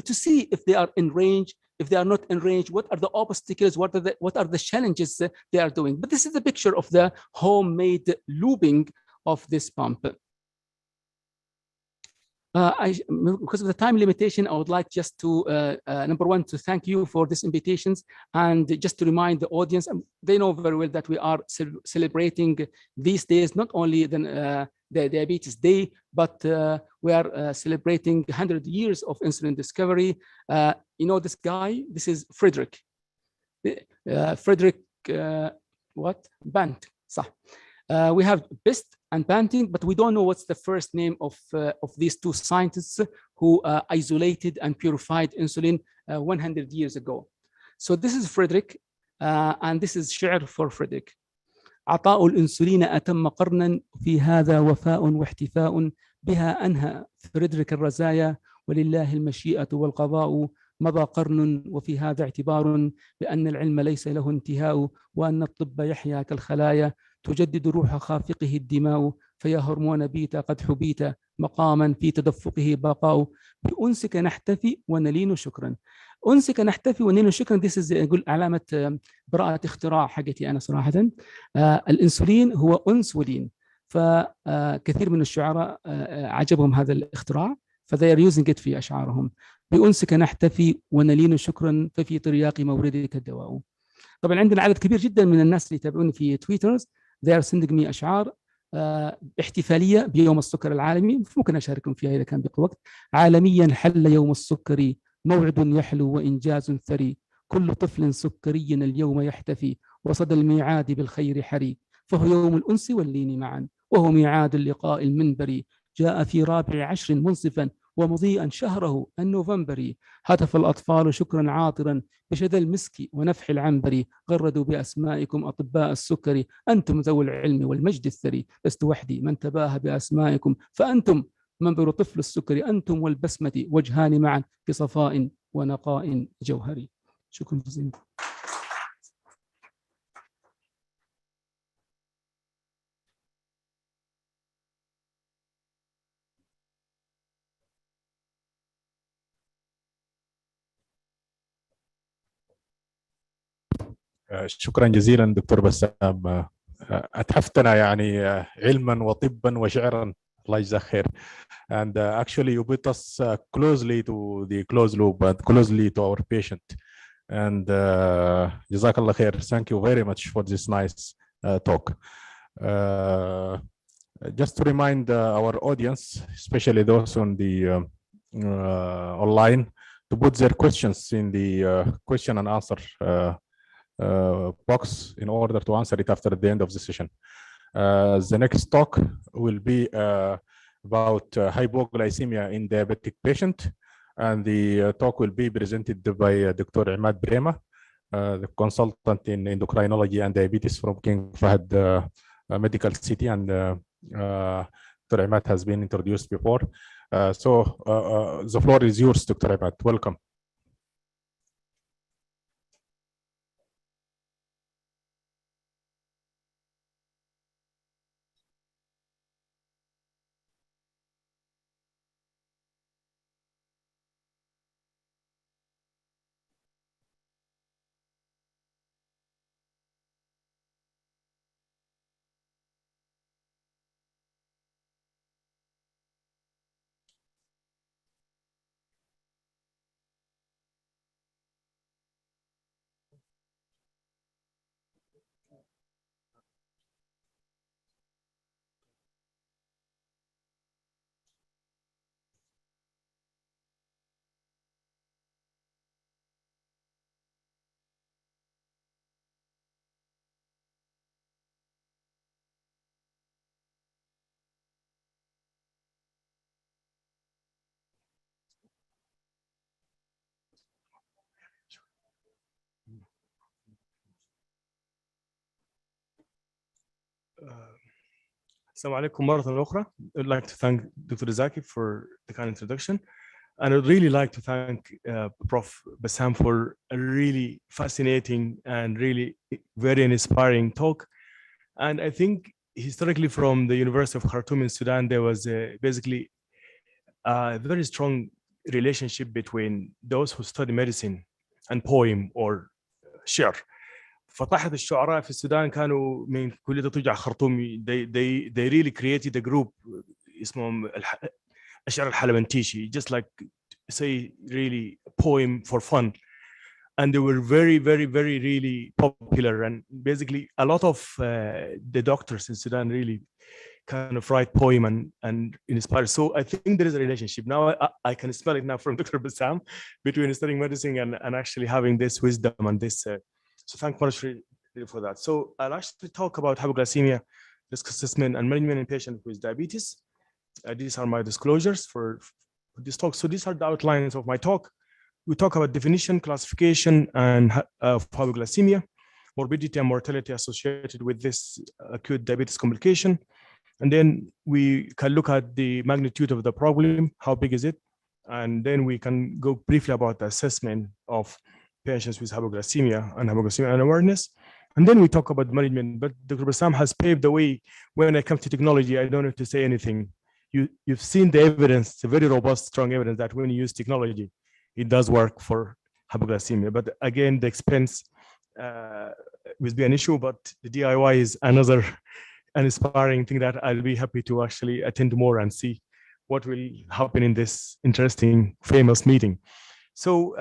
[SPEAKER 8] to see if they are in range. If they are not in range, what are the obstacles? What are the challenges they are doing? But this is a picture of the homemade looping of this pump. Because of the time limitation, I would like just to, number one, to thank you for these invitations, and just to remind the audience, they know very well that we are celebrating these days, not only the Diabetes Day, but we are celebrating 100 years of insulin discovery. You know this guy? This is Frederick. Frederick, what? Bant. We have BEST and Banting, but we don't know what's the first name of these two scientists who isolated and purified insulin 100 years ago. So this is Frederick, and this is شعر for Frederick. عطاء الأنسولين أتم قرنا في هذا وفاء واحتفاء بها أنهى فريدريك الرزايا ولله المشيئة والقضاء مضى قرن وفي هذا اعتبار بأن العلم ليس له انتهاء وأن الطب يحيا كالخلايا تجدد روح خافقه الدماء فيا هرمون بيتا قد حبيت مقاما في تدفقه بقاء بأنسك نحتفي ونلين شكرا. أنسك نحتفي ونلين شكرا. This is أقول علامة براءة اختراع حقتي أنا صراحة. الإنسولين هو أنسولين، فكثير من الشعراء عجبهم هذا الاختراع، فthey are using it في أشعارهم. بأنسك نحتفي ونلين شكرا ففي ترياق موردك الدواء. طبعا عندنا عدد كبير جدا من الناس اللي يتابعوني في تويتر، they are sending me أشعار احتفالية بيوم السكر العالمي، ممكن أشارككم فيها إذا كان بقي وقت. عالميا حل يوم السكر موعد يحلو وإنجاز ثري، كل طفل سكري اليوم يحتفي وصدى الميعاد بالخير حري، فهو يوم الأنس واللين معا وهو ميعاد اللقاء المنبري، جاء في 14 منصفا ومضيئا شهره النوفمبري، هتف الأطفال شكرا عاطرا بشذا المسك ونفح العنبري، غردوا بأسمائكم أطباء السكري أنتم ذو العلم والمجد الثري، لست وحدي من تباهى بأسمائكم فأنتم منبر طفل السكري، أنتم والبسمة وجهان معا بصفاء ونقاء جوهري. شكرا جزيلا.
[SPEAKER 3] شكرا جزيلا دكتور بسام، أتحفتنا يعني علما وطبا وشعرا، الله يجزاك خير. And actually you put us closely to the closed loop and closely to our patient. And جزاك الله خير. Thank you very much for this nice talk. Just to remind our audience, especially those on the online, to put their questions in the question and answer box in order to answer it after the end of the session. The next talk will be about hypoglycemia in diabetic patient, and the talk will be presented by Dr. Imad Brema, the consultant in endocrinology and diabetes from King Fahd Medical City, and Dr. Imad has been introduced before. So the floor is yours, Dr. Imad. Welcome.
[SPEAKER 5] Assalamu alaikum مرة أخرى. I'd like to thank Dr. Zaki for the kind introduction. And I'd really like to thank Prof. Bassam for a really fascinating and really very inspiring talk. And I think historically from the University of Khartoum in Sudan, there was basically a very strong relationship between those who study medicine and poem or شعر. فطاحة الشعراء في السودان كانوا من كلية تجع خرطوم. They really created a group اسمهم الشعر الحلبنتيشي, just like say really poem for fun. And they were very, very, very, really popular. And basically a lot of the doctors in Sudan really kind of write poem and inspire. So I think there is a relationship. Now I can smell it now from Dr. Bassam between studying medicine and actually having this wisdom and this. So thank you much for that. So I'll actually talk about hypoglycemia, risk assessment and management in patients with diabetes. These are my disclosures for this talk. So these are the outlines of my talk. We talk about definition, classification, and of hypoglycemia, morbidity and mortality associated with this acute diabetes complication. And then we can look at the magnitude of the problem, how big is it? And then we can go briefly about the assessment of patients with hypoglycemia and awareness. And then we talk about management, but Dr. Bassam has paved the way. When I come to technology, I don't have to say anything. You've seen the evidence, the very robust, strong evidence that when you use technology, it does work for hypoglycemia. But again, the expense will be an issue, but the DIY is another inspiring thing that I'll be happy to actually attend more and see what will happen in this interesting, famous meeting. So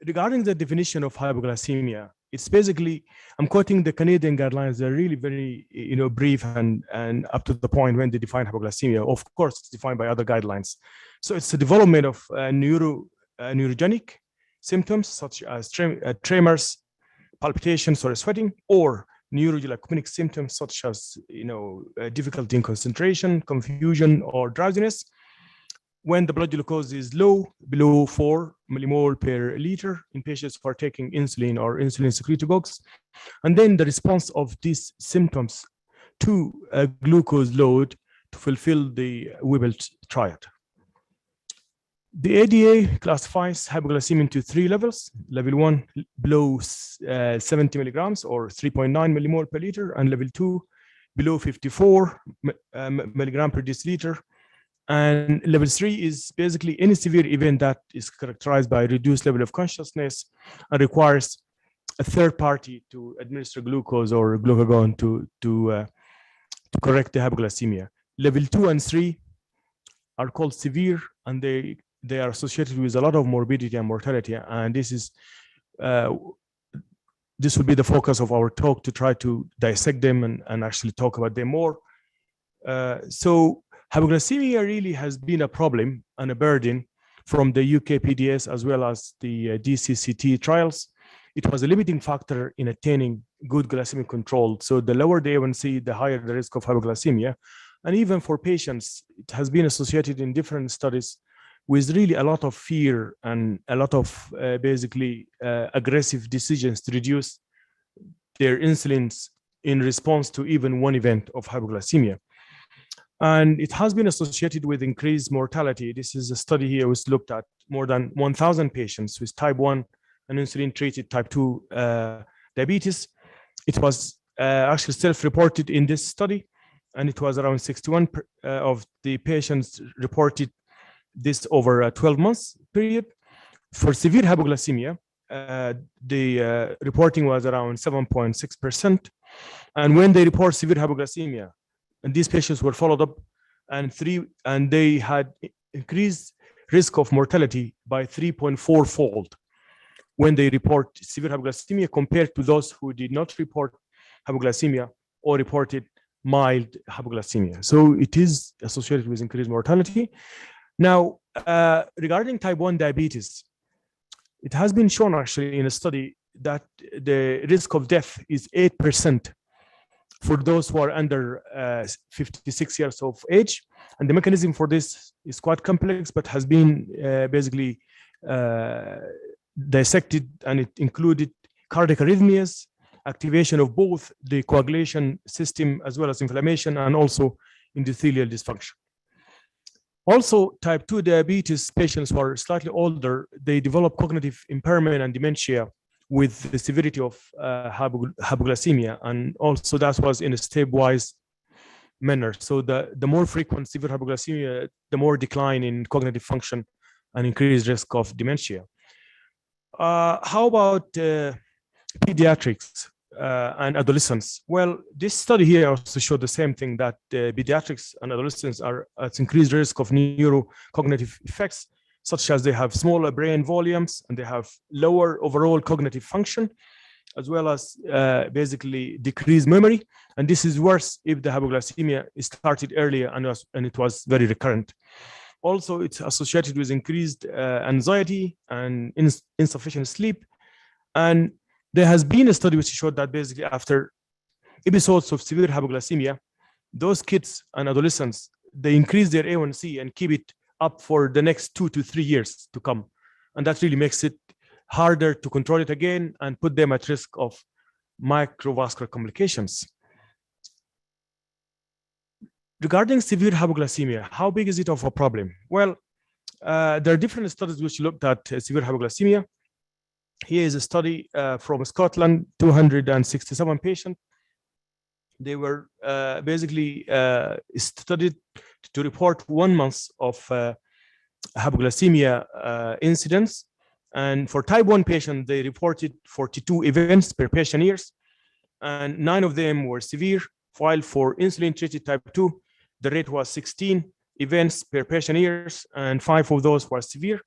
[SPEAKER 5] regarding the definition of hypoglycemia, it's basically, I'm quoting the Canadian guidelines. They're really very, brief and up to the point when they define hypoglycemia. Of course, it's defined by other guidelines. So it's the development of neurogenic symptoms such as tremors, palpitations, or sweating, or neurogenic symptoms such as difficulty in concentration, confusion, or drowsiness. When the blood glucose is low, below 4 millimole per liter in patients who are taking insulin or insulin secretagogues, and then the response of these symptoms to a glucose load to fulfill the Weibel triad. The ADA classifies hypoglycemia into 3 levels. Level 1 below 70 milligrams or 3.9 millimole per liter, and level 2 below 54 milligram per deciliter. And level 3 is basically any severe event that is characterized by reduced level of consciousness and requires a third party to administer glucose or glucagon to correct the hypoglycemia. Level 2 and 3 are called severe, and they are associated with a lot of morbidity and mortality. And this will be the focus of our talk, to try to dissect them and actually talk about them more. So hypoglycemia really has been a problem and a burden from the UK PDS as well as the DCCT trials. It was a limiting factor in attaining good glycemic control. So the lower the A1C, the higher the risk of hypoglycemia. And even for patients, it has been associated in different studies with really a lot of fear and a lot of aggressive decisions to reduce their insulins in response to even one event of hypoglycemia. And it has been associated with increased mortality. This is a study here which looked at more than 1,000 patients with type 1 and insulin-treated type 2 diabetes. It was actually self-reported in this study, and it was around 61 of the patients reported this over a 12 months period. For severe hypoglycemia, the reporting was around 7.6%. And when they report severe hypoglycemia, and these patients were followed up, and they had increased risk of mortality by 3.4-fold when they report severe hypoglycemia compared to those who did not report hypoglycemia or reported mild hypoglycemia. So it is associated with increased mortality. Now, regarding type 1 diabetes, it has been shown actually in a study that the risk of death is 8% for those who are under 56 years of age. And the mechanism for this is quite complex, but has been basically dissected, and it included cardiac arrhythmias, activation of both the coagulation system as well as inflammation, and also endothelial dysfunction. Also, type 2 diabetes patients who are slightly older, they develop cognitive impairment and dementia with the severity of hypoglycemia. And also that was in a stepwise manner. So the more frequent severe hypoglycemia, the more decline in cognitive function and increased risk of dementia. How about pediatrics and adolescents? Well, this study here also showed the same thing, that pediatrics and adolescents are at increased risk of neurocognitive effects, such as they have smaller brain volumes and they have lower overall cognitive function, as well as basically decreased memory. And this is worse if the hypoglycemia started earlier and it was very recurrent. Also, it's associated with increased anxiety and insufficient sleep. And there has been a study which showed that basically after episodes of severe hypoglycemia, those kids and adolescents, they increase their A1C and keep it up for the next 2 to 3 years to come. And that really makes it harder to control it again and put them at risk of microvascular complications. Regarding severe hypoglycemia, how big is it of a problem? Well, there are different studies which looked at severe hypoglycemia. Here is a study from Scotland, 267 patients. They were basically studied to report 1 month of hypoglycemia incidence. And for type 1 patients, they reported 42 events per patient years, and 9 of them were severe, while for insulin-treated type 2, the rate was 16 events per patient years, and 5 of those were severe.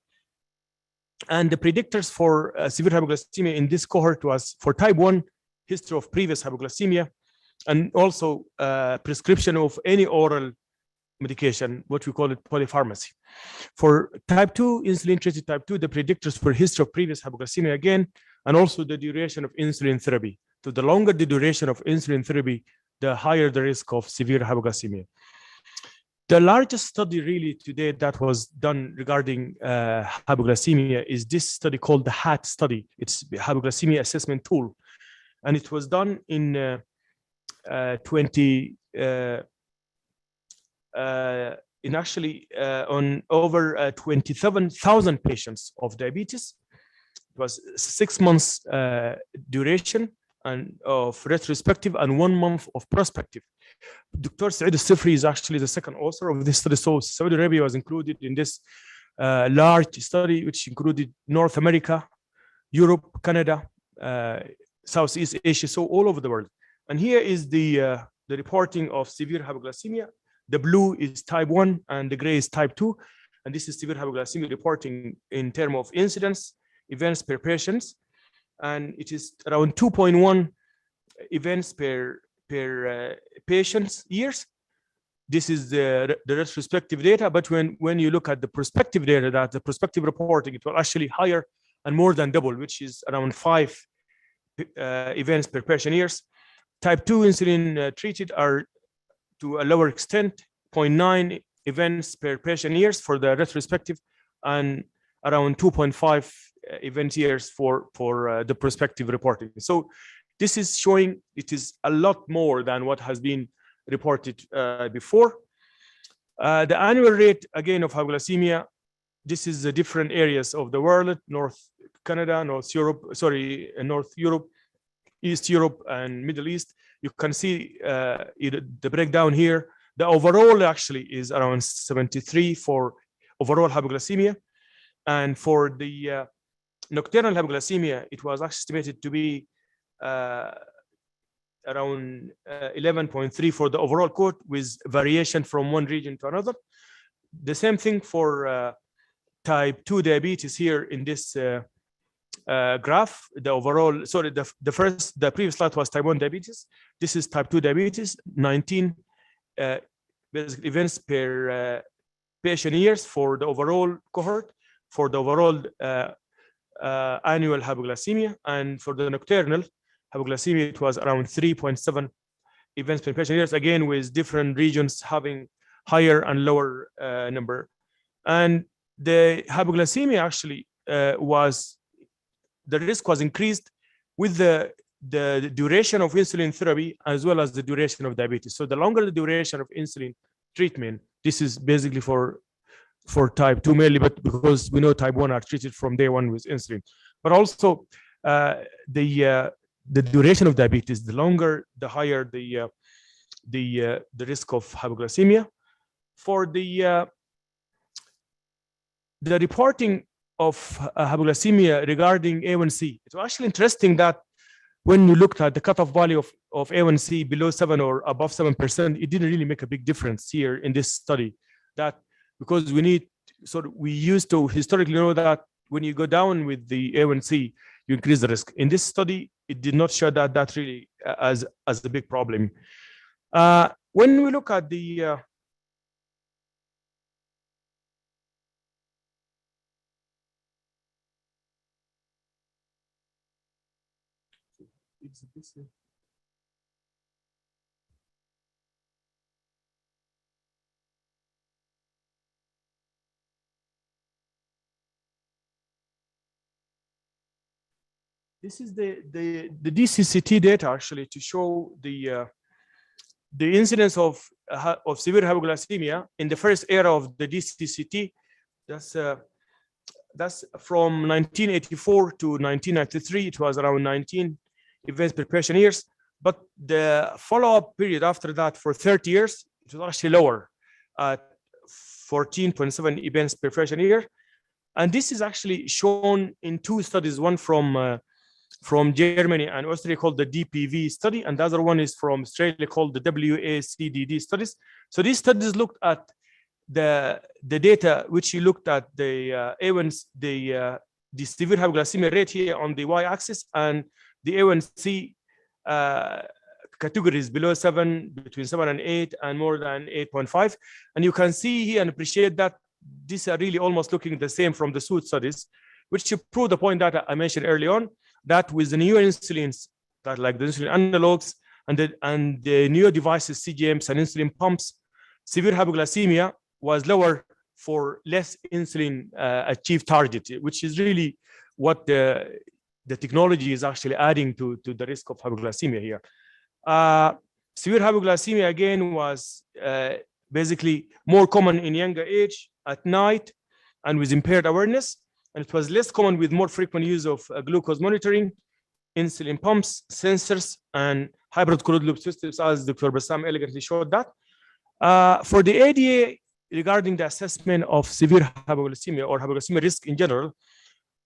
[SPEAKER 5] And the predictors for severe hypoglycemia in this cohort was for type 1, history of previous hypoglycemia, and also prescription of any oral medication, what we call it polypharmacy. For type 2, insulin-treated type 2, the predictors for history of previous hypoglycemia again, and also the duration of insulin therapy. So the longer the duration of insulin therapy, the higher the risk of severe hypoglycemia. The largest study really today that was done regarding hypoglycemia is this study called the HAT study. It's the hypoglycemia assessment tool. And it was done in on over 27,000 patients of diabetes. It was 6 months duration and of retrospective and 1 month of prospective. Dr. Saeed Al-Sifri is actually the second author of this study. So Saudi Arabia was included in this large study, which included North America, Europe, Canada, Southeast Asia, so all over the world. And here is the reporting of severe hypoglycemia. The blue is type 1 and the gray is type 2. And this is severe hypoglycemia reporting in terms of incidence, events per patient. And it is around 2.1 events per patient's years. This is the retrospective data, but when you look at the prospective data, that the prospective reporting, it will actually higher and more than double, which is around 5 events per patient years. Type 2 insulin treated are to a lower extent, 0.9 events per patient years for the retrospective, and around 2.5 event years for the prospective reporting. So this is showing it is a lot more than what has been reported before. The annual rate, again, of hypoglycemia, this is the different areas of the world: North Canada, North Europe, East Europe, and Middle East. You can see the breakdown here. The overall actually is around 73 for overall hypoglycemia. And for the nocturnal hypoglycemia, it was estimated to be around 11.3 for the overall cohort, with variation from one region to another. The same thing for type 2 diabetes here in this graph. The overall, sorry, the previous slide was type 1 diabetes. This is type 2 diabetes, 19 basic events per patient years for the overall cohort, for the overall annual hypoglycemia. And for the nocturnal hypoglycemia, it was around 3.7 events per patient years, again with different regions having higher and lower number. And the hypoglycemia actually the risk was increased with the duration of insulin therapy as well as the duration of diabetes. So the longer the duration of insulin treatment, this is basically for for type 2 mainly, but because we know type 1 are treated from day one with insulin. But also the duration of diabetes, the longer, the higher the risk of hypoglycemia. For the reporting of hypoglycemia regarding A1C, it was actually interesting that when you looked at the cutoff value of A1C below 7 or above 7%, it didn't really make a big difference here in this study. That because we used to historically know that when you go down with the A1C, you increase the risk. In this study, it did not show that really as a big problem. When we look at the this is the DCCT data actually to show the incidence of severe hypoglycemia in the first era of the DCCT. That's from 1984 to 1993. It was around 19 events per patient years. But the follow-up period after that for 30 years, it was actually lower at 14.7 events per patient year. And this is actually shown in two studies, one from Germany and Austria called the DPV study, and the other one is from Australia called the WACDD studies. So these studies looked at the data, which you looked at the A1, the severe hypoglycemia rate here on the y-axis, and the A1C categories below 7, between 7 and 8, and more than 8.5. And you can see here and appreciate that these are really almost looking the same from the SUIT studies, which prove the point that I mentioned early on, that with the new insulins, that like the insulin analogs and the new devices, CGMs and insulin pumps, severe hypoglycemia was lower for less insulin achieved target, which is really what the technology is actually adding to the risk of hypoglycemia here. Severe hypoglycemia again was basically more common in younger age, at night, and with impaired awareness. And it was less common with more frequent use of glucose monitoring, insulin pumps, sensors, and hybrid closed loop systems, as Dr. Bassam elegantly showed that. For the ADA, regarding the assessment of severe hypoglycemia or hypoglycemia risk in general,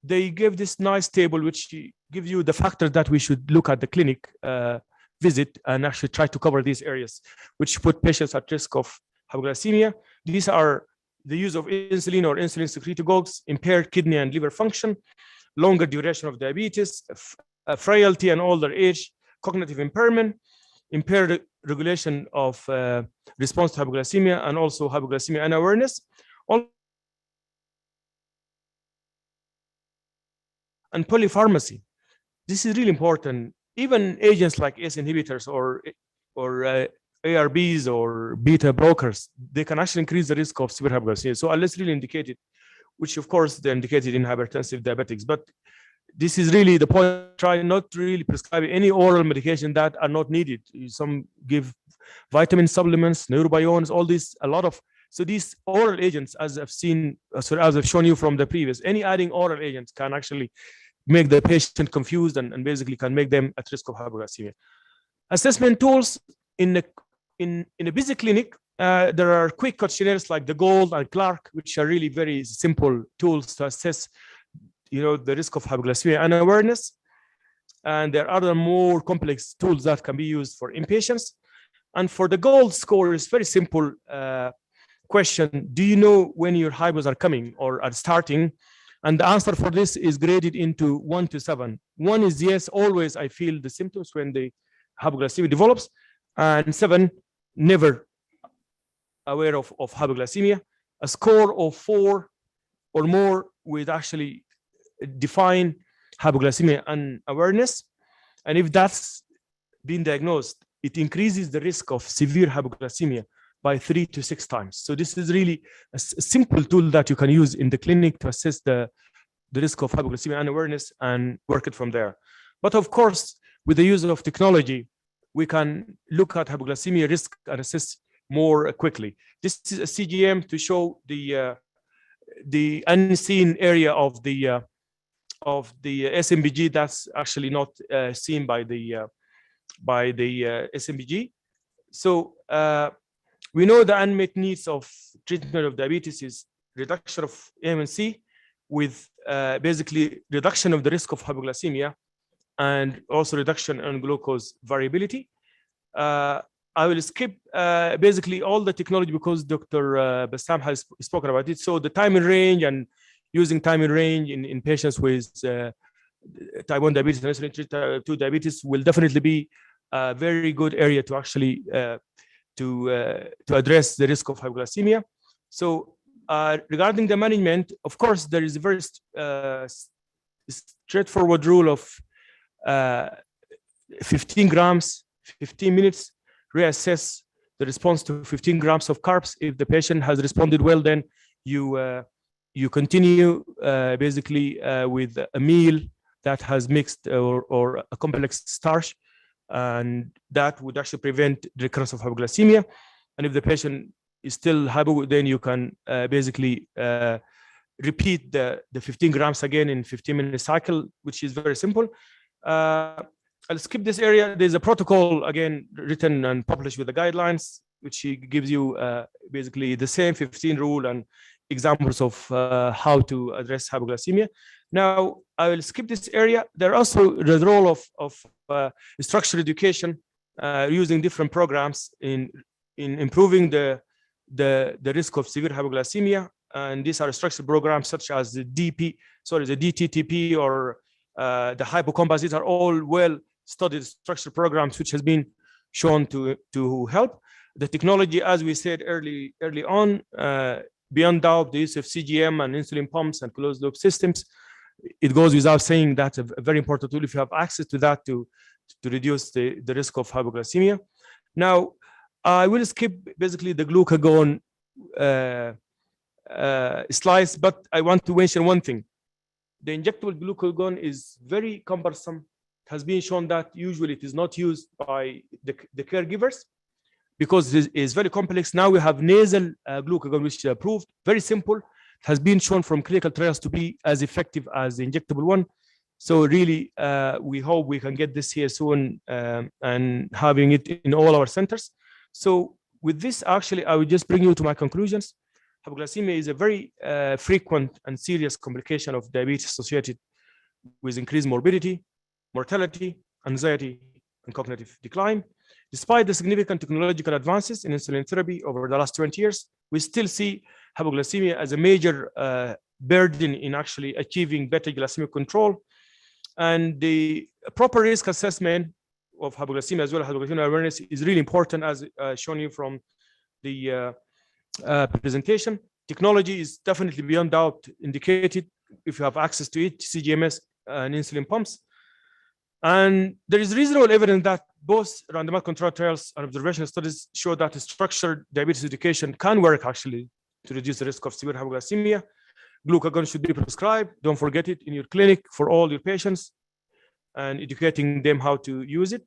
[SPEAKER 5] they gave this nice table which gives you the factors that we should look at the clinic visit and actually try to cover these areas, which put patients at risk of hypoglycemia. These are the use of insulin or insulin secretagogues, impaired kidney and liver function, longer duration of diabetes, frailty and older age, cognitive impairment, impaired regulation of response to hypoglycemia, and also hypoglycemia unawareness. And polypharmacy. This is really important. Even agents like ACE inhibitors or ARBs or beta blockers, they can actually increase the risk of severe hypoglycemia. So unless really indicated, which of course they're indicated in hypertensive diabetics, but this is really the point. Try not to really prescribe any oral medication that are not needed. Some give vitamin supplements, neurobiones, all these, a lot of. So these oral agents, as I've seen, as I've shown you from the previous, any adding oral agents can actually make the patient confused and basically can make them at risk of hypoglycemia. Assessment tools in a busy clinic, there are quick questionnaires like the GOLD and Clark, which are really very simple tools to assess, the risk of hypoglycemia and awareness. And there are other more complex tools that can be used for inpatients. And for the GOLD score, it's very simple question. Do you know when your hypos are coming or are starting? And the answer for this is graded into 1 to 7. 1 is yes, always I feel the symptoms when the hypoglycemia develops. And 7, never aware of hypoglycemia. A score of 4 or more would actually define hypoglycemia unawareness. And if that's been diagnosed, it increases the risk of severe hypoglycemia by 3 to 6 times. So this is really a simple tool that you can use in the clinic to assess the risk of hypoglycemia unawareness and work it from there. But of course, with the use of technology, we can look at hypoglycemia risk and assess more quickly. This is a CGM to show the the unseen area of the SMBG that's actually not seen by the SMBG. So we know the unmet needs of treatment of diabetes is reduction of A1C with basically reduction of the risk of hypoglycemia and also reduction in glucose variability. I will skip basically all the technology because Dr. Bassam has spoken about it. So the time in range and using time in range in patients with type 1 diabetes and insulin type 2 diabetes will definitely be a very good area to actually to address the risk of hypoglycemia. So regarding the management, of course, there is a very straightforward rule of 15 grams, 15 minutes, reassess the response to 15 grams of carbs. If the patient has responded well, then you continue basically with a meal that has mixed or a complex starch, and that would actually prevent the recurrence of hypoglycemia. And if the patient is still hypo, then you can basically repeat the 15 grams again in 15-minute cycle, which is very simple. I'll skip this area. There's a protocol, again, written and published with the guidelines, which gives you basically the same 15 rule and examples of how to address hypoglycemia. Now, I will skip this area. There are also the role of structural education using different programs in improving the risk of severe hypoglycemia. And these are structural programs such as the DTTP or the hypocompas. These are all well-studied structural programs which has been shown to help. The technology, as we said early on, beyond doubt, the use of CGM and insulin pumps and closed-loop systems, it goes without saying that's a very important tool if you have access to that to reduce the risk of hypoglycemia. Now, I will skip basically the glucagon slides, but I want to mention one thing. The injectable glucagon is very cumbersome. It has been shown that usually it is not used by the caregivers because it is very complex. Now we have nasal glucagon, which is approved, very simple. It has been shown from clinical trials to be as effective as the injectable one. So really, we hope we can get this here soon and having it in all our centers. So with this, actually, I will just bring you to my conclusions. Hypoglycemia is a very frequent and serious complication of diabetes associated with increased morbidity, mortality, anxiety, and cognitive decline. Despite the significant technological advances in insulin therapy over the last 20 years, we still see hypoglycemia as a major burden in actually achieving better glycemic control. And the proper risk assessment of hypoglycemia as well as hypoglycemia awareness is really important, as shown you from the presentation. Technology is definitely beyond doubt indicated if you have access to it, CGMs and insulin pumps. And there is reasonable evidence that both randomized controlled trials and observational studies show that structured diabetes education can work actually to reduce the risk of severe hypoglycemia. Glucagon should be prescribed. Don't forget it in your clinic for all your patients and educating them how to use it.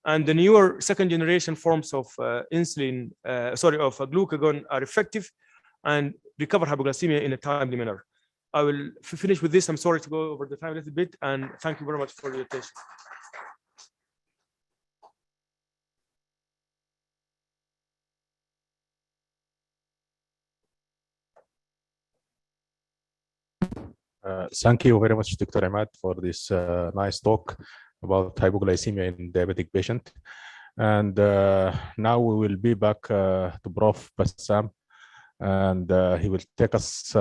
[SPEAKER 5] And the newer second generation forms of glucagon are effective and recover hypoglycemia in a timely manner. I will finish with this. I'm sorry to go over the time a little bit, and thank you very much for your attention.
[SPEAKER 3] Thank you very much, Dr. Imad, for this nice talk about hypoglycemia in diabetic patient. And now we will be back to Prof. Bassam, and he will take us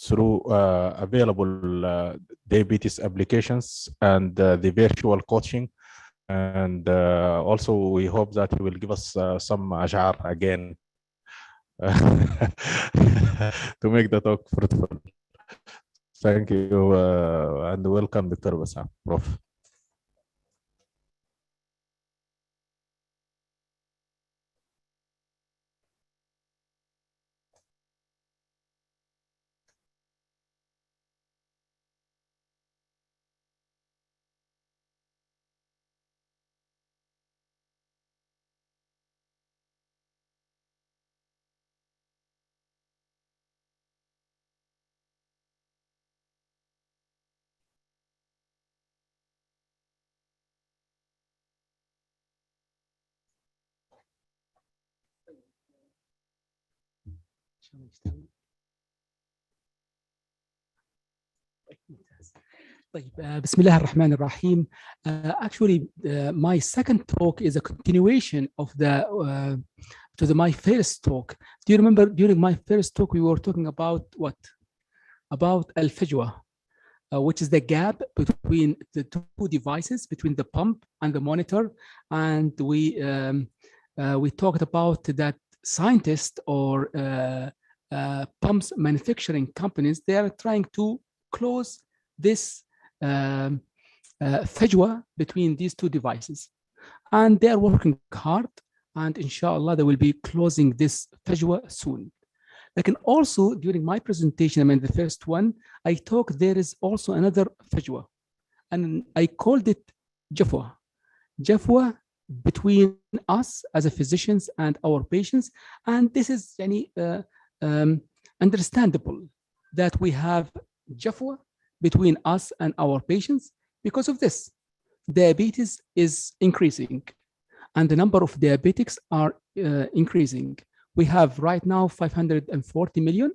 [SPEAKER 3] through available diabetes applications and the virtual coaching. And also we hope that he will give us some ash'ar again to make the talk fruitful. Thank you and welcome, Dr. Bassam. Prof.
[SPEAKER 8] طيب بسم الله الرحمن الرحيم. Actually, my second talk is a continuation of my first talk. Do you remember during my first talk we were talking about what? About al-fajwa, which is the gap between the two devices, between the pump and the monitor, and we talked about that scientists or pumps manufacturing companies, they are trying to close this fajwa between these two devices, and they are working hard, and inshallah they will be closing this fajwa soon. Like, and also during my presentation, I mean the first one, I talked there is also another fajwa, and I called it jafwa between us as a physicians and our patients. And this is understandable that we have jafwa between us and our patients because of this. Diabetes is increasing, and the number of diabetics are increasing. We have right now 540 million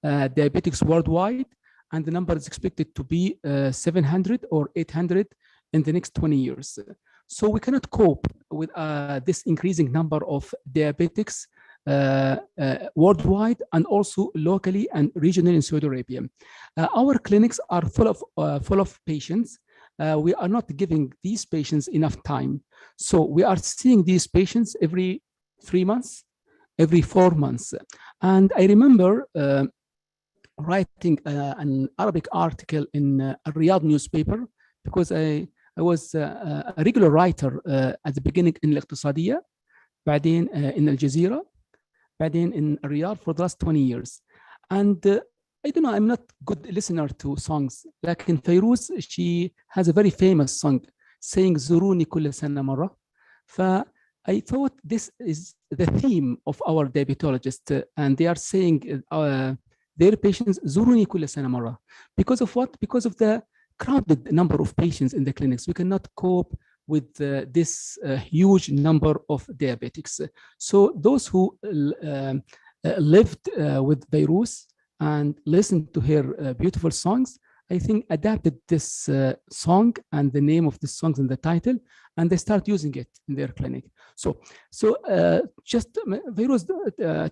[SPEAKER 8] diabetics worldwide, and the number is expected to be 700 or 800 in the next 20 years. So we cannot cope with this increasing number of diabetics worldwide and also locally and regionally in Saudi Arabia. Our clinics are full of patients. We are not giving these patients enough time. So we are seeing these patients every 3 months, every 4 months. And I remember writing an Arabic article in a Riyadh newspaper, because I was a regular writer at the beginning in الاقتصادية, بعدين in Al Jazeera, بعدين in Riyadh for the last 20 years. And I don't know, I'm not good listener to songs. لكن فيروز, she has a very famous song saying زوروني كل سنة مرة. I thought this is the theme of our diabetologists, and they are saying their patients زوروني كل سنة مرة. Because of what? Because of the crowded number of patients in the clinics. We cannot cope with this huge number of diabetics. So those who lived with Beirut and listened to her beautiful songs, I think adapted this song and the name of the songs in the title, and they start using it in their clinic. So just Beirut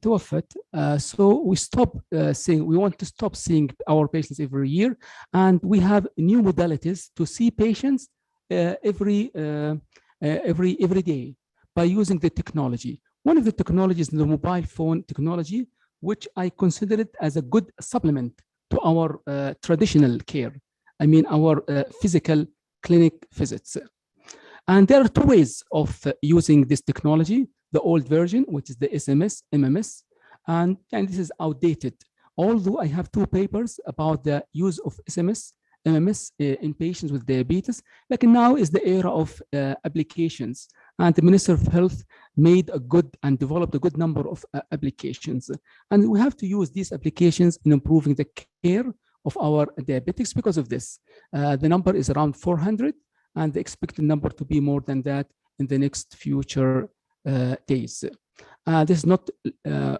[SPEAKER 8] توفت, so we stop seeing. We want to stop seeing our patients every year, and we have new modalities to see patients every day by using the technology. One of the technologies is the mobile phone technology, which I consider it as a good supplement to our traditional care. I mean, our physical clinic visits. And there are two ways of using this technology. The old version, which is the SMS, MMS, and this is outdated. Although I have 2 papers about the use of SMS, MMS in patients with diabetes, like now is the era of applications, and the Minister of Health made a good and developed a good number of applications, and we have to use these applications in improving the care of our diabetics. Because of this, the number is around 400, and the expected number to be more than that in the next future days. This is not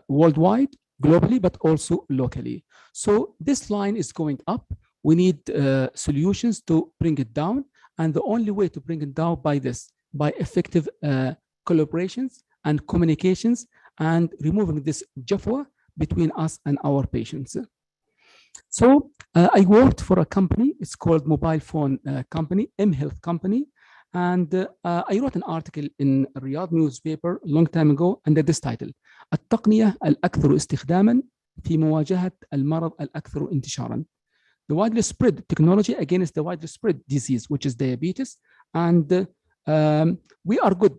[SPEAKER 8] worldwide, globally, but also locally. So this line is going up. We need solutions to bring it down, and the only way to bring it down by effective collaborations and communications, and removing this jafwa between us and our patients. So I worked for a company. It's called Mobile Phone Company, M-Health Company, and I wrote an article in a Riyadh newspaper a long time ago under this title: التقنية الأكثر استخداما في مواجهة المرض الأكثر انتشارا. The widely spread technology against the widely spread disease, which is diabetes. And we are good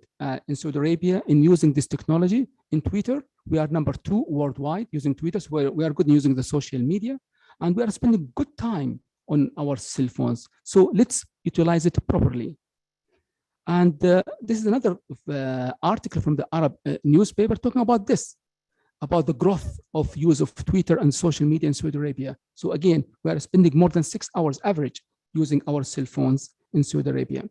[SPEAKER 8] in Saudi Arabia in using this technology. In Twitter, we are number 2 worldwide using Twitter. So we are good in using the social media, and we are spending good time on our cell phones. So let's utilize it properly. And this is another article from the Arab newspaper talking about this, about the growth of use of Twitter and social media in Saudi Arabia. So again, we are spending more than 6 hours average using our cell phones in Saudi Arabia.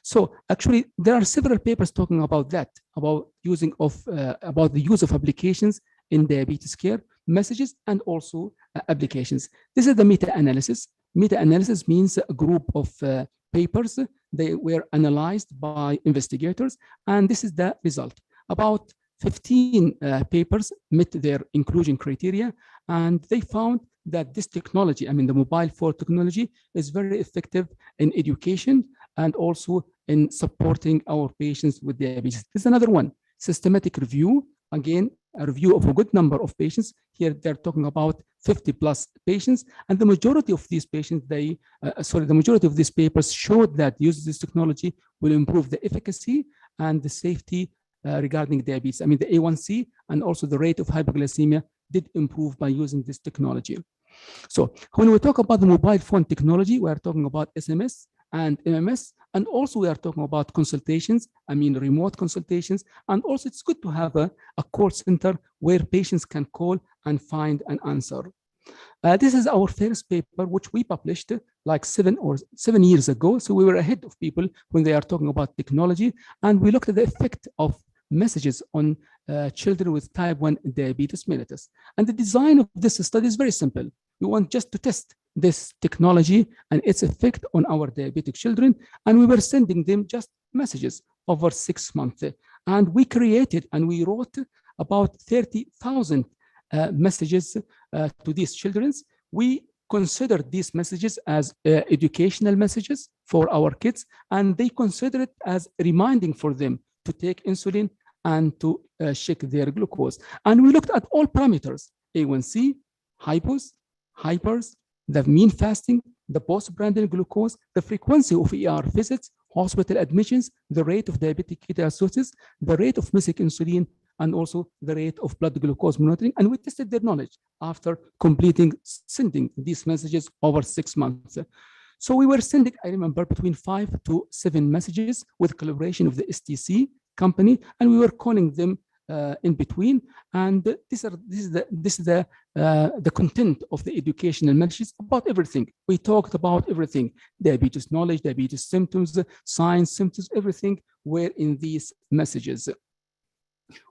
[SPEAKER 8] So actually, there are several papers talking about that, about the use of applications in diabetes care. messages, and also applications. This is the meta-analysis. Meta-analysis means a group of papers. They were analyzed by investigators, and this is the result. About 15 papers met their inclusion criteria, and they found that this technology, I mean the mobile phone technology, is very effective in education and also in supporting our patients with diabetes. This is another one, systematic review. Again, a review of a good number of patients. Here they're talking about 50 plus patients, and the majority of these patients, the majority of these papers showed that using this technology will improve the efficacy and the safety regarding diabetes. I mean, the A1C and also the rate of hypoglycemia did improve by using this technology. So when we talk about the mobile phone technology, we are talking about SMS and MMS, and also we are talking about consultations, I mean remote consultations, and also it's good to have a call center where patients can call and find an answer. This is our first paper, which we published like 7 years ago. So we were ahead of people when they are talking about technology, and we looked at the effect of messages on children with type 1 diabetes mellitus. And the design of this study is very simple. We want just to test this technology and its effect on our diabetic children, and we were sending them just messages over 6 months. And we created and we wrote about 30,000 messages to these children. We considered these messages as educational messages for our kids, and they consider it as reminding for them to take insulin and to check their glucose. And we looked at all parameters: A1C, hypos, hypers, the mean fasting, the postprandial glucose, the frequency of ER visits, hospital admissions, the rate of diabetic ketoacidosis, the rate of missing insulin, and also the rate of blood glucose monitoring. And we tested their knowledge after sending these messages over 6 months. So we were sending, I remember, between 5 to 7 messages with collaboration of the STC company, and we were calling them in between. And this is the content of the educational messages about everything. We talked about everything: diabetes knowledge, diabetes symptoms, signs, symptoms, everything were in these messages.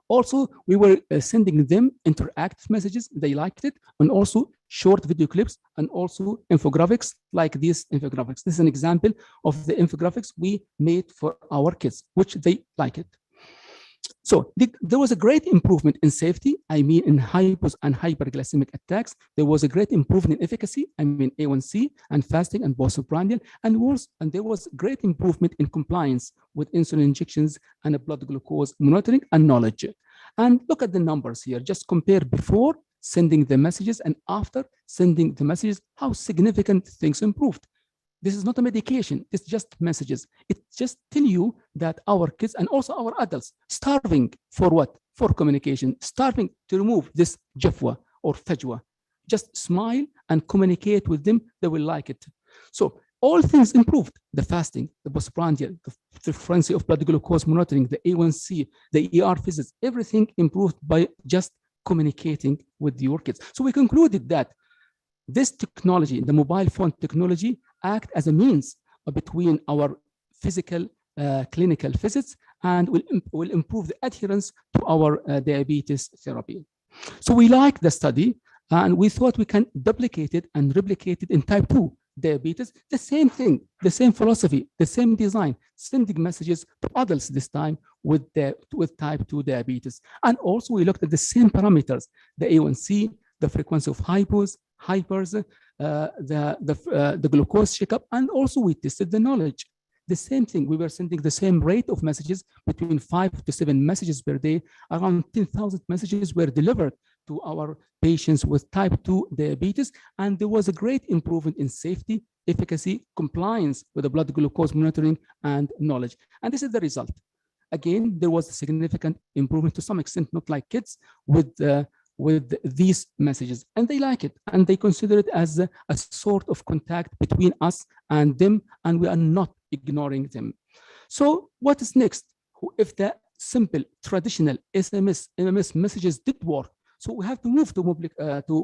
[SPEAKER 8] Also, we were sending them interactive messages. They liked it, and also short video clips, and also infographics like these infographics. This is an example of the infographics we made for our kids, which they like it. So there was a great improvement in safety, I mean in hypos and hyperglycemic attacks. There was a great improvement in efficacy, I mean A1C and fasting and postprandial, and there was great improvement in compliance with insulin injections and blood glucose monitoring and knowledge. And look at the numbers here. Just compare before sending the messages and after sending the messages, how significant things improved. This is not a medication, it's just messages. It just tells you that our kids and also our adults starving for what? For communication, starving to remove this jafwa or fajwa. Just smile and communicate with them, they will like it. So all things improved: the fasting, the postprandial, the frequency of blood glucose monitoring, the A1C, the ER visits, everything improved by just communicating with your kids. So we concluded that this technology, the mobile phone technology, act as a means between our physical clinical visits and will improve the adherence to our diabetes therapy. So we like the study, and we thought we can duplicate it and replicate it in type 2 diabetes. The same thing, the same philosophy, the same design, sending messages to adults this time with type 2 diabetes. And also we looked at the same parameters: the A1C, the frequency of hypos, hypers, the glucose checkup, and also we tested the knowledge. The same thing, we were sending the same rate of messages, between 5 to 7 messages per day. Around 10,000 messages were delivered to our patients with type 2 diabetes, and there was a great improvement in safety, efficacy, compliance with the blood glucose monitoring, and knowledge. And this is the result. Again, there was a significant improvement, to some extent, not like kids, with these messages, and they like it, and they consider it as a sort of contact between us and them, and we are not ignoring them. So what is next? If the simple traditional SMS, MMS messages did work, so we have to move to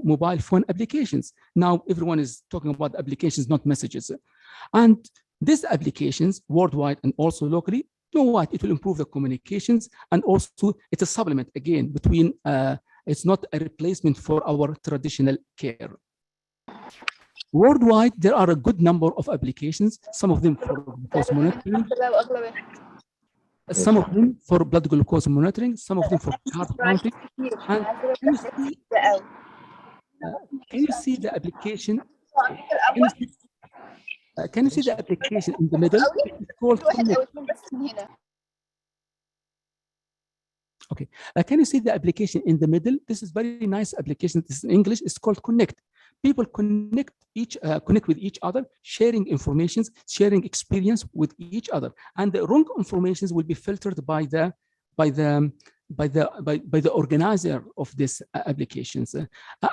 [SPEAKER 8] mobile phone applications. Now everyone is talking about applications, not messages. And these applications worldwide and also locally, you know what? It will improve the communications, and also it's a supplement again between It's not a replacement for our traditional care. Worldwide, there are a good number of applications, some of them for glucose monitoring, some of them for blood glucose monitoring, some of them for carb counting. And can you see the application? Can you see the application in the middle? It's called Connect. Okay, can you see the application in the middle? This is very nice application. This is in English. It's called Connect. People connect with each other, sharing informations, sharing experience with each other, and the wrong informations will be filtered by the organizer of these applications.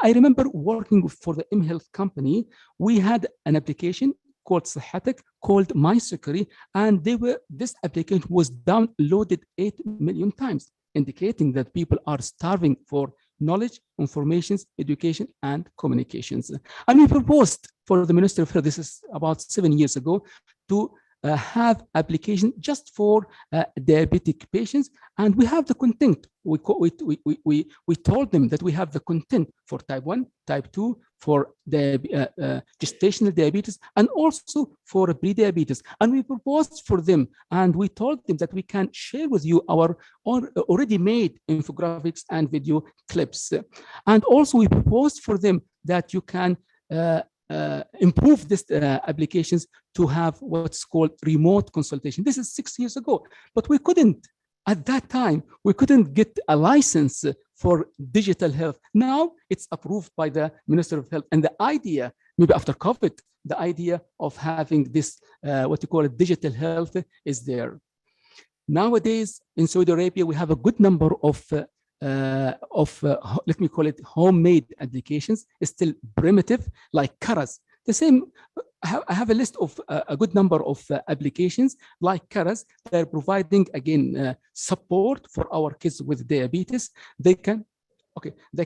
[SPEAKER 8] I remember working for the mHealth company. We had an application called Sahatek, called My Sukari, and this application was downloaded 8 million times, indicating that people are starving for knowledge, informations, education, and communications. And we proposed for the Ministry of Health, this is about 7 years ago, to have application just for diabetic patients, and we have the content. We told them that we have the content for type 1, type 2, for the gestational diabetes, and also for pre-diabetes. And we proposed for them, and we told them that we can share with you our already made infographics and video clips. And also we proposed for them that you can improve these applications to have what's called remote consultation. This is 6 years ago, but we couldn't, at that time, we couldn't get a license for digital health. Now it's approved by the Minister of Health. And the idea, maybe after COVID, the idea of having this, what you call it, digital health is there. Nowadays in Saudi Arabia, we have a good number of let me call it homemade applications. It's still primitive, like Karas. The same, I have a list of a good number of applications like Karas. They're providing, again, support for our kids with diabetes. They can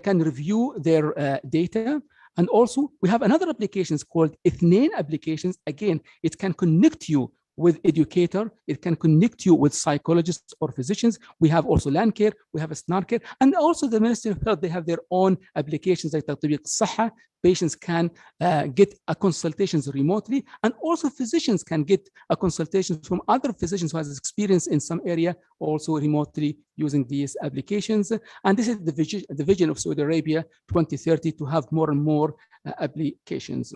[SPEAKER 8] review their data. And also we have another applications called Ithnain applications. Again, it can connect you with educator, it can connect you with psychologists or physicians. We have also land care, we have a SNAR care, and also the Ministry of Health, they have their own applications like Tatbiq Saha. Patients can get a consultations remotely, and also physicians can get a consultation from other physicians who has experience in some area, also remotely using these applications. And this is the vision of Saudi Arabia 2030, to have more and more applications.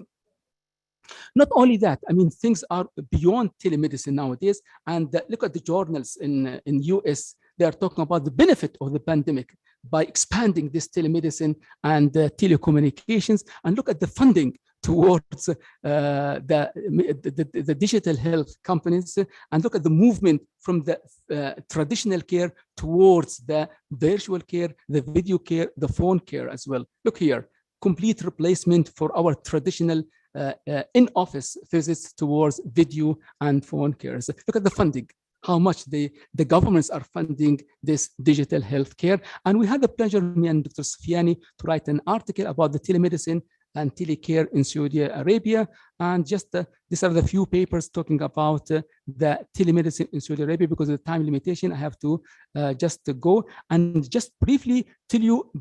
[SPEAKER 8] Not only that, I mean, things are beyond telemedicine nowadays. And look at the journals in US, they are talking about the benefit of the pandemic by expanding this telemedicine and telecommunications. And look at the funding towards the digital health companies, and look at the movement from the traditional care towards the virtual care, the video care, the phone care as well. Look here, complete replacement for our traditional in-office visits towards video and phone cares. Look at the funding, how much the governments are funding this digital health care. And we had the pleasure, me and Dr. Sufyani, to write an article about the telemedicine and telecare in Saudi Arabia. And just these are the few papers talking about the telemedicine in Saudi Arabia. Because of the time limitation, I have to just go and just briefly tell you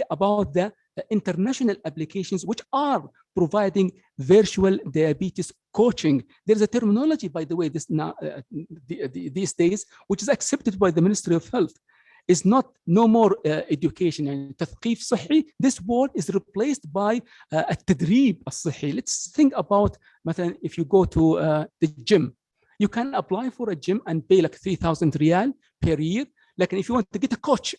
[SPEAKER 8] about the international applications which are providing virtual diabetes coaching. There's a terminology, by the way, these days, which is accepted by the Ministry of Health. Is no more education and تثقيف صحي. This word is replaced by التدريب الصحي. Let's think about, مثلا, if you go to the gym, you can apply for a gym and pay like 3,000 riyal per year. Like, if you want to get a coach,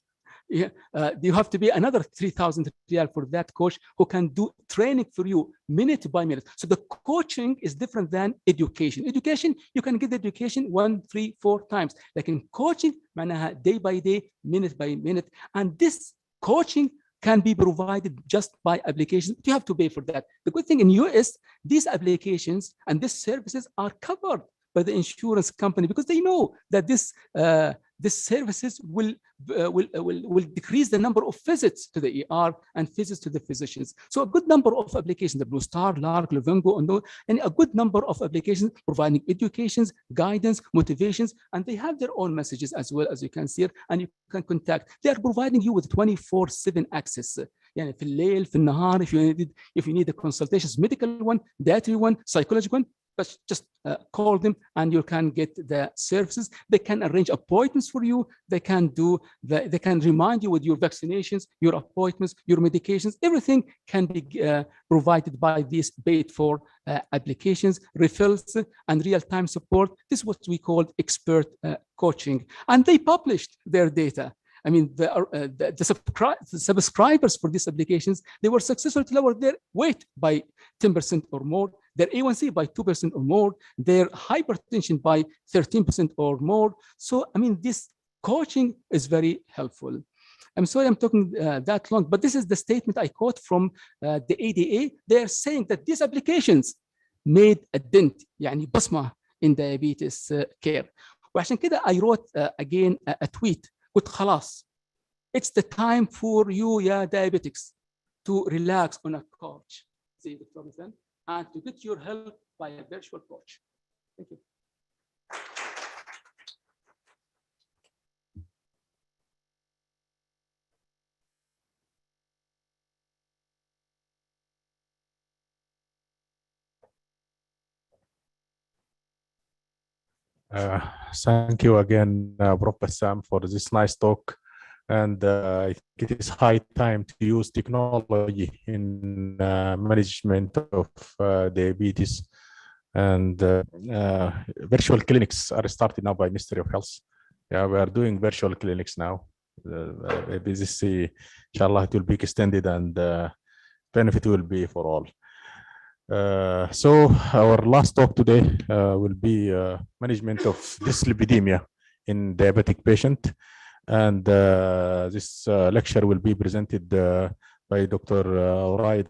[SPEAKER 8] you have to pay another 3,000 riyal for that coach who can do training for you minute by minute. So the coaching is different than education. Education, you can get the education 1, 3, 4 times. Like in coaching, معناها day by day, minute by minute. And this coaching can be provided just by applications. You have to pay for that. The good thing in US, these applications and these services are covered by the insurance company, because they know that this these services will decrease the number of visits to the ER and visits to the physicians. So a good number of applications, the Blue Star, LARC, Livongo, and a good number of applications providing educations, guidance, motivations, and they have their own messages as well, as you can see here, and you can contact. They are providing you with 24/7 access. يعني في الليل في النهار, if you need a consultations, medical one, dietary one, psychological one, but just call them and you can get the services. They can arrange appointments for you. They can remind you with your vaccinations, your appointments, your medications. Everything can be provided by these paid-for applications, refills, and real-time support. This is what we call expert coaching. And they published their data. I mean, the subscribers for these applications, they were successful to lower their weight by 10% or more, their A1C by 2% or more, their hypertension by 13% or more. So, I mean, this coaching is very helpful. I'm sorry I'm talking that long, but this is the statement I quote from the ADA. They're saying that these applications made a dent, يعني بصمة in diabetes care. وعشان كده I wrote again a tweet. قلت خلاص, it's the time for you, يا diabetics, to relax on a couch, and to get your help by a virtual coach. Thank you.
[SPEAKER 3] Thank you again, Prof. Bassam, for this nice talk. And I think it is high time to use technology in management of diabetes. And virtual clinics are started now by Ministry of Health. Yeah, we are doing virtual clinics now. Maybe this, inshallah, it will be extended and benefit will be for all. So our last talk today will be management of dyslipidemia in diabetic patient. And this lecture will be presented by Dr. Unaizah.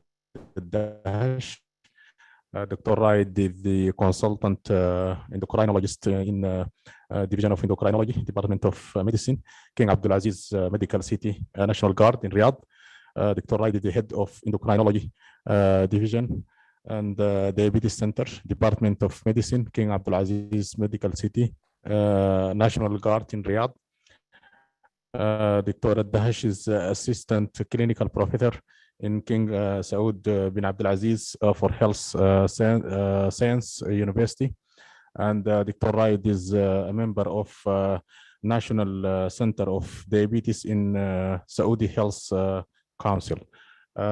[SPEAKER 3] Dr. Raid is the consultant endocrinologist in Division of Endocrinology, Department of Medicine, King Abdulaziz Medical City National Guard in Riyadh. Dr. Raid is the head of Endocrinology Division and Diabetes Center, Department of Medicine, King Abdulaziz Medical City National Guard in Riyadh. Dr. Dahash is Assistant Clinical Professor in King Saud bin Abdulaziz for Health Science University. And Dr. Raid is a member of National Center of Diabetes in Saudi Health Council.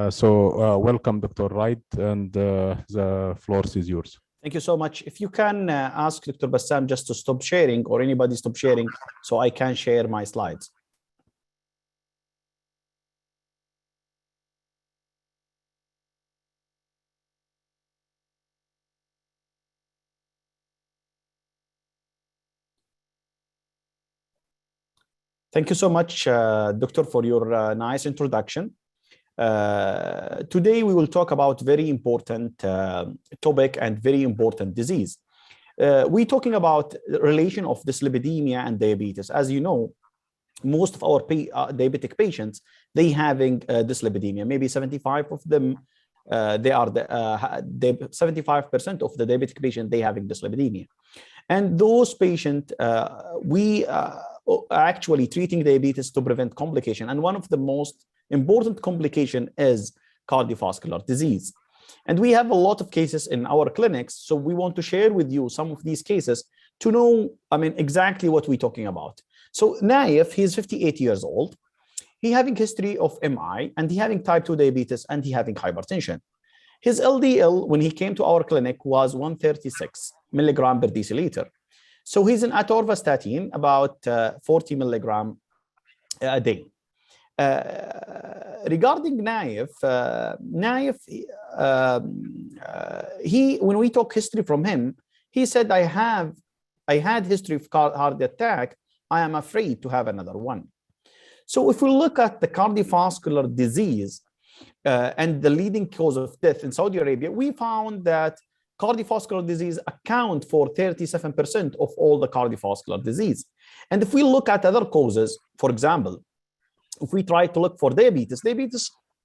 [SPEAKER 3] So welcome, Dr. Raid, and the floor is yours.
[SPEAKER 10] Thank you so much. If you can ask Dr. Bassam just to stop sharing, or anybody stop sharing, so I can share my slides. Thank you so much, Doctor, for your nice introduction. Today, we will talk about very important topic and very important disease. We're talking about the relation of dyslipidemia and diabetes. As you know, most of our diabetic patients, they having dyslipidemia. Maybe 75 of them, they are 75% of the diabetic patient, they having dyslipidemia. And those patients, we are actually treating diabetes to prevent complication. And one of the most important complication is cardiovascular disease. And we have a lot of cases in our clinics. So we want to share with you some of these cases to know, exactly what we're talking about. So Naif, he's 58 years old. He having history of MI, and he having type 2 diabetes, and he having hypertension. His LDL, when he came to our clinic, was 136 milligram per deciliter. So he's an atorvastatin, about 40 milligram a day. Regarding Naif, when we talk history from him, he said, I had history of heart attack. I am afraid to have another one. So if we look at the cardiovascular disease and the leading cause of death in Saudi Arabia, we found that cardiovascular disease account for 37% of all the cardiovascular disease. And if we look at other causes, for example, if we try to look for diabetes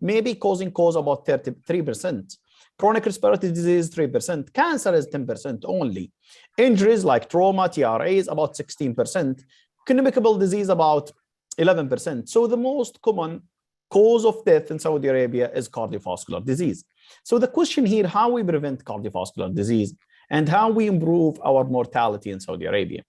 [SPEAKER 10] may be causing cause about 33%. Chronic respiratory disease, 3%. Cancer is 10% only. Injuries like trauma, TRA is about 16%. Communicable disease about 11%. So the most common cause of death in Saudi Arabia is cardiovascular disease. So the question here, how we prevent cardiovascular disease and how we improve our mortality in Saudi Arabia.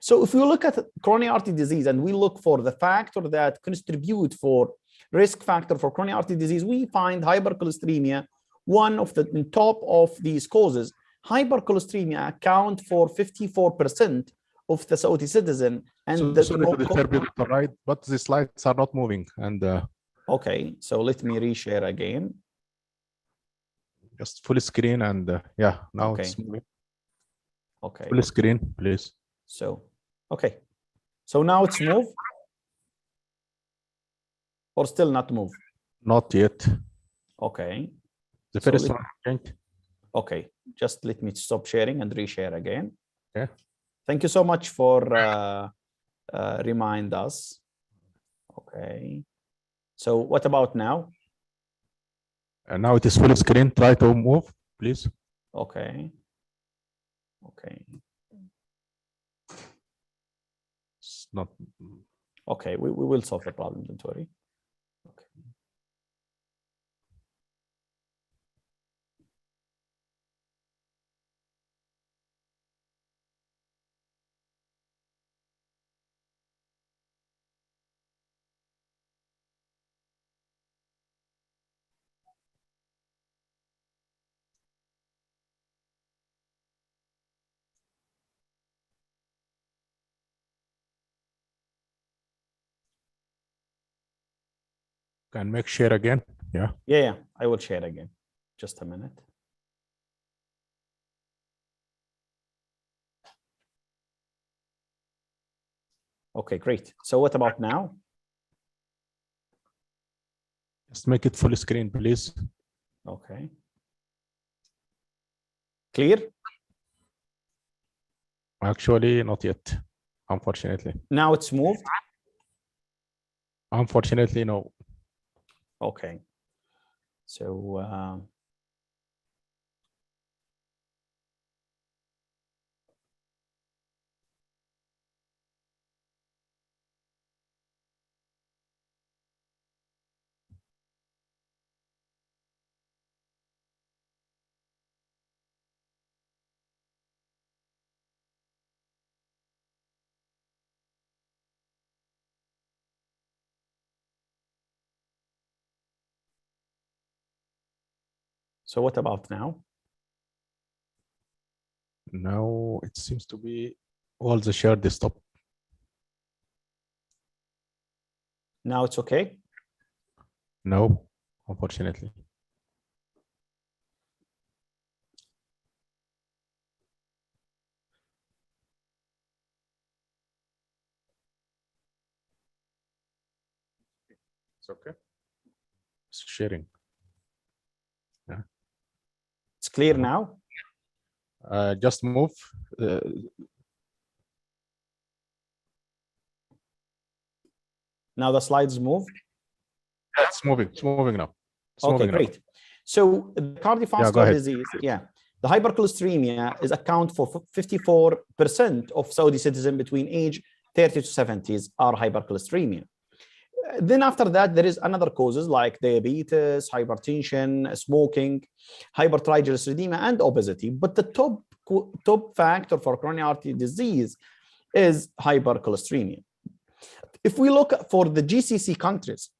[SPEAKER 10] So if we look at coronary artery disease and we look for the factor that contribute for risk factor for coronary artery disease, we find hypercholesteremia, one of the top of these causes. Hypercholesteremia account for 54% of the Saudi citizen. And
[SPEAKER 3] sorry to disturb you, Dr. Wright, but the slides are not moving. And
[SPEAKER 10] okay, so let me reshare again.
[SPEAKER 3] Just full screen and yeah, now
[SPEAKER 10] okay.
[SPEAKER 3] It's moving.
[SPEAKER 10] Okay.
[SPEAKER 3] Full screen, please.
[SPEAKER 10] So, okay. So now it's moved? Or still not moved?
[SPEAKER 3] Not yet.
[SPEAKER 10] Okay.
[SPEAKER 3] The first one changed.
[SPEAKER 10] Okay, just let me stop sharing and reshare again.
[SPEAKER 3] Okay.
[SPEAKER 10] Thank you so much for remind us. Okay. So what about now?
[SPEAKER 3] And now it is full screen. Try to move, please.
[SPEAKER 10] Okay. Okay.
[SPEAKER 3] It's not.
[SPEAKER 10] Okay, we will solve the problem, don't worry. Okay.
[SPEAKER 3] Can make share again. Yeah.
[SPEAKER 10] Yeah, I will share again. Just a minute. Okay, great. So what about now?
[SPEAKER 3] Just make it full screen, please.
[SPEAKER 10] Okay. Clear?
[SPEAKER 3] Actually, not yet, unfortunately.
[SPEAKER 10] Now it's moved?
[SPEAKER 3] Unfortunately, no.
[SPEAKER 10] Okay. So what about now?
[SPEAKER 3] Now it seems to be all the shared desktop.
[SPEAKER 10] Now it's okay?
[SPEAKER 3] No, unfortunately. It's okay. It's sharing. Yeah.
[SPEAKER 10] It's clear now?
[SPEAKER 3] Just move.
[SPEAKER 10] Now the slides moved?
[SPEAKER 3] It's moving. It's moving now. It's
[SPEAKER 10] okay,
[SPEAKER 3] moving
[SPEAKER 10] great. Now. So the cardiovascular disease, the hypercholesteremia is account for 54% of Saudi citizens between age 30 to 70s are hypercholesteremia. Then after that, there is another causes like diabetes, hypertension, smoking, hypertriglyceridemia, and obesity. But the top factor for coronary artery disease is hypercholesteremia. If we look for the GCC countries,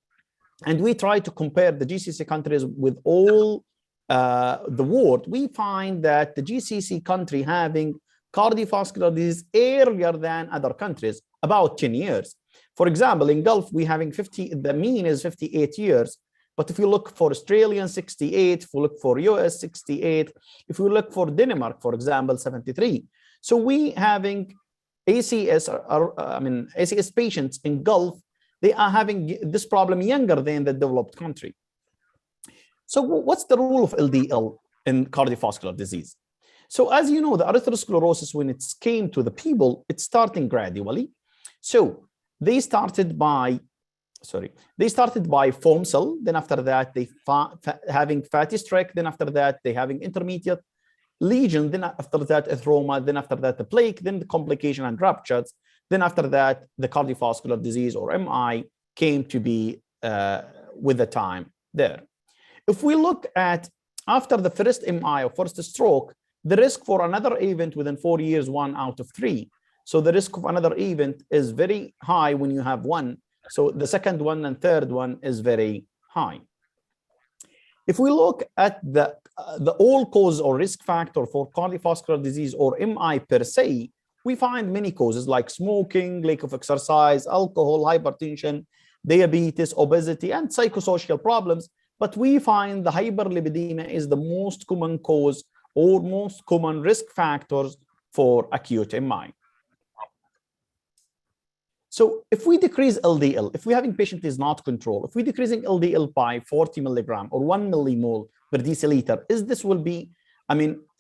[SPEAKER 10] and we try to compare the GCC countries with all the world, we find that the GCC country having cardiovascular disease earlier than other countries, about 10 years. For example, in Gulf, we having the mean is 58 years. But if you look for Australian, 68, if we look for US, 68, if we look for Denmark, for example, 73. So we having ACS, ACS patients in Gulf, they are having this problem younger than the developed country. So what's the role of LDL in cardiovascular disease? So as you know, the atherosclerosis, when it came to the people, it's starting gradually. So they started by foam cell. Then after that, they having fatty streak. Then after that, they having intermediate lesion. Then after that, atheroma. Then after that, the plaque. Then the complication and ruptures. Then after that, the cardiovascular disease or MI came to be with the time there. If we look at after the first MI or first stroke, the risk for another event within 4 years, 1 out of 3. So the risk of another event is very high when you have one. So the second one and third one is very high. If we look at the all cause or risk factor for cardiovascular disease or MI per se, we find many causes like smoking, lack of exercise, alcohol, hypertension, diabetes, obesity, and psychosocial problems. But we find the hyperlipidemia is the most common cause or most common risk factors for acute MI. So if we decrease LDL, if we're having patient is not controlled, if we're decreasing LDL by 40 milligram or 1 millimole per deciliter, is this will be,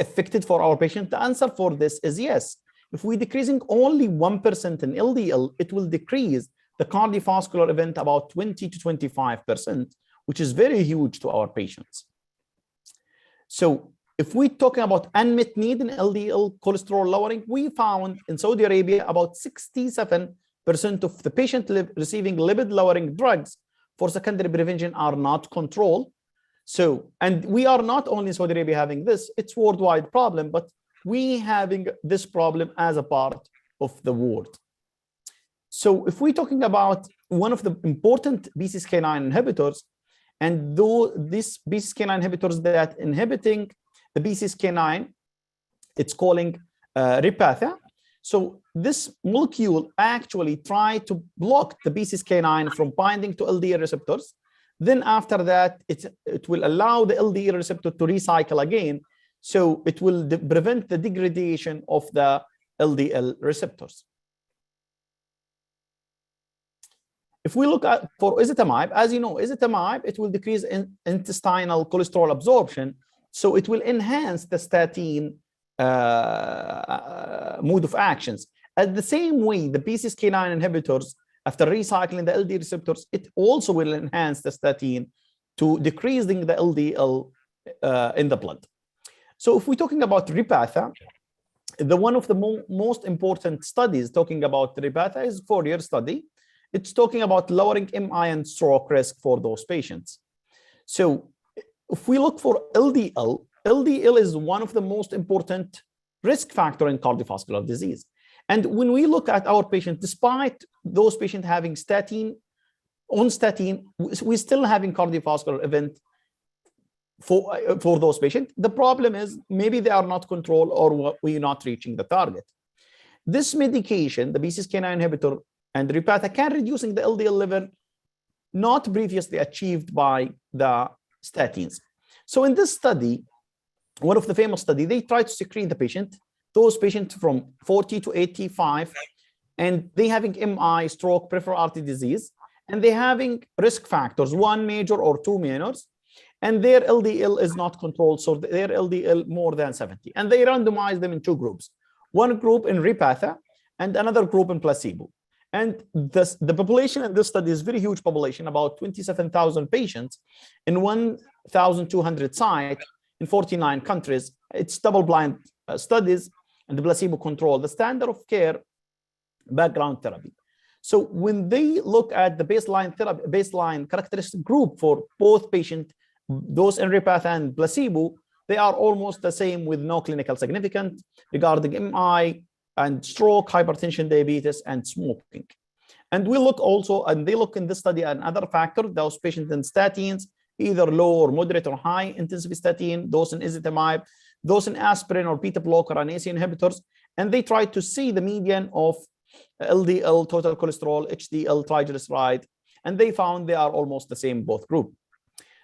[SPEAKER 10] effective for our patient? The answer for this is yes. If we're decreasing only 1% in LDL, it will decrease the cardiovascular event about 20 to 25%, which is very huge to our patients. So if we're talking about unmet need in LDL cholesterol lowering, we found in Saudi Arabia about 67% of the patient receiving lipid-lowering drugs for secondary prevention are not controlled. So, and we are not only in Saudi Arabia having this, it's worldwide problem, but we having this problem as a part of the world. So if we're talking about one of the important PCSK9 inhibitors, and though these PCSK9 inhibitors that inhibiting the PCSK9, it's calling Repatha. So this molecule actually try to block the PCSK9 from binding to LDL receptors. Then after that, it will allow the LDL receptor to recycle again. So it will prevent the degradation of the LDL receptors. If we look at for ezetimibe, as you know, ezetimibe, it will decrease intestinal cholesterol absorption. So it will enhance the statin mode of actions. At the same way, the PCSK9 inhibitors, after recycling the LDL receptors, it also will enhance the statin to decreasing the LDL in the blood. So if we're talking about Repatha, one of the most important studies talking about Repatha is a 4-year study. It's talking about lowering MI and stroke risk for those patients. So if we look for LDL, LDL is one of the most important risk factor in cardiovascular disease. And when we look at our patients, despite those patients having statin, we're still having cardiovascular event for those patients. The problem is maybe they are not controlled or we're not reaching the target. This medication, the PCSK9 inhibitor and Repatha, can reducing the LDL level not previously achieved by the statins. So in this study, one of the famous study, they tried to screen the patient, those patients from 40 to 85, and they having MI, stroke, peripheral artery disease, and they having risk factors, 1 major or 2 minors, and their LDL is not controlled, so their LDL more than 70. And they randomized them in 2 groups, one group in Repatha and another group in placebo. And the population in this study is very huge population, about 27,000 patients in 1,200 sites in 49 countries. It's double-blind studies and the placebo control, the standard of care background therapy. So when they look at the baseline therapy, baseline characteristic group for both patients, those in Repatha and placebo, they are almost the same with no clinical significance regarding MI and stroke, hypertension, diabetes, and smoking. And we look also, and they look in this study at another factor, those patients in statins, either low or moderate or high intensity statin, those in ezetimibe, those in aspirin or beta blocker and ACE inhibitors, and they tried to see the median of LDL, total cholesterol, HDL, triglyceride, and they found they are almost the same both group.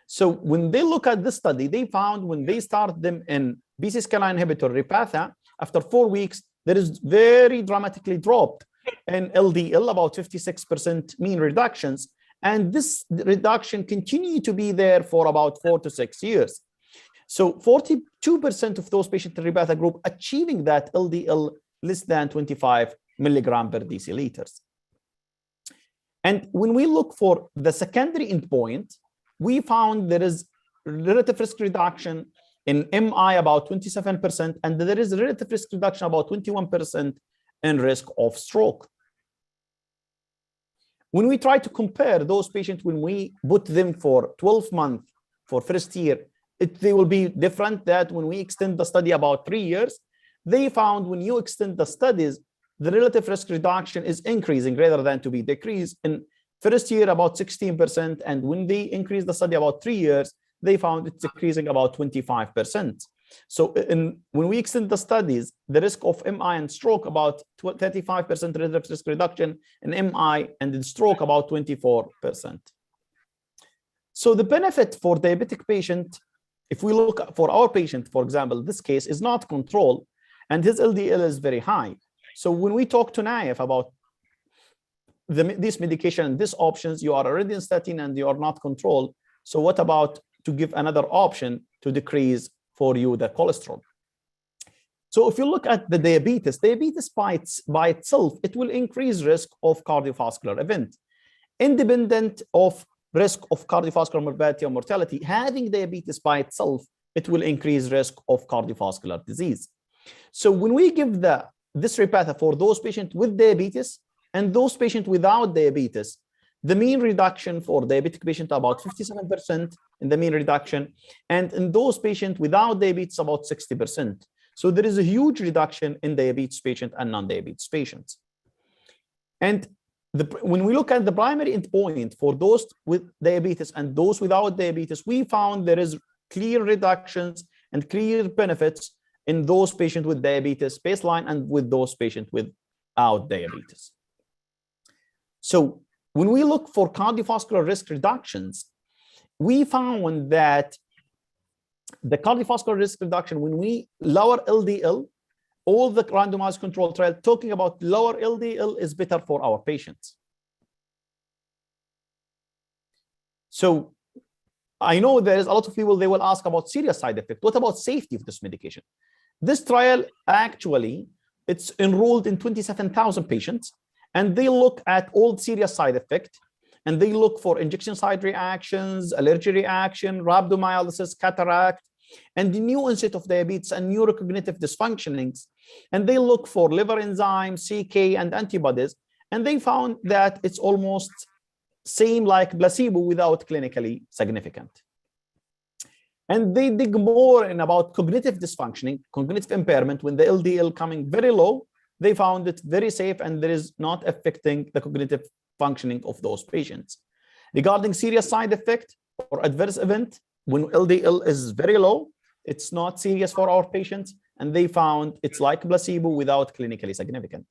[SPEAKER 10] So when they look at this study, they found when they start them in PCSK9 inhibitor Repatha, after 4 weeks, there is very dramatically dropped in LDL, about 56% mean reductions. And this reduction continued to be there for about 4 to 6 years. So 42% of those patients in Repatha group achieving that LDL less than 25 milligram per deciliters. And when we look for the secondary endpoint, we found there is relative risk reduction in MI about 27%, and there is relative risk reduction about 21% in risk of stroke. When we try to compare those patients, when we put them for 12 months for first year, they will be different. That when we extend the study about 3 years, they found when you extend the studies, the relative risk reduction is increasing rather than to be decreased. In first year, about 16%. And when they increase the study about 3 years, they found it's decreasing about 25%. So when we extend the studies, the risk of MI and stroke about 35% relative risk reduction in MI, and in stroke about 24%. So the benefit for diabetic patient, if we look for our patient, for example, this case is not controlled and his LDL is very high. So when we talk to Naif about this medication and these options, you are already in statin and you are not controlled. So what about to give another option to decrease for you the cholesterol? So if you look at the diabetes by itself, it will increase risk of cardiovascular event. Independent of risk of cardiovascular morbidity or mortality, having diabetes by itself, it will increase risk of cardiovascular disease. So when we give this Repatha for those patients with diabetes and those patients without diabetes, the mean reduction for diabetic patient about 57% in the mean reduction, and in those patients without diabetes about 60%. So there is a huge reduction in diabetes patient and non-diabetes patients. And when we look at the primary endpoint for those with diabetes and those without diabetes, we found there is clear reductions and clear benefits in those patients with diabetes baseline and with those patients without diabetes. So when we look for cardiovascular risk reductions, we found that the cardiovascular risk reduction, when we lower LDL, all the randomized control trial talking about lower LDL is better for our patients. So I know there is a lot of people, they will ask about serious side effects. What about safety of this medication? This trial actually, it's enrolled in 27,000 patients, and they look at all serious side effects, and they look for injection site reactions, allergy reaction, rhabdomyolysis, cataract, and the new onset of diabetes and neurocognitive dysfunctionings. And they look for liver enzymes, CK, and antibodies, and they found that it's almost same like placebo without clinically significant. And they dig more in about cognitive dysfunctioning, cognitive impairment. When the LDL coming very low, they found it very safe and there is not affecting the cognitive functioning of those patients. Regarding serious side effect or adverse event, when LDL is very low, it's not serious for our patients, and they found it's like placebo without clinically significant.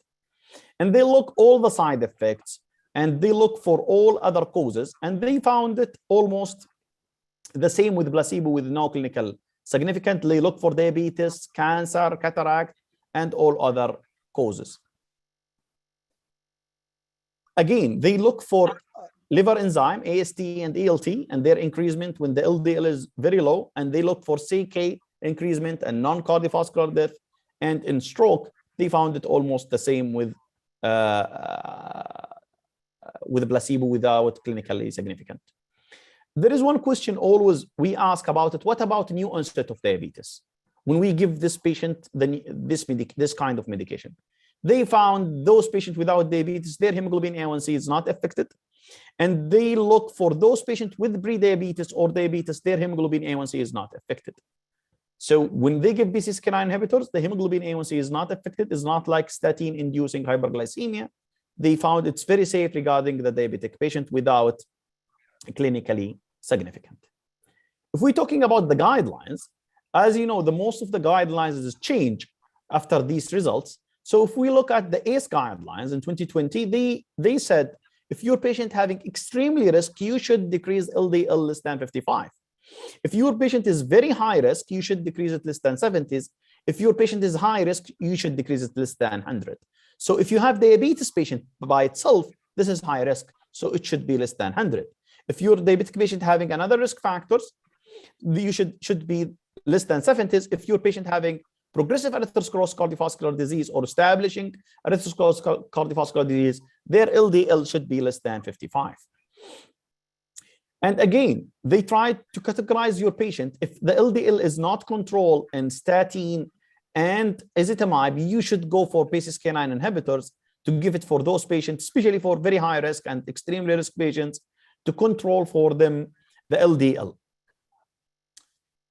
[SPEAKER 10] And they look all the side effects, and they look for all other causes, and they found it almost the same with placebo with no clinical significant. They look for diabetes, cancer, cataract, and all other causes. Again, they look for liver enzyme, AST and ALT, and their increasement when the LDL is very low, and they look for CK increasement and non-cardiovascular death. And in stroke, they found it almost the same with placebo without clinically significant. There is one question always we ask about it. What about new onset of diabetes? When we give this patient this kind of medication, they found those patients without diabetes, their hemoglobin A1C is not affected. And they look for those patients with pre-diabetes or diabetes, their hemoglobin A1C is not affected. So when they give PCSK9 inhibitors, the hemoglobin A1C is not affected. It's not like statin-inducing hyperglycemia. They found it's very safe regarding the diabetic patient without clinically significant. If we're talking about the guidelines, as you know, the most of the guidelines is change after these results. So if we look at the ACE guidelines in 2020, they said, if your patient having extremely risk, you should decrease LDL less than 55. If your patient is very high risk, you should decrease it less than 70s. If your patient is high risk, you should decrease it less than 100. So if you have diabetes patient by itself, this is high risk, so it should be less than 100. If your diabetic patient having another risk factors, you should be less than 70s. If your patient having progressive atherosclerosis cardiovascular disease or establishing atherosclerosis cardiovascular disease, their LDL should be less than 55. And again, they tried to categorize your patient. If the LDL is not controlled in statin and ezetimibe, you should go for PCSK9 inhibitors to give it for those patients, especially for very high risk and extremely risk patients, to control for them the LDL.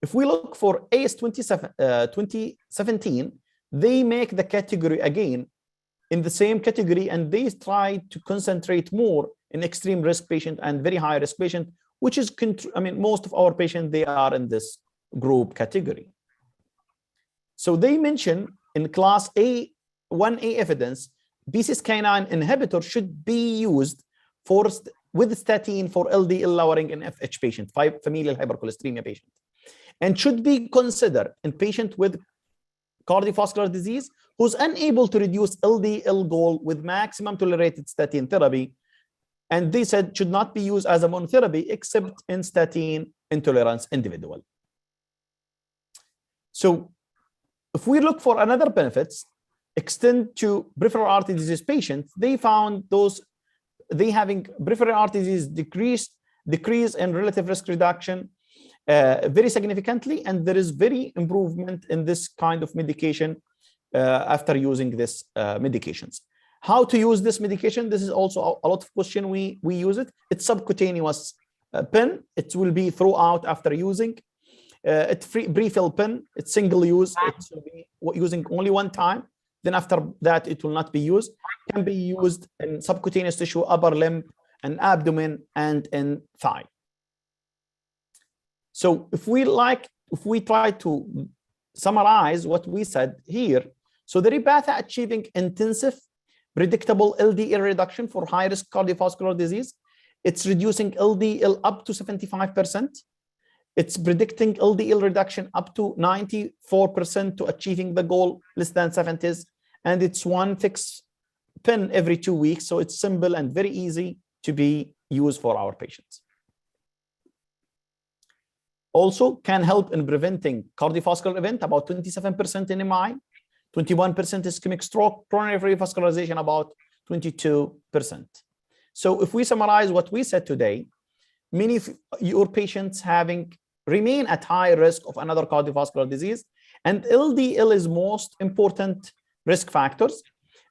[SPEAKER 10] If we look for AS 2017, they make the category again in the same category, and they try to concentrate more in extreme risk patient and very high risk patient, which is, most of our patients, they are in this group category. So they mention in class A, 1A evidence, PCSK9 inhibitor should be used with statin for LDL lowering in FH patient, familial hypercholesterolemia patient, and should be considered in patient with cardiovascular disease who's unable to reduce LDL goal with maximum tolerated statin therapy. And they said should not be used as a monotherapy except in statin intolerance individual. So if we look for another benefits, extend to peripheral artery disease patients, they found those they having peripheral artery disease decrease in relative risk reduction very significantly, and there is very improvement in this kind of medication after using this medications. How to use this medication? This is also a lot of question. We use it. It's subcutaneous pen. It will be throughout after using. It's free refill pen. It's single use. It's using only one time. Then after that, it will not be used. Can be used in subcutaneous tissue, upper limb, and abdomen, and in thigh. So if we try to summarize what we said here, so the Repatha achieving intensive, predictable LDL reduction for high-risk cardiovascular disease. It's reducing LDL up to 75%. It's predicting LDL reduction up to 94% to achieving the goal less than 70s. And it's one fixed pen every 2 weeks. So it's simple and very easy to be used for our patients. Also can help in preventing cardiovascular event, about 27% in MI, 21% ischemic stroke, coronary vascularization, about 22%. So if we summarize what we said today, many of your patients remain at high risk of another cardiovascular disease, and LDL is most important risk factors.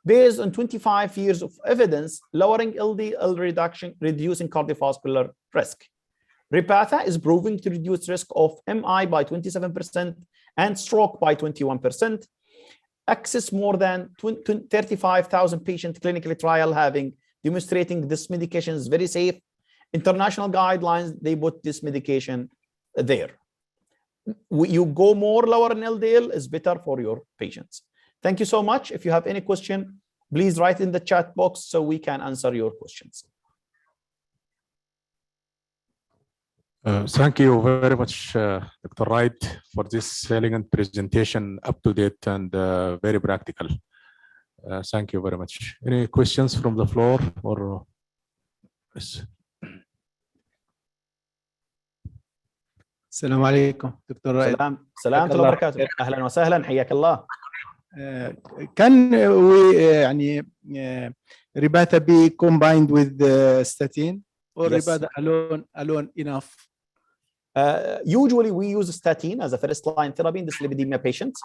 [SPEAKER 10] Based on 25 years of evidence, lowering LDL reduction, reducing cardiovascular risk. Repatha is proving to reduce risk of MI by 27% and stroke by 21%. Access more than 35,000 patient clinical trial demonstrating this medication is very safe. International guidelines, they put this medication there. You go more lower in LDL is better for your patients. Thank you so much. If you have any question, please write in the chat box so we can answer your questions.
[SPEAKER 3] Thank you very much, Dr. Wright, for this elegant presentation, up to date and very practical. Thank you very much. Any questions from the floor or? Yes.
[SPEAKER 6] السلام عليكم دكتور رايد.
[SPEAKER 10] سلام ورحمة الله وبركاته. أهلا وسهلا حياك الله.
[SPEAKER 6] Can we Repatha be combined with statin or
[SPEAKER 10] Yes.
[SPEAKER 6] Repatha alone enough?
[SPEAKER 10] Usually we use statin as a first line therapy in dyslipidemia patients.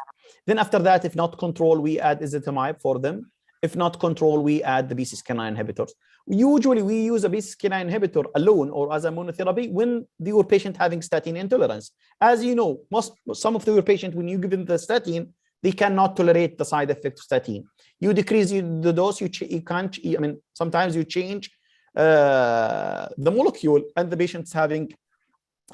[SPEAKER 10] Then after that, if not control, we add ezetimibe for them. If not control, we add the PCSK9 inhibitors. Usually we use a PCSK9 inhibitor alone or as a monotherapy when your patient having statin intolerance. As you know, some of your patients, when you give them the statin, they cannot tolerate the side effect of statin. You decrease the dose, you can't, sometimes you change the molecule, and the patient's having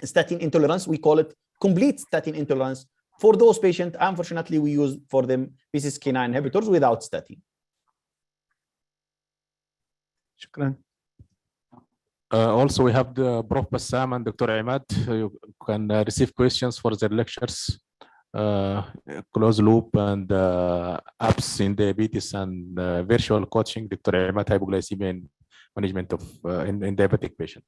[SPEAKER 10] statin intolerance. We call it complete statin intolerance. For those patients, unfortunately, we use for them PCSK9 inhibitors without statin.
[SPEAKER 6] شكرا.
[SPEAKER 3] Also, we have the Prof. Bassam and Dr. Imad. You can receive questions for their lectures, closed loop and apps in diabetes and virtual coaching. Dr. Imad, hypoglycemia and management of in diabetic patient.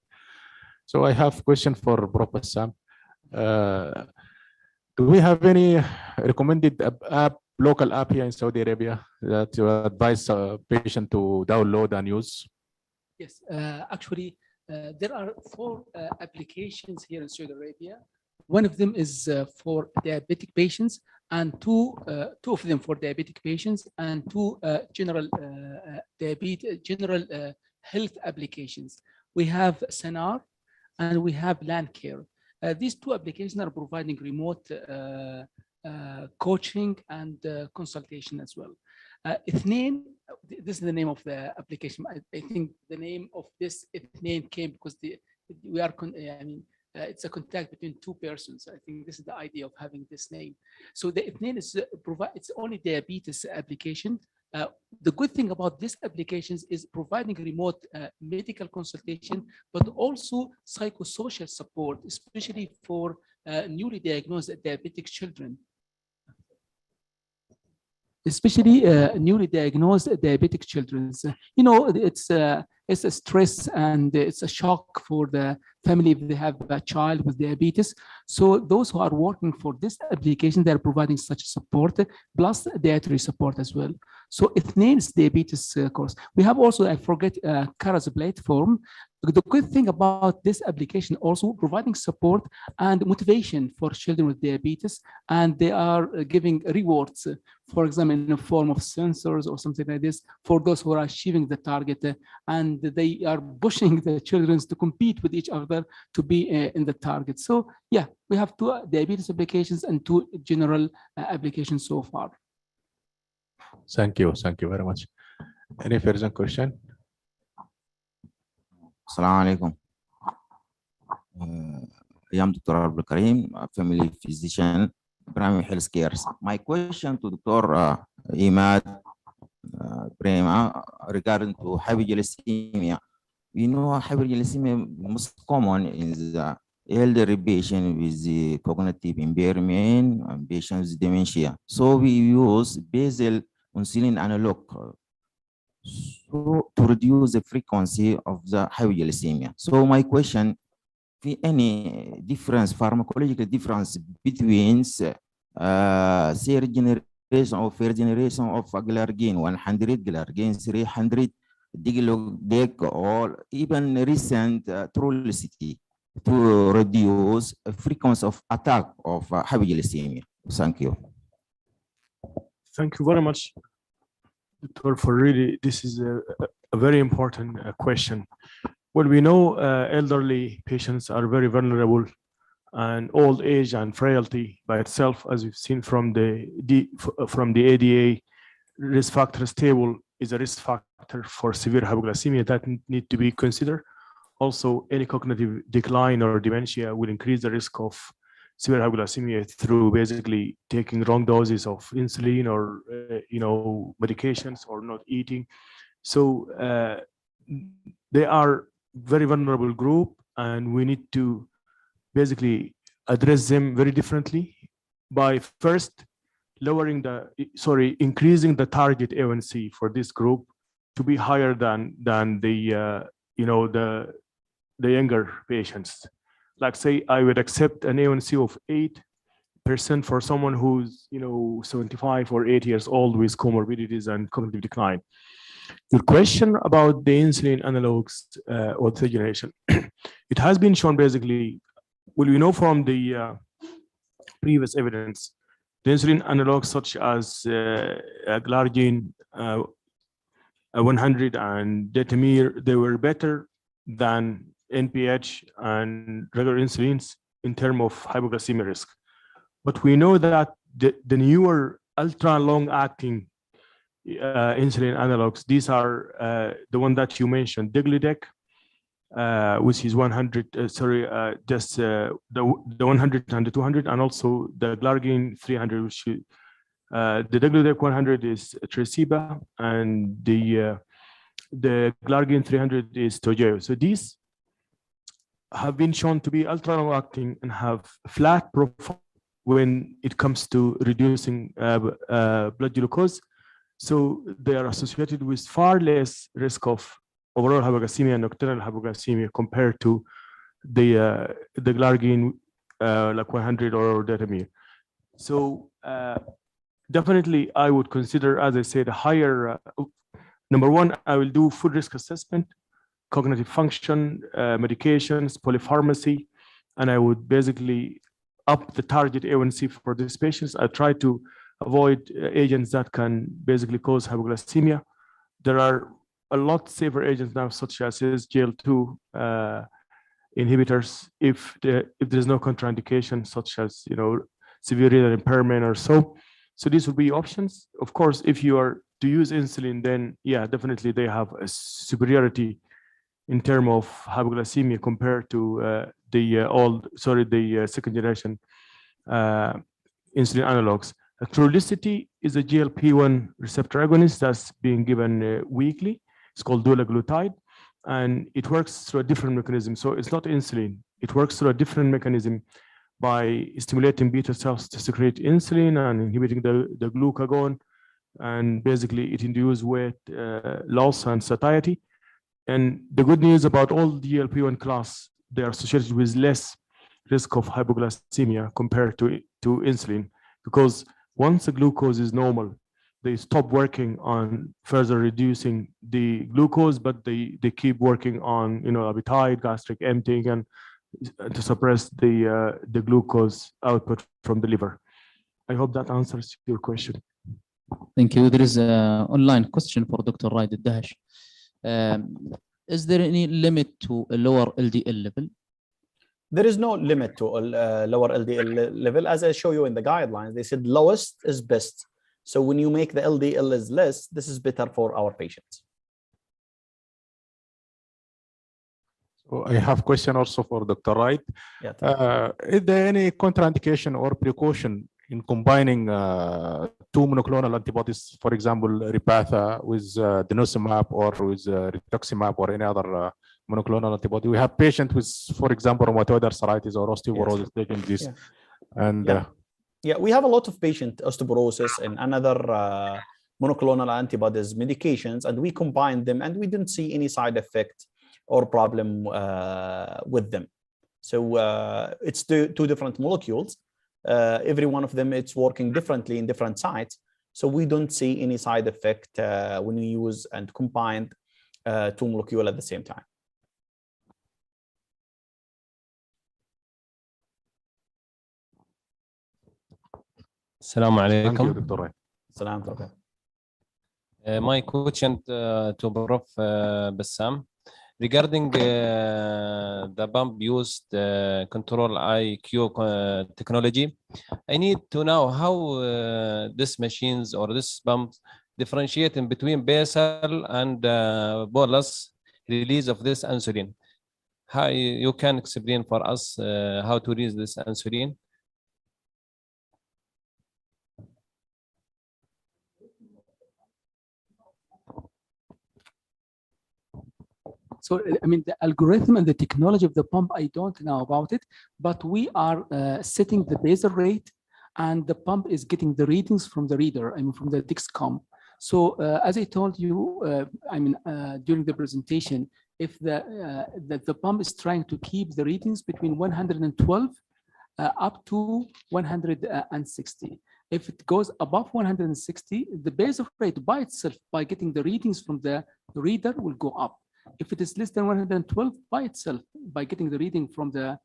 [SPEAKER 3] So I have a question for Prof. Bassam. Do we have any recommended app, local app here in Saudi Arabia that you advise a patient to download and use?
[SPEAKER 8] Yes, actually, there are 4 applications here in Saudi Arabia. One of them is for diabetic patients, and two of them for diabetic patients, and 2 general health applications. We have Sanar and we have Landcare. These 2 applications are providing remote coaching and consultation as well. Ithnain, this is the name of the application. I think the name of this Ithnain came because we are, it's a contact between 2 persons. I think this is the idea of having this name. So the Ithnain is it's only diabetes application. The good thing about this applications is providing remote medical consultation, but also psychosocial support, especially for newly diagnosed diabetic children. Especially newly diagnosed diabetic children. You know, it's a stress and it's a shock for the family if they have a child with diabetes. So those who are working for this application, they're providing such support, plus dietary support as well. So it names diabetes course. We have also, I forget, Kara's platform. The good thing about this application also providing support and motivation for children with diabetes, and they are giving rewards, for example, in the form of sensors or something like this for those who are achieving the target, and they are pushing the children to compete with each other to be in the target. So yeah, we have 2 diabetes applications and 2 general applications so far.
[SPEAKER 3] Thank you very much. Any further question?
[SPEAKER 11] Assalamu alaikum. I am Dr. Abdul Karim, a family physician, primary health care. My question to Dr. Imad Prema regarding to hyperglycemia. We know hyperglycemia most common in the elderly patient with the cognitive impairment and patients with dementia. So we use basal insulin analog to reduce the frequency of the hyperglycemia. So my question, any difference, pharmacological difference between third generation or first generation of glargine 100, glargine 300, digludec, or even recent Trulicity to reduce the frequency of attack of hyperglycemia? Thank you.
[SPEAKER 5] Thank you very much, Doctor, for really, this is a very important question. Well, we know elderly patients are very vulnerable, and old age and frailty by itself, as we've seen from the ADA risk factors table, is a risk factor for severe hypoglycemia that need to be considered. Also, any cognitive decline or dementia will increase the risk of severe hypoglycemia through basically taking wrong doses of insulin or medications or not eating. So they are very vulnerable group, and we need to basically address them very differently by first increasing the target A1C for this group to be higher than the younger patients. Like, say, I would accept an A1C of 8% for someone who's 75 or 80 years old with comorbidities and cognitive decline. Your question about the insulin analogs or third generation, it has been shown basically, well, we know from the previous evidence, the insulin analogs such as glargine 100 and detamir, they were better than NPH and regular insulins in terms of hypoglycemia risk. But we know that the newer ultra long acting insulin analogs, these are the one that you mentioned, digludec, which is 100, the 100 and the 200, and also the glargine 300, which is, the digludec 100 is Tresiba, and the glargine 300 is Toujeo. So these have been shown to be ultra long acting and have flat profile when it comes to reducing blood glucose. So they are associated with far less risk of overall hypoglycemia and nocturnal hypoglycemia compared to the glargine like 100 or detamir. So definitely, I would consider, as I said, a higher. Number one, I will do food risk assessment, cognitive function, medications, polypharmacy, and I would basically up the target A1C for these patients. I try to avoid agents that can basically cause hypoglycemia. There are a lot safer agents now, such as SGL2 inhibitors, if there's no contraindication, such as severe renal impairment or so. So these would be options. Of course, if you are to use insulin, then yeah, definitely they have a superiority in terms of hypoglycemia compared to the second generation insulin analogs. Trulicity is a GLP-1 receptor agonist that's being given weekly. It's called dulaglutide, and it works through a different mechanism. So it's not insulin. It works through a different mechanism by stimulating beta cells to secrete insulin and inhibiting the glucagon, and basically it induces weight loss and satiety. And the good news about all GLP-1 class, they are associated with less risk of hypoglycemia compared to insulin, because once the glucose is normal, they stop working on further reducing the glucose, but they keep working on appetite, gastric emptying, and to suppress the glucose output from the liver. I hope that answers your question.
[SPEAKER 2] Thank you. There is an online question for Dr. Raid Al-Dahash. Is there any limit to a lower LDL level?
[SPEAKER 10] There is no limit to a lower LDL level. As I show you in the guidelines, they said lowest is best. So when you make the LDL is less, this is better for our patients.
[SPEAKER 3] So I have a question also for Dr. Wright.
[SPEAKER 10] Yeah,
[SPEAKER 3] is there any contraindication or precaution in combining two monoclonal antibodies, for example, Repatha with denosumab or with rituximab or any other monoclonal antibody? We have patients with, for example, rheumatoid arthritis or osteoporosis taking this.
[SPEAKER 10] Yeah.
[SPEAKER 3] And
[SPEAKER 10] yeah, we have a lot of patient osteoporosis and another monoclonal antibodies medications, and we combine them, and we didn't see any side effect or problem with them. So it's two different molecules. Every one of them, it's working differently in different sites. So we don't see any side effect when we use and combine two molecules at the same time.
[SPEAKER 12] Assalamu alaikum.
[SPEAKER 3] Thank you, Dr. Ray.
[SPEAKER 10] Salam alaikum.
[SPEAKER 12] My question to Prof. Bassam. Regarding the pump used control IQ technology, I need to know how these machines or this pump differentiate in between basal and bolus release of this insulin. How you can explain for us how to release this insulin?
[SPEAKER 8] So, I mean, the algorithm and the technology of the pump, I don't know about it, but we are setting the basal rate, and the pump is getting the readings from the reader, I mean, from the Dexcom. So, as I told you, during the presentation, if the pump is trying to keep the readings between 112 up to 160. If it goes above 160, the basal rate by itself, by getting the readings from the reader, will go up. If it is less than 112 by itself, by getting the reading from the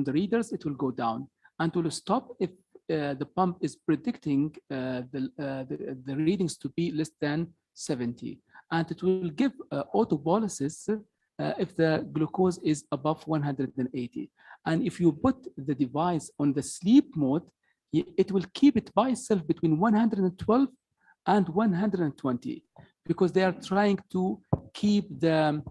[SPEAKER 8] readers, it will go down, and will stop if the pump is predicting the readings to be less than 70, and it will give autoboluses if the glucose is above 180. And if you put the device on the sleep mode, it will keep it by itself between 112 and 120, because they are trying to keep the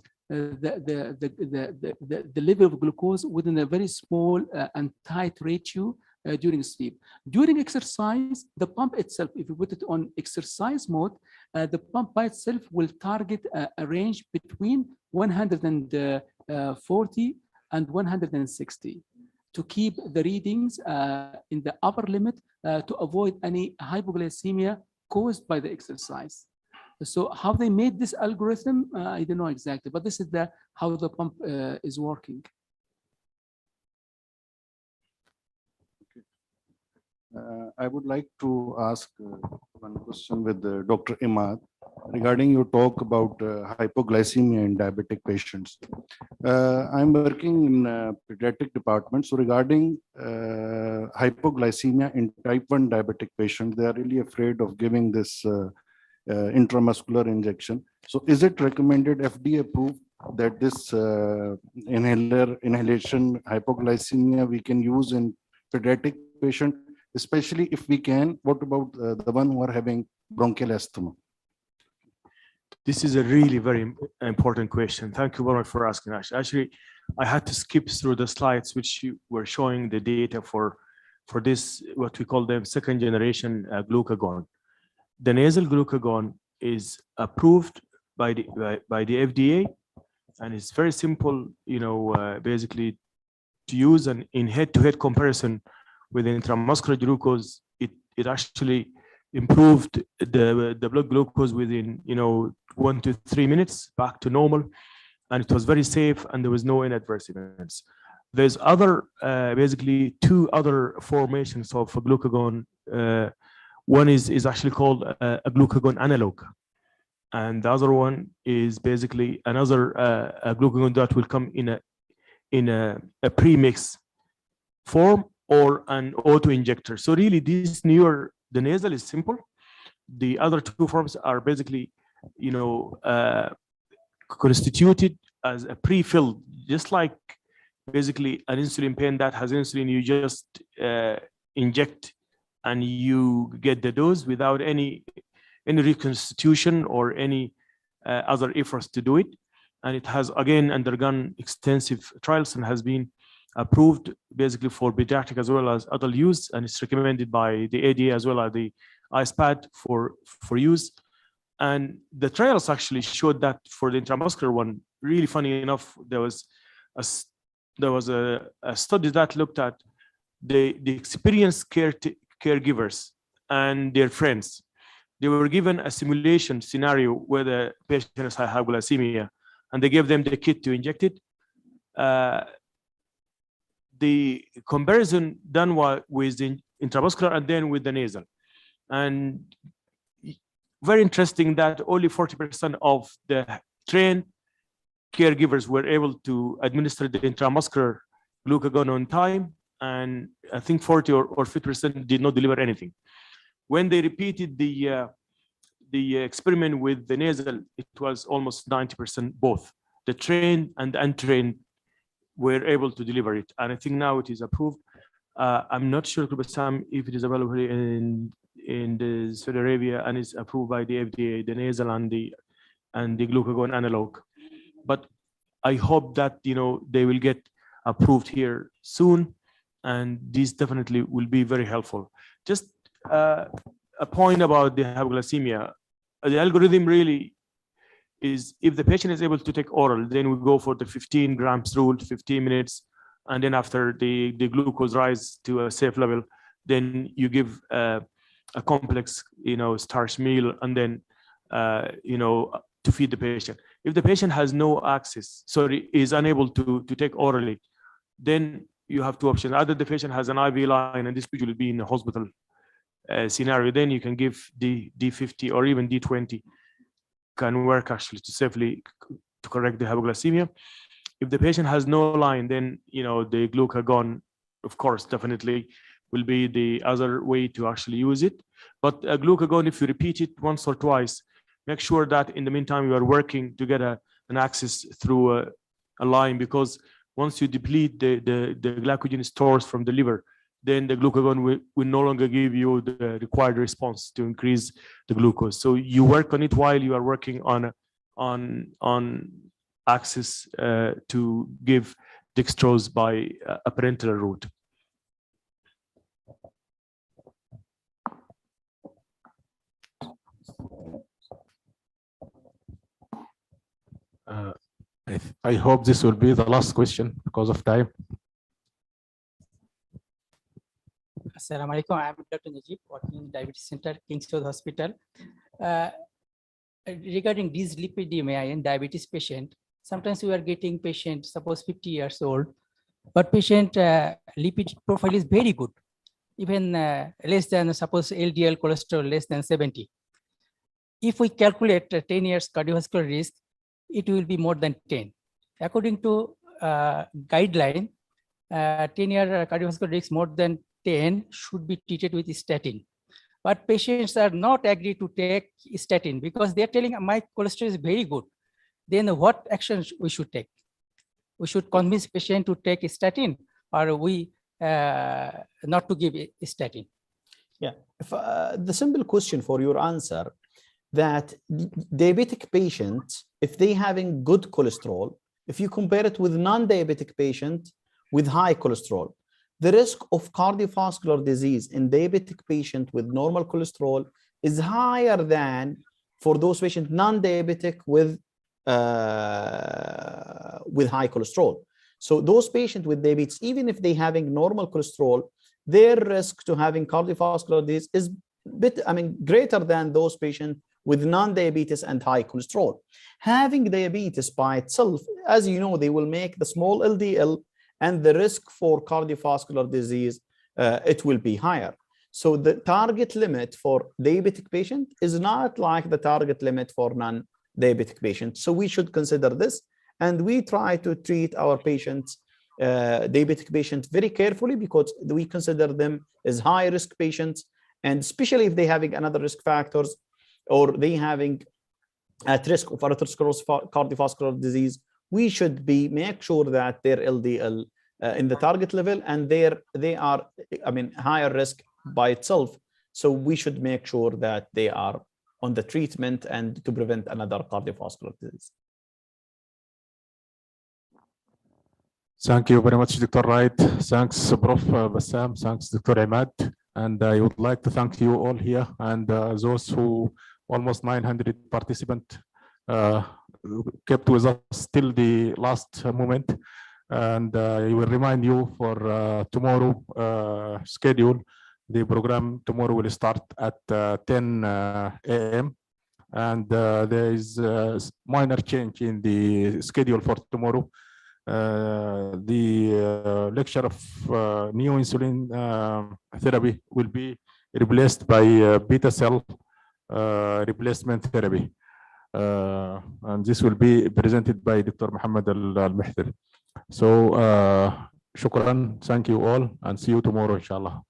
[SPEAKER 8] level of glucose within a very small and tight ratio during sleep. During exercise, the pump itself, if you put it on exercise mode, the pump by itself will target a range between 140 and 160 to keep the readings in the upper limit to avoid any hypoglycemia caused by the exercise. So how they made this algorithm, I don't know exactly, but this is how the pump is working.
[SPEAKER 13] I would like to ask one question with Dr. Imad regarding your talk about hypoglycemia in diabetic patients. I'm working in pediatric department. So regarding hypoglycemia in type 1 diabetic patients, they are really afraid of giving this intramuscular injection. So is it recommended, FDA approved, that this inhalation hypoglycemia we can use in pediatric patient, especially if we can? What about the one who are having bronchial asthma?
[SPEAKER 5] This is a really very important question. Thank you very much for asking, Ash. Actually, I had to skip through the slides which you were showing the data for this, what we call the second generation glucagon. The nasal glucagon is approved by the FDA, and it's very simple, basically to use. And in head-to-head comparison with intramuscular glucose, it actually improved the blood glucose within 1 to 3 minutes back to normal, and it was very safe, and there was no adverse events. There's basically two other formations of a glucagon. One is actually called a glucagon analog, and the other one is basically another a glucagon that will come in a premix form or an auto injector. So really, this newer, the nasal is simple. The other two forms are basically, constituted as a pre-filled, just like basically an insulin pen that has insulin. You just inject and you get the dose without any reconstitution or any other efforts to do it. And it has again undergone extensive trials and has been approved basically for pediatric as well as adult use, and it's recommended by the ADA as well as the ISPAD for use. And the trials actually showed that for the intramuscular one, really funny enough, there was a study that looked at the experienced caregivers and their friends. They were given a simulation scenario where the patient has hypoglycemia, and they gave them the kit to inject it. The comparison done with the intramuscular and then with the nasal, and very interesting that only 40% of the trained caregivers were able to administer the intramuscular glucagon on time, and I think 40 or 50% did not deliver anything. When they repeated the experiment with the nasal, it was almost 90% both. The trained and the untrained were able to deliver it, and I think now it is approved. I'm not sure, Sam, if it is available in Saudi Arabia and is approved by the FDA, the nasal and the glucagon analog. But I hope that they will get approved here soon, and these definitely will be very helpful. Just a point about the hypoglycemia. The algorithm really is, if the patient is able to take oral, then we go for the 15 grams rule, 15 minutes. And then after the glucose rise to a safe level, then you give a complex, starch meal, and then, to feed the patient. If the patient has no access, is unable to take orally, then you have two options. Either the patient has an IV line, and this usually be in a hospital scenario, then you can give D50 or even D20 can work actually to safely to correct the hypoglycemia. If the patient has no line, then the glucagon, of course, definitely will be the other way to actually use it. But a glucagon, if you repeat it once or twice, make sure that in the meantime you are working to get an access through a line, because once you deplete the glycogen stores from the liver, then the glucagon will no longer give you the required response to increase the glucose. So you work on it while you are working on access to give dextrose by a parenteral route.
[SPEAKER 3] I hope this will be the last question because of time.
[SPEAKER 7] Assalamu alaikum. I'm Dr. Najib, working in Diabetes Center, King Saud Hospital. Regarding dyslipidemia in diabetes patient, sometimes we are getting patient, suppose 50 years old, but patient lipid profile is very good. even less than, suppose LDL cholesterol less than 70. If we calculate 10 years cardiovascular risk, it will be more than 10. According to guideline, 10-year cardiovascular risk more than 10 should be treated with statin. But patients are not agreed to take statin because they're telling my cholesterol is very good. Then what action we should take? We should convince patient to take statin, or we not to give statin?
[SPEAKER 10] Yeah, if, the simple question for your answer, that diabetic patients, if they having good cholesterol, if you compare it with non-diabetic patient with high cholesterol, the risk of cardiovascular disease in diabetic patient with normal cholesterol is higher than for those patients non-diabetic with high cholesterol. So those patients with diabetes, even if they having normal cholesterol, their risk to having cardiovascular disease is greater than those patients with non-diabetes and high cholesterol. Having diabetes by itself, as you know, they will make the small LDL, and the risk for cardiovascular disease, it will be higher. So the target limit for diabetic patient is not like the target limit for non-diabetic patients. So we should consider this, and we try to treat our patients, diabetic patients, very carefully, because we consider them as high-risk patients, and especially if they having another risk factors, or they having at risk of atherosclerosis, cardiovascular disease, we should make sure that their LDL in the target level, and they are higher risk by itself. So we should make sure that they are on the treatment and to prevent another cardiovascular disease.
[SPEAKER 3] Thank you very much, Dr. Wright. Thanks, Prof. Bassam. Thanks, Dr. Imad. And I would like to thank you all here, and those who, almost 900 participants, kept with us till the last moment. And I will remind you for tomorrow schedule. The program tomorrow will start at 10 a.m. And there is a minor change in the schedule for tomorrow. The lecture of neoinsulin therapy will be replaced by beta cell replacement therapy. And this will be presented by Dr. Muhammad Al-Mihdir. So, shukran, thank you all, and see you tomorrow, inshallah.